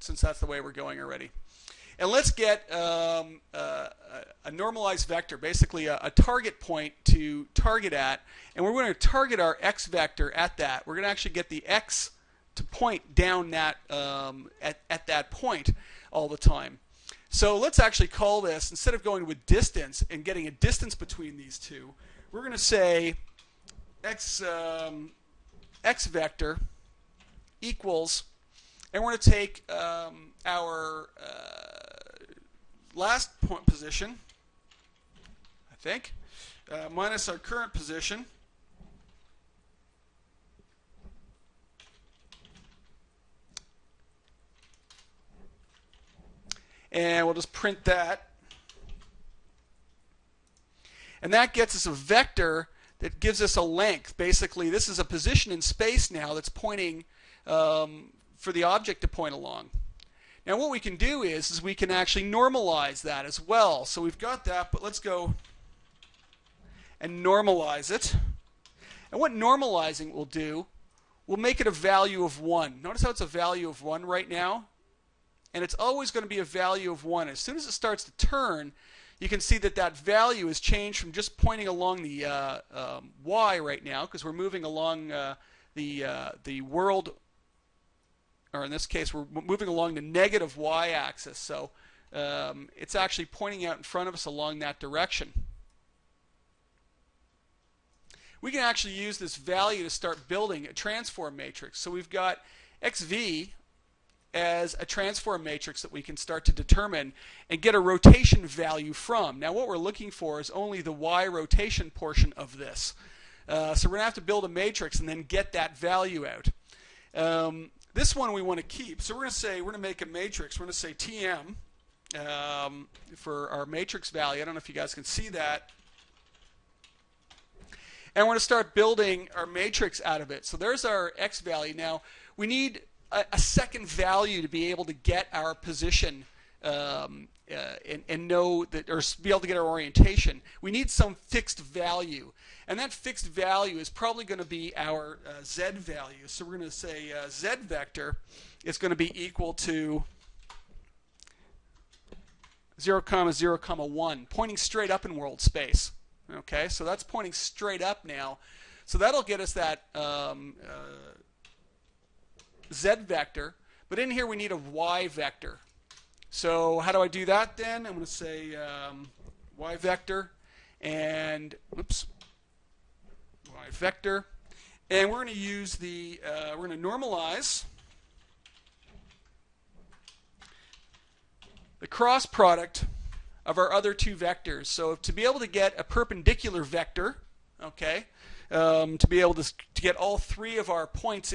since that's the way we're going already. And let's get a normalized vector, basically a target point to target at. And we're going to target our x vector at that. We're going to actually get the x to point down that at that point all the time. So let's actually call this, instead of going with distance and getting a distance between these two, we're going to say x vector equals, and we're going to take our last point position, I think, minus our current position. And we'll just print that. And that gets us a vector that gives us a length. Basically, this is a position in space now that's pointing for the object to point along. Now what we can do is we can actually normalize that as well. So we've got that, but let's go and normalize it. And what normalizing will do, we'll make it a value of 1. Notice how it's a value of 1 right now? And it's always going to be a value of 1. As soon as it starts to turn, you can see that that value has changed from just pointing along the y right now, because we're moving along the world, or in this case, we're moving along the negative y-axis. So it's actually pointing out in front of us along that direction. We can actually use this value to start building a transform matrix. So we've got xv as a transform matrix that we can start to determine and get a rotation value from. Now what we're looking for is only the y rotation portion of this. So we're going to have to build a matrix and then get that value out. This one we want to keep. So we're going to say, we're going to make a matrix. We're going to say Tm for our matrix value. I don't know if you guys can see that. And we're going to start building our matrix out of it. So there's our x value. Now we need a second value to be able to get our position and know that, or be able to get our orientation. We need some fixed value, and that fixed value is probably going to be our z value. So we're going to say z vector is going to be equal to 0, 0, 1, pointing straight up in world space. Okay, so that's pointing straight up now. So that'll get us that z vector. But in here we need a y vector. So how do I do that then? I'm going to say y vector and, oops, y vector. And we're going to use the, we're going to normalize the cross product of our other two vectors. So to be able to get a perpendicular vector, okay, to be able to get all three of our points,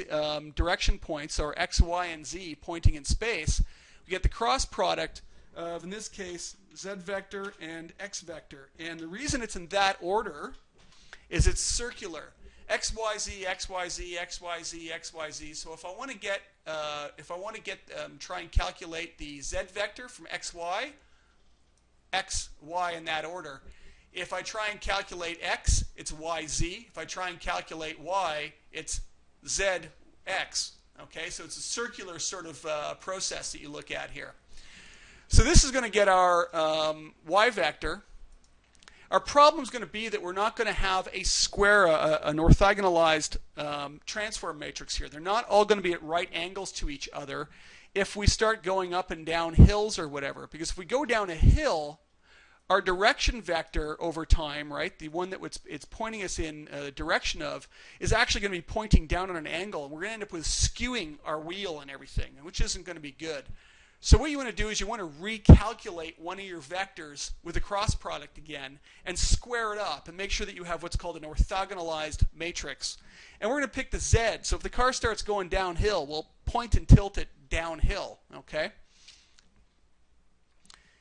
direction points, or x, y, and z pointing in space, we get the cross product of, in this case, z vector and x vector. And the reason it's in that order is it's circular. X, Y, Z, X, Y, Z, X, Y, Z, X, Y, Z. So if I want to get, try and calculate the z vector from x, y in that order. If I try and calculate x, it's yz. If I try and calculate y, it's zx. Okay, so it's a circular sort of process that you look at here. So this is going to get our y vector. Our problem is going to be that we're not going to have a square, an orthogonalized transform matrix here. They're not all going to be at right angles to each other if we start going up and down hills or whatever. Because if we go down a hill, our direction vector over time, right, the one that it's pointing us in the direction of, is actually going to be pointing down on an angle. And we're going to end up with skewing our wheel and everything, which isn't going to be good. So what you want to do is you want to recalculate one of your vectors with a cross product again and square it up and make sure that you have what's called an orthogonalized matrix. And we're going to pick the z. So if the car starts going downhill, we'll point and tilt it downhill. Okay?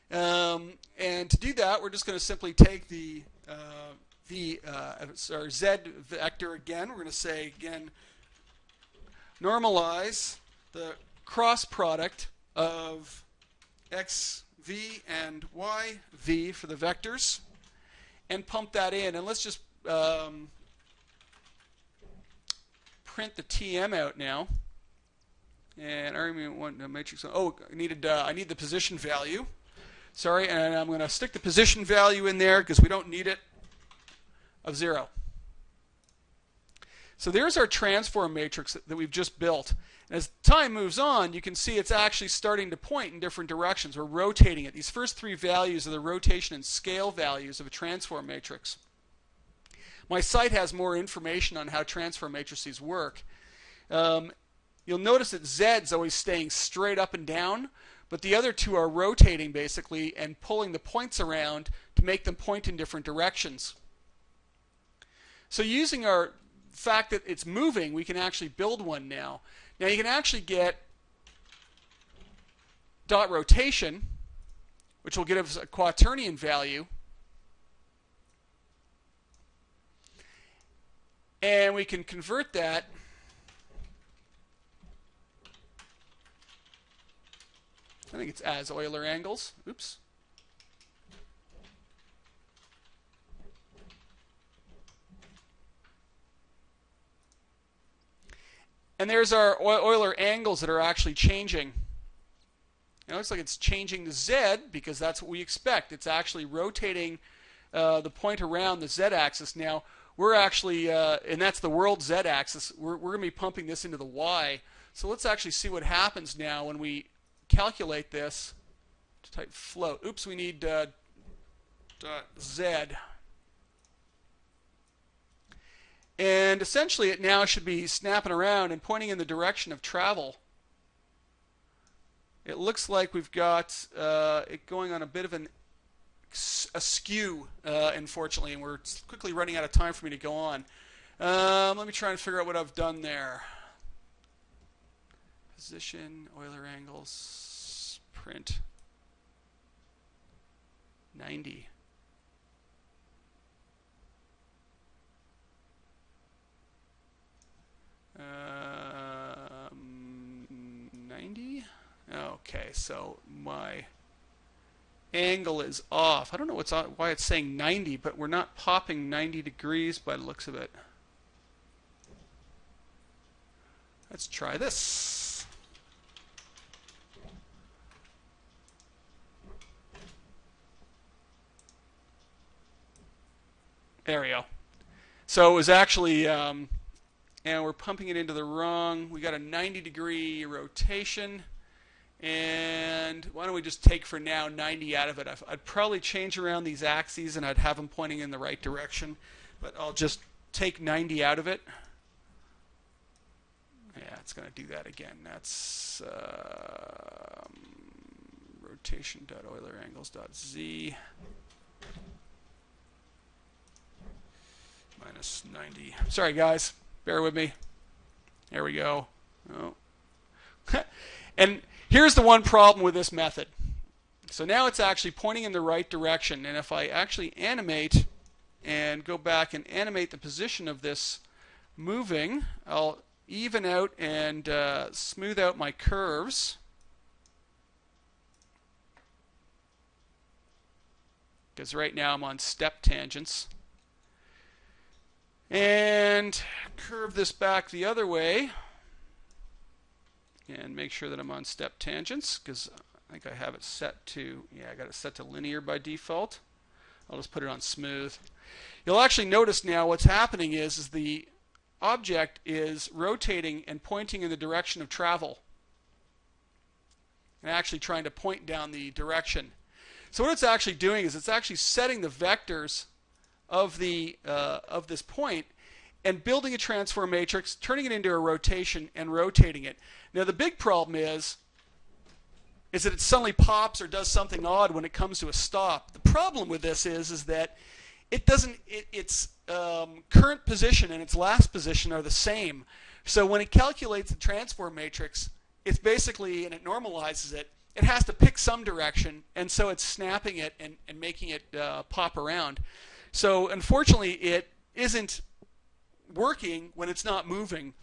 And to do that, we're just going to simply take the z vector again. We're going to say, again, normalize the cross product of xv and yv for the vectors and pump that in. And let's just print the Tm out now. And I don't want a matrix. Oh, I need the position value. Sorry, and I'm going to stick the position value in there because we don't need it, of 0. So there's our transform matrix that we've just built. And as time moves on, you can see it's actually starting to point in different directions. We're rotating it. These first three values are the rotation and scale values of a transform matrix. My site has more information on how transform matrices work. You'll notice that Z is always staying straight up and down, but the other two are rotating basically and pulling the points around to make them point in different directions. So using our fact that it's moving, we can actually build one now. Now you can actually get dot rotation, which will give us a quaternion value. And we can convert that I think it's as Euler angles. Oops. And there's our Euler angles that are actually changing. It looks like it's changing the Z because that's what we expect. It's actually rotating the point around the Z-axis. Now, we're actually, and that's the world Z-axis, we're going to be pumping this into the Y. So let's actually see what happens now when we calculate this. To type float. Oops, we need .Z. And essentially it now should be snapping around and pointing in the direction of travel. It looks like we've got it going on a bit of a skew, unfortunately, and we're quickly running out of time for me to go on. Let me try and figure out what I've done there. Position, Euler angles, print, 90. 90? Okay, so my angle is off. I don't know why it's saying 90, but we're not popping 90 degrees by the looks of it. Let's try this. There we go. So it was actually, and we're pumping it into the wrong, we got a 90-degree rotation. And why don't we just take for now 90 out of it. I'd probably change around these axes and I'd have them pointing in the right direction. But I'll just take 90 out of it. Yeah, it's going to do that again. That's rotation.eulerangles.z minus 90. Sorry, guys. Bear with me. There we go. Oh. And here's the one problem with this method. So now it's actually pointing in the right direction. And if I actually animate and go back and animate the position of this moving, I'll even out and smooth out my curves. Because right now I'm on step tangents. And curve this back the other way. And make sure that I'm on step tangents, because I think I have it set to, yeah, I got it set to linear by default. I'll just put it on smooth. You'll actually notice now what's happening is the object is rotating and pointing in the direction of travel. And actually trying to point down the direction. So what it's actually doing is it's actually setting the vectors of this point and building a transform matrix, turning it into a rotation, and rotating it. Now the big problem is that it suddenly pops or does something odd when it comes to a stop. The problem with this is that it doesn't. Its current position and its last position are the same. So when it calculates the transform matrix, it's basically, and it normalizes it, it has to pick some direction, and so it's snapping it and making it pop around. So unfortunately, it isn't working when it's not moving.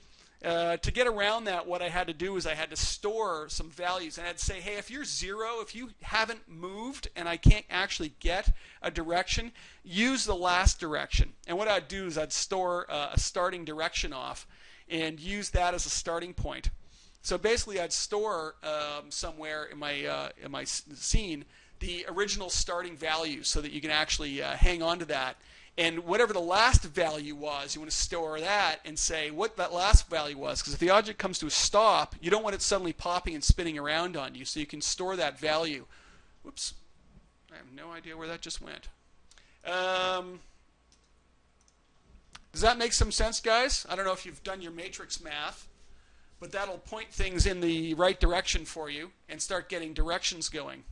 To get around that, what I had to do is I had to store some values, and I'd say, hey, if you're 0, if you haven't moved and I can't actually get a direction, use the last direction. And what I'd do is I'd store a starting direction off and use that as a starting point. So basically I'd store somewhere in my scene the original starting value so that you can actually hang on to that. And whatever the last value was, you want to store that and say what that last value was. Because if the object comes to a stop, you don't want it suddenly popping and spinning around on you. So you can store that value. Whoops. I have no idea where that just went. Does that make some sense, guys? I don't know if you've done your matrix math, but that'll point things in the right direction for you and start getting directions going.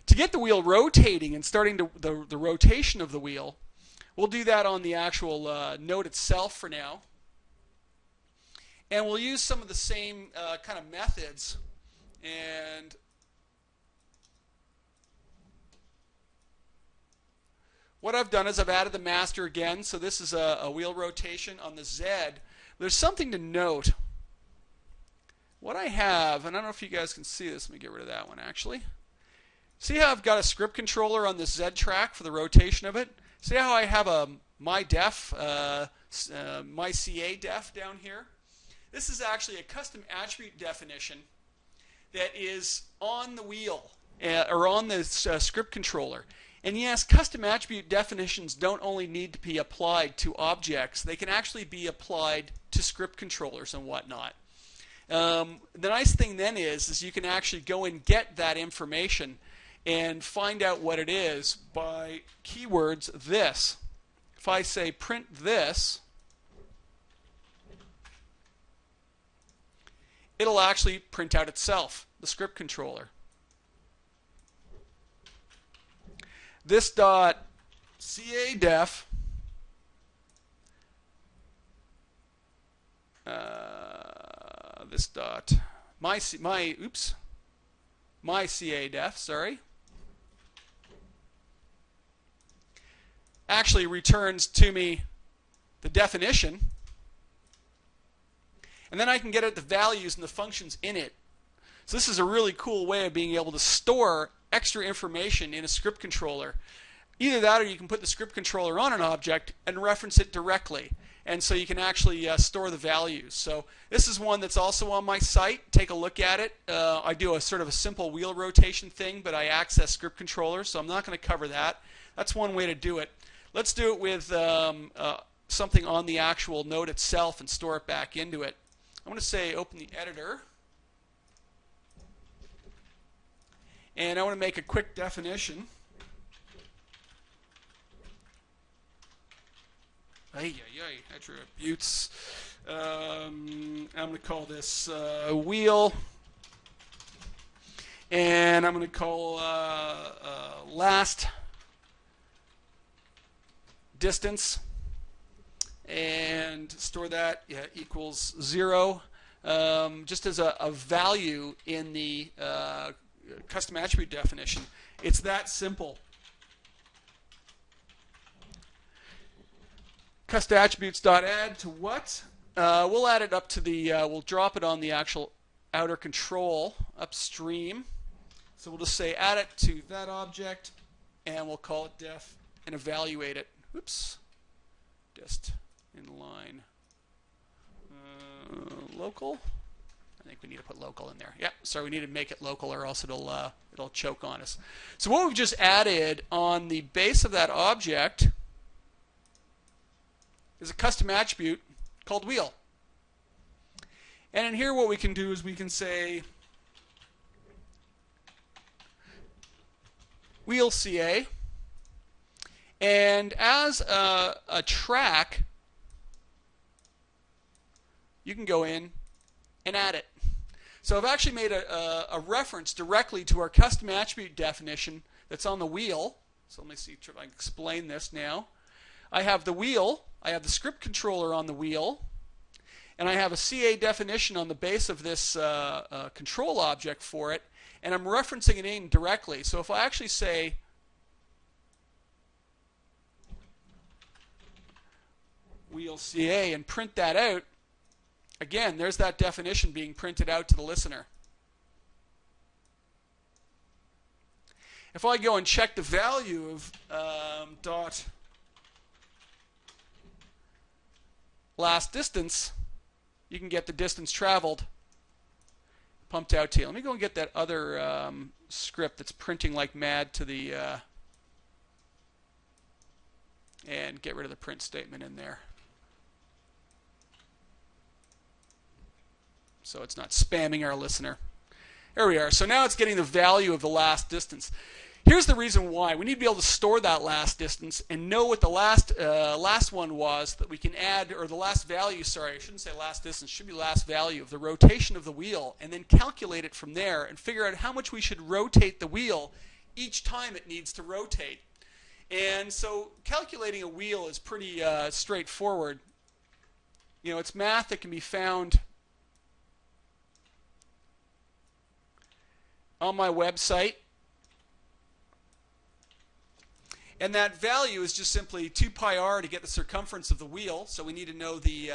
To get the wheel rotating and starting the rotation of the wheel, we'll do that on the actual node itself for now. And we'll use some of the same kind of methods. And what I've done is I've added the master again. So this is a wheel rotation on the Z. There's something to note. What I have, and I don't know if you guys can see this. Let me get rid of that one actually. See how I've got a script controller on this Z track for the rotation of it? See how I have a my def, my CA def down here? This is actually a custom attribute definition that is on the wheel or on the script controller. And yes, custom attribute definitions don't only need to be applied to objects, they can actually be applied to script controllers and whatnot. The nice thing then is you can actually go and get that information and find out what it is by keywords this. If I say print this, it'll actually print out itself, the script controller. This dot CADEF this dot my CADEF, sorry, actually returns to me the definition, and then I can get at the values and the functions in it. So this is a really cool way of being able to store extra information in a script controller. Either that or you can put the script controller on an object and reference it directly. And so you can actually store the values. So this is one that's also on my site. Take a look at it. I do a sort of a simple wheel rotation thing, but I access script controllers, so I'm not going to cover that. That's one way to do it. Let's do it with something on the actual node itself and store it back into it. I'm going to say open the editor. And I want to make a quick definition. Attributes. I'm going to call this wheel. And I'm going to call last distance. And store that equals 0. Just as a value in the custom attribute definition. It's that simple. Custom attributes.add to what? We'll add it up to the, we'll drop it on the actual outer control upstream. So we'll just say add it to that object, and we'll call it def and evaluate it. Oops. Just inline local. I think we need to put local in there. Yeah, sorry, we need to make it local or else it'll choke on us. So what we've just added on the base of that object is a custom attribute called wheel. And in here what we can do is we can say wheel CA, and as a track you can go in and add it. So I've actually made a reference directly to our custom attribute definition that's on the wheel. So let me see if I can explain this now. I have the wheel, I have the script controller on the wheel, and I have a CA definition on the base of this control object for it, and I'm referencing it in directly. So if I actually say wheel CA and print that out, again, there's that definition being printed out to the listener. If I go and check the value of dot last distance, you can get the distance traveled pumped out to you. Let me go and get that other script that's printing like mad to the and get rid of the print statement in there. So it's not spamming our listener. There we are. So now it's getting the value of the last distance. Here's the reason why. We need to be able to store that last distance and know what the last one was that we can add, or the last value, sorry, I shouldn't say last distance, it should be last value of the rotation of the wheel, and then calculate it from there and figure out how much we should rotate the wheel each time it needs to rotate. And so calculating a wheel is pretty straightforward. You know, it's math that can be found on my website, and that value is just simply 2 pi r to get the circumference of the wheel. So we need to know the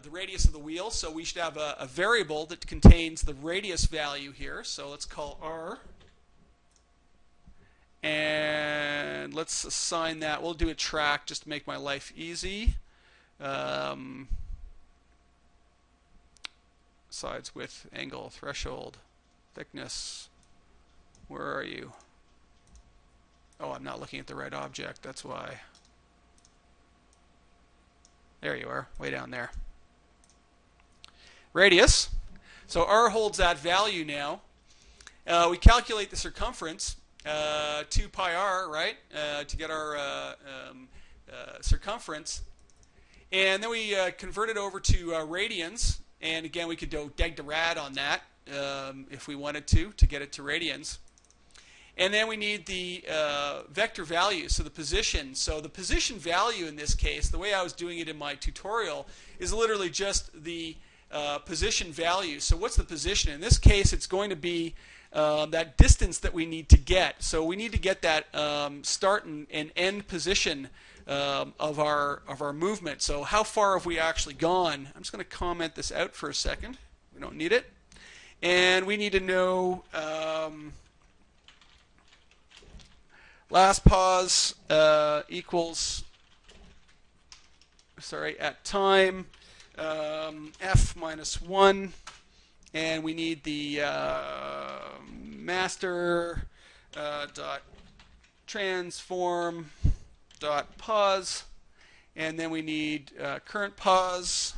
radius of the wheel. So we should have a variable that contains the radius value here. So let's call r, and let's assign that. We'll do a track just to make my life easy. sides width, angle, threshold, thickness. Where are you? Oh, I'm not looking at the right object. That's why. There you are, way down there. Radius. So R holds that value now. We calculate the circumference, 2 pi r, right, to get our circumference. And then we convert it over to radians. And again, we could do deg-to-rad on that if we wanted to get it to radians. And then we need the vector value, so the position. So the position value in this case, the way I was doing it in my tutorial, is literally just the position value. So what's the position? In this case, it's going to be that distance that we need to get. So we need to get that start and end position of our movement. So how far have we actually gone? I'm just going to comment this out for a second. We don't need it. And we need to know last pause equals, at time f minus 1, and we need the master dot transform dot pause, and then we need current pause.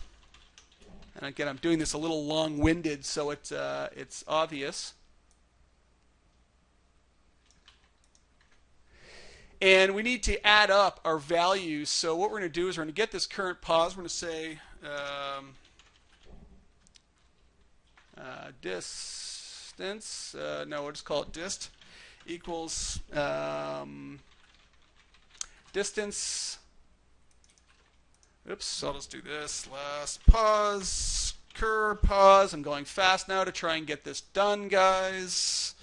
And again, I'm doing this a little long-winded, so it's obvious. And we need to add up our values. So what we're going to do is we're going to get this current pause. We're going to say distance, no, we'll just call it dist, equals distance. Oops, I'll just do this. Last pause, cur pause. I'm going fast now to try and get this done, guys,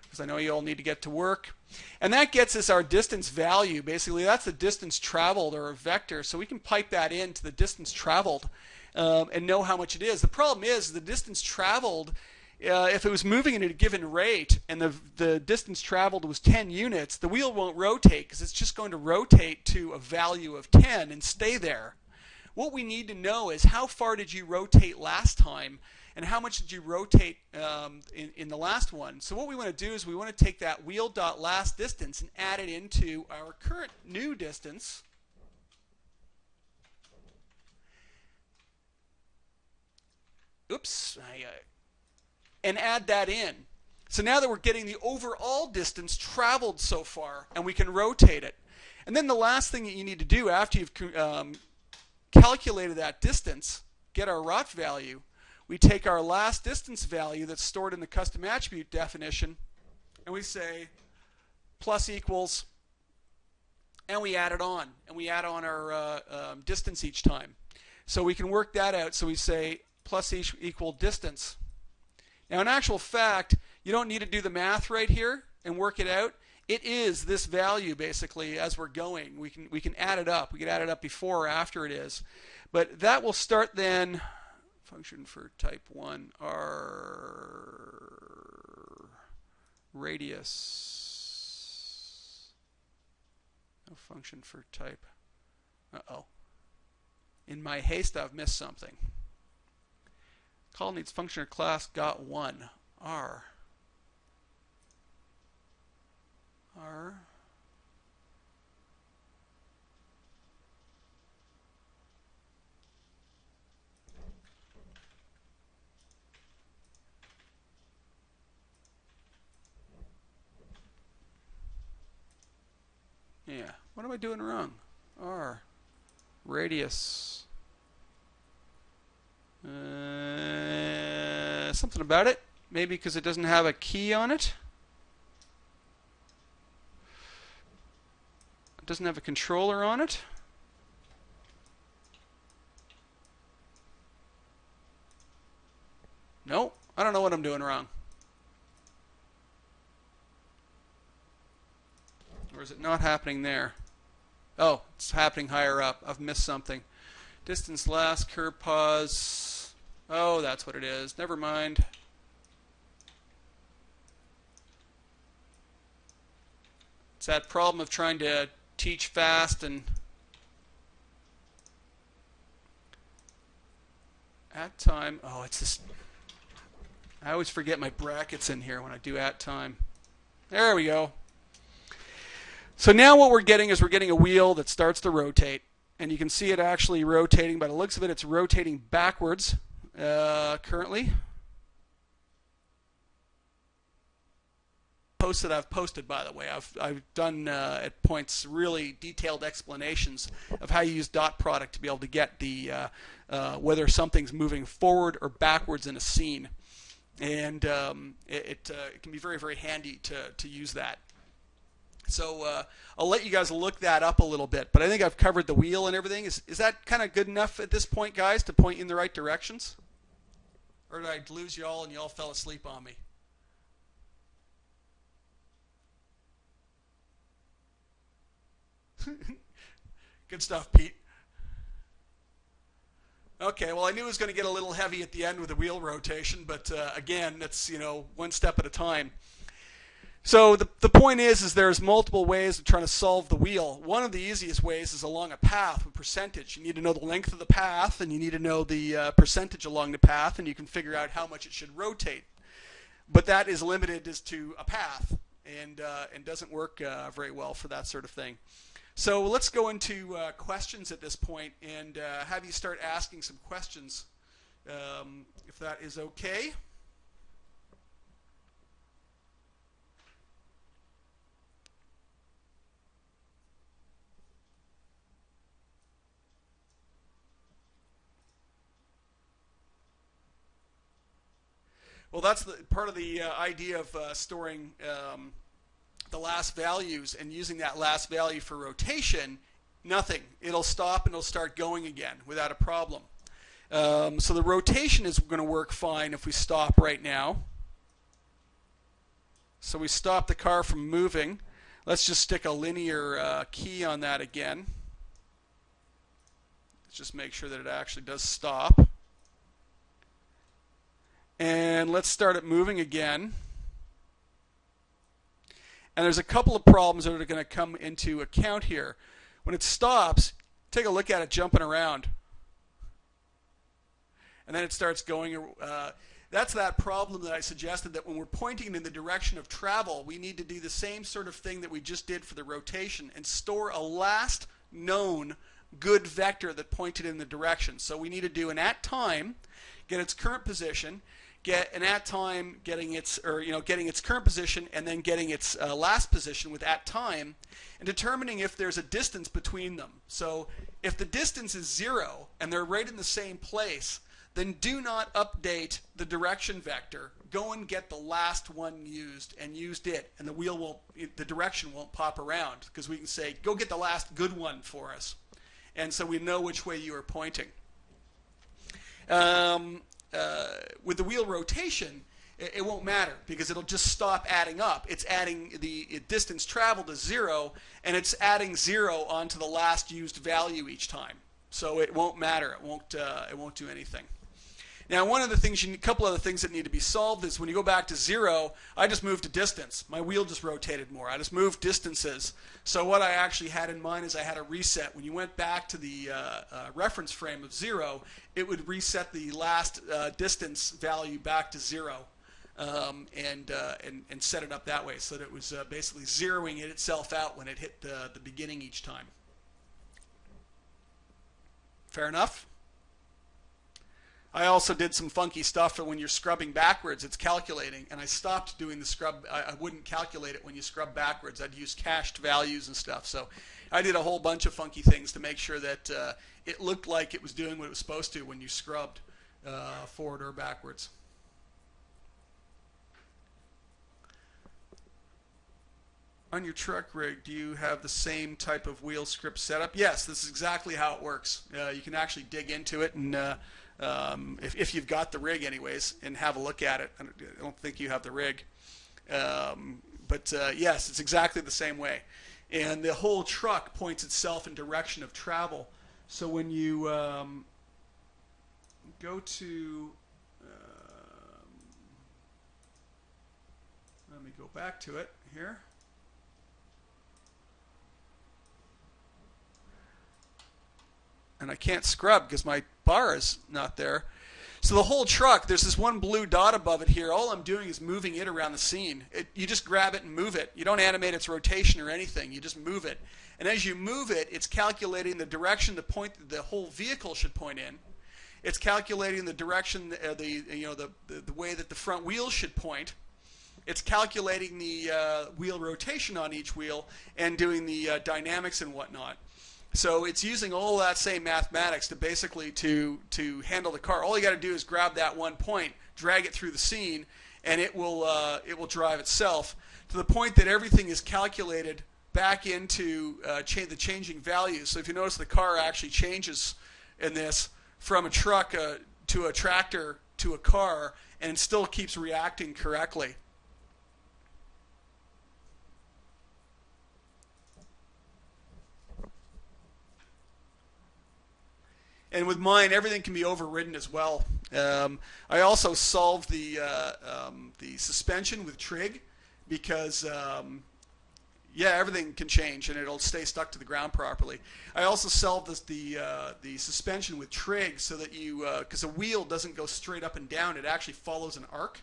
because I know you all need to get to work. And that gets us our distance value. Basically, that's the distance traveled, or a vector. So we can pipe that into the distance traveled and know how much it is. The problem is the distance traveled, if it was moving at a given rate and the distance traveled was 10 units, the wheel won't rotate because it's just going to rotate to a value of 10 and stay there. What we need to know is how far did you rotate last time, and how much did you rotate in the last one. So what we want to do is we want to take that wheel.last distance and add it into our current new distance. Oops. And add that in. So now that we're getting the overall distance traveled so far, and we can rotate it. And then the last thing that you need to do after you've calculated that distance, get our ROT value, we take our last distance value that's stored in the custom attribute definition, and we say plus equals, and we add it on. And we add on our distance each time. So we can work that out. So we say plus equal distance. Now, in actual fact, you don't need to do the math right here and work it out. It is this value, basically, as we're going. We can add it up. We can add it up before or after it is. But that will start then... Function for type 1, r radius. No function for type. Uh-oh. In my haste, I've missed something. Call needs function or class got 1. R. Yeah, what am I doing wrong? R. Radius. Something about it. Maybe because it doesn't have a key on it. It doesn't have a controller on it. No, I don't know what I'm doing wrong. Or is it not happening there? Oh, it's happening higher up. I've missed something. Distance last, curve pause. Oh, that's what it is. Never mind. It's that problem of trying to teach fast and At time. Oh, it's this. I always forget my brackets in here when I do at time. There we go. So now what we're getting is we're getting a wheel that starts to rotate. And you can see it actually rotating. By the looks of it, it's rotating backwards currently. I've posted, by the way. I've done at points really detailed explanations of how you use dot product to be able to get the whether something's moving forward or backwards in a scene, and it can be very, very handy to use that. So I'll let you guys look that up a little bit, but I think I've covered the wheel and everything. Is that kind of good enough at this point, guys, to point you in the right directions? Or did I lose you all and you all fell asleep on me? Good stuff, Pete. Okay, well, I knew it was going to get a little heavy at the end with the wheel rotation, but again, that's one step at a time. So the point is there's multiple ways of trying to solve the wheel. One of the easiest ways is along a path with percentage. You need to know the length of the path, and you need to know the percentage along the path, and you can figure out how much it should rotate. But that is limited as to a path, and doesn't work very well for that sort of thing. So let's go into questions at this point and have you start asking some questions, if that is okay. Well, that's part of the idea of storing the last values and using that last value for rotation. Nothing. It'll stop and it'll start going again without a problem. So the rotation is going to work fine if we stop right now. So we stop the car from moving. Let's just stick a linear key on that again. Let's just make sure that it actually does stop. And let's start it moving again. And there's a couple of problems that are going to come into account here. When it stops, take a look at it jumping around. And then it starts going. That's that problem that I suggested, that when we're pointing in the direction of travel, we need to do the same sort of thing that we just did for the rotation and store a last known good vector that pointed in the direction. So we need to do an at time, get its current position, get an at time getting its current position, and then getting its last position with at time, and determining if there's a distance between them. So if the distance is 0 and they're right in the same place, then do not update the direction vector. Go and get the last one used and used it, and the direction won't pop around, because we can say, go get the last good one for us, and so we know which way you are pointing. With the wheel rotation, it won't matter, because it'll just stop adding up. It's adding the distance traveled to 0, and it's adding 0 onto the last used value each time. So it won't matter. It won't do anything. Now, a couple other things that need to be solved is when you go back to 0, I just moved a distance. My wheel just rotated more. I just moved distances. So what I actually had in mind is I had a reset. When you went back to the reference frame of 0, it would reset the last distance value back to 0 and set it up that way, so that it was basically zeroing itself out when it hit the beginning each time. Fair enough? I also did some funky stuff for when you're scrubbing backwards, it's calculating, and I stopped doing the scrub. I wouldn't calculate it when you scrub backwards. I'd use cached values and stuff. So I did a whole bunch of funky things to make sure that it looked like it was doing what it was supposed to when you scrubbed forward or backwards. On your truck rig, do you have the same type of wheel script setup? Yes, this is exactly how it works. You can actually dig into it, and if you've got the rig anyways, and have a look at it. I don't think you have the rig. But yes, it's exactly the same way. And the whole truck points itself in direction of travel. So when you go to... let me go back to it here. And I can't scrub because my bar is not there. So the whole truck, there's this one blue dot above it here. All I'm doing is moving it around the scene. You just grab it and move it. You don't animate its rotation or anything. You just move it. And as you move it, it's calculating the direction the point the whole vehicle should point in. It's calculating the direction, the way that the front wheels should point. It's calculating the wheel rotation on each wheel and doing the dynamics and whatnot. So it's using all that same mathematics to basically to handle the car. All you got to do is grab that one point, drag it through the scene, and it will drive itself to the point that everything is calculated back into the changing values. So if you notice, the car actually changes in this from a truck to a tractor to a car, and it still keeps reacting correctly. And with mine, everything can be overridden as well. I also solved the suspension with trig because everything can change and it'll stay stuck to the ground properly. I also solved the suspension with trig so that because a wheel doesn't go straight up and down, it actually follows an arc.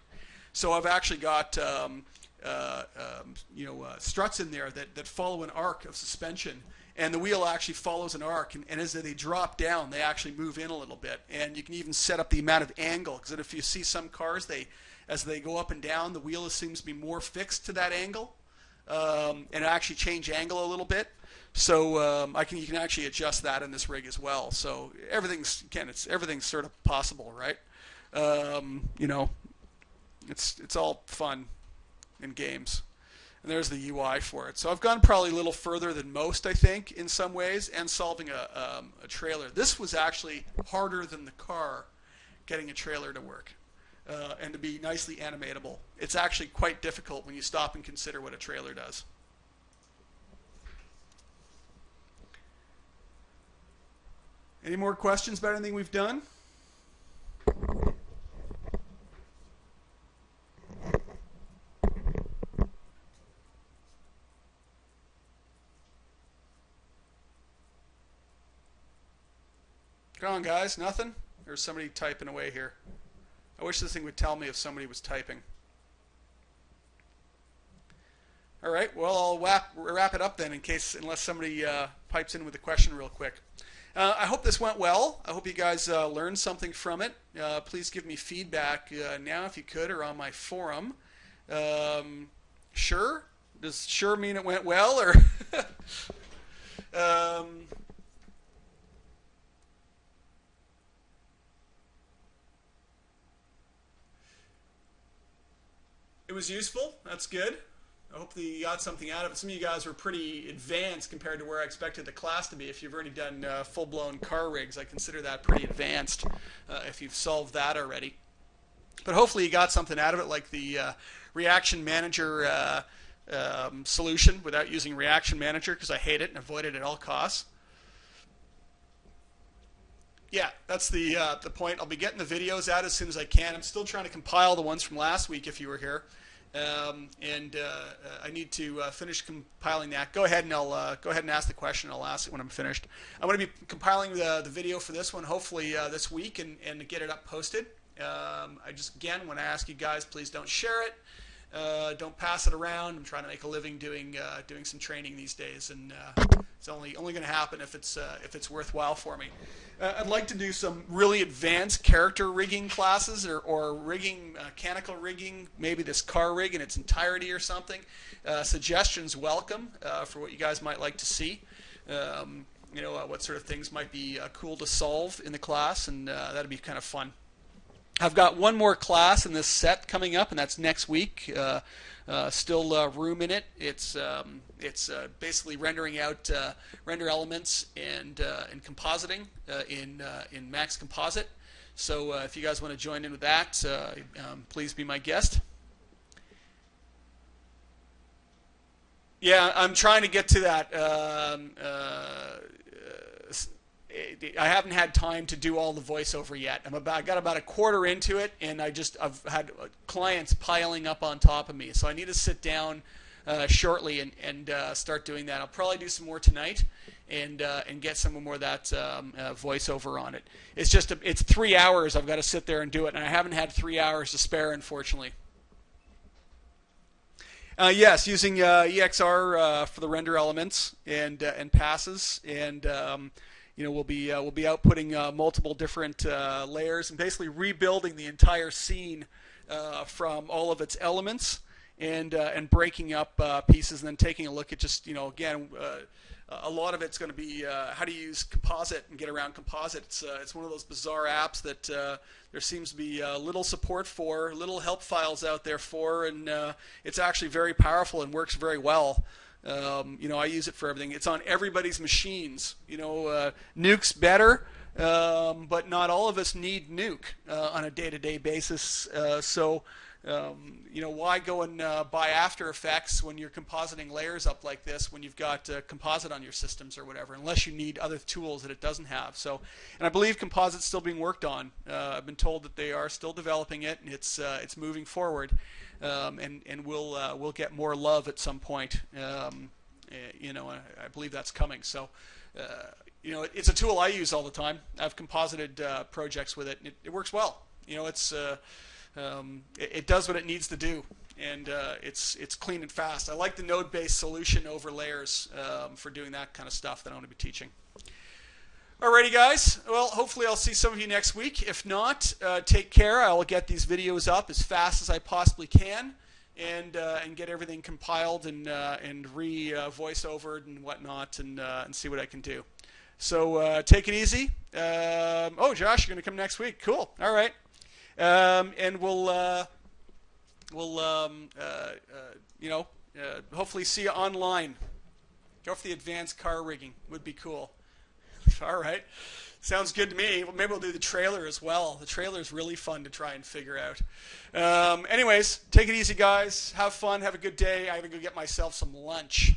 So I've actually got struts in there that follow an arc of suspension. And the wheel actually follows an arc, and as they drop down, they actually move in a little bit. And you can even set up the amount of angle, because if you see some cars, as they go up and down, the wheel seems to be more fixed to that angle, and actually change angle a little bit. So you can actually adjust that in this rig as well. So everything's sort of possible, right? It's all fun in games. And there's the UI for it. So I've gone probably a little further than most, I think, in some ways, and solving a trailer. This was actually harder than the car, getting a trailer to work and to be nicely animatable. It's actually quite difficult when you stop and consider what a trailer does. Any more questions about anything we've done? Come on, guys. Nothing? There's somebody typing away here. I wish this thing would tell me if somebody was typing. All right. Well, I'll wrap it up then, unless somebody pipes in with a question real quick. I hope this went well. I hope you guys learned something from it. Please give me feedback now if you could, or on my forum. Sure? Does sure mean it went well, or? It was useful. That's good. I hope that you got something out of it. Some of you guys were pretty advanced compared to where I expected the class to be. If you've already done full-blown car rigs, I consider that pretty advanced if you've solved that already. But hopefully you got something out of it, like the reaction manager solution without using reaction manager, because I hate it and avoid it at all costs. Yeah, that's the point. I'll be getting the videos out as soon as I can. I'm still trying to compile the ones from last week if you were here. I need to finish compiling that. Go ahead and ask the question. I'll ask it when I'm finished. I'm going to be compiling the video for this one, hopefully this week, and to get it up posted. I just again want to ask you guys, please don't share it. Don't pass it around. I'm trying to make a living doing some training these days, and it's only going to happen if it's worthwhile for me. I'd like to do some really advanced character rigging classes or rigging, mechanical rigging, maybe this car rig in its entirety or something. Suggestions welcome for what you guys might like to see. What sort of things might be cool to solve in the class, and that'd be kind of fun. I've got one more class in this set coming up, and that's next week. Still room in it. It's basically rendering out render elements and compositing in Max Composite. So if you guys want to join in with that, please be my guest. Yeah, I'm trying to get to that. I haven't had time to do all the voiceover yet. I got about a quarter into it, and I've had clients piling up on top of me. So I need to sit down shortly and start doing that. I'll probably do some more tonight and get some more of that voiceover on it. It's just it's 3 hours. I've got to sit there and do it, and I haven't had 3 hours to spare, unfortunately. Yes, using EXR for the render elements and passes, and we'll be outputting multiple different layers and basically rebuilding the entire scene from all of its elements and breaking up pieces and then taking a look at just again. A lot of it's going to be how to use composite and get around composite. It's one of those bizarre apps that there seems to be little support for, little help files out there for, and it's actually very powerful and works very well. I use it for everything. It's on everybody's machines. Nuke's better, but not all of us need Nuke on a day-to-day basis. Why go and buy After Effects when you're compositing layers up like this when you've got composite on your systems or whatever, unless you need other tools that it doesn't have. So, and I believe composite's still being worked on. I've been told that they are still developing it, and it's moving forward, and we'll get more love at some point. I believe that's coming. So, it's a tool I use all the time. I've composited projects with it, and it works well. It does what it needs to do, and it's clean and fast. I like the node-based solution over layers for doing that kind of stuff that I'm going to be teaching. Alrighty, guys. Well, hopefully I'll see some of you next week. If not, take care. I'll get these videos up as fast as I possibly can, and get everything compiled and voice-overed and whatnot, and see what I can do. So take it easy. Oh, Josh, you're going to come next week. Cool. All right. And we'll hopefully see you online. Go for the advanced car rigging. Would be cool. All right. Sounds good to me. Well, maybe we'll do the trailer as well. The trailer is really fun to try and figure out. Anyways, take it easy, guys. Have fun. Have a good day. I'm going to go get myself some lunch.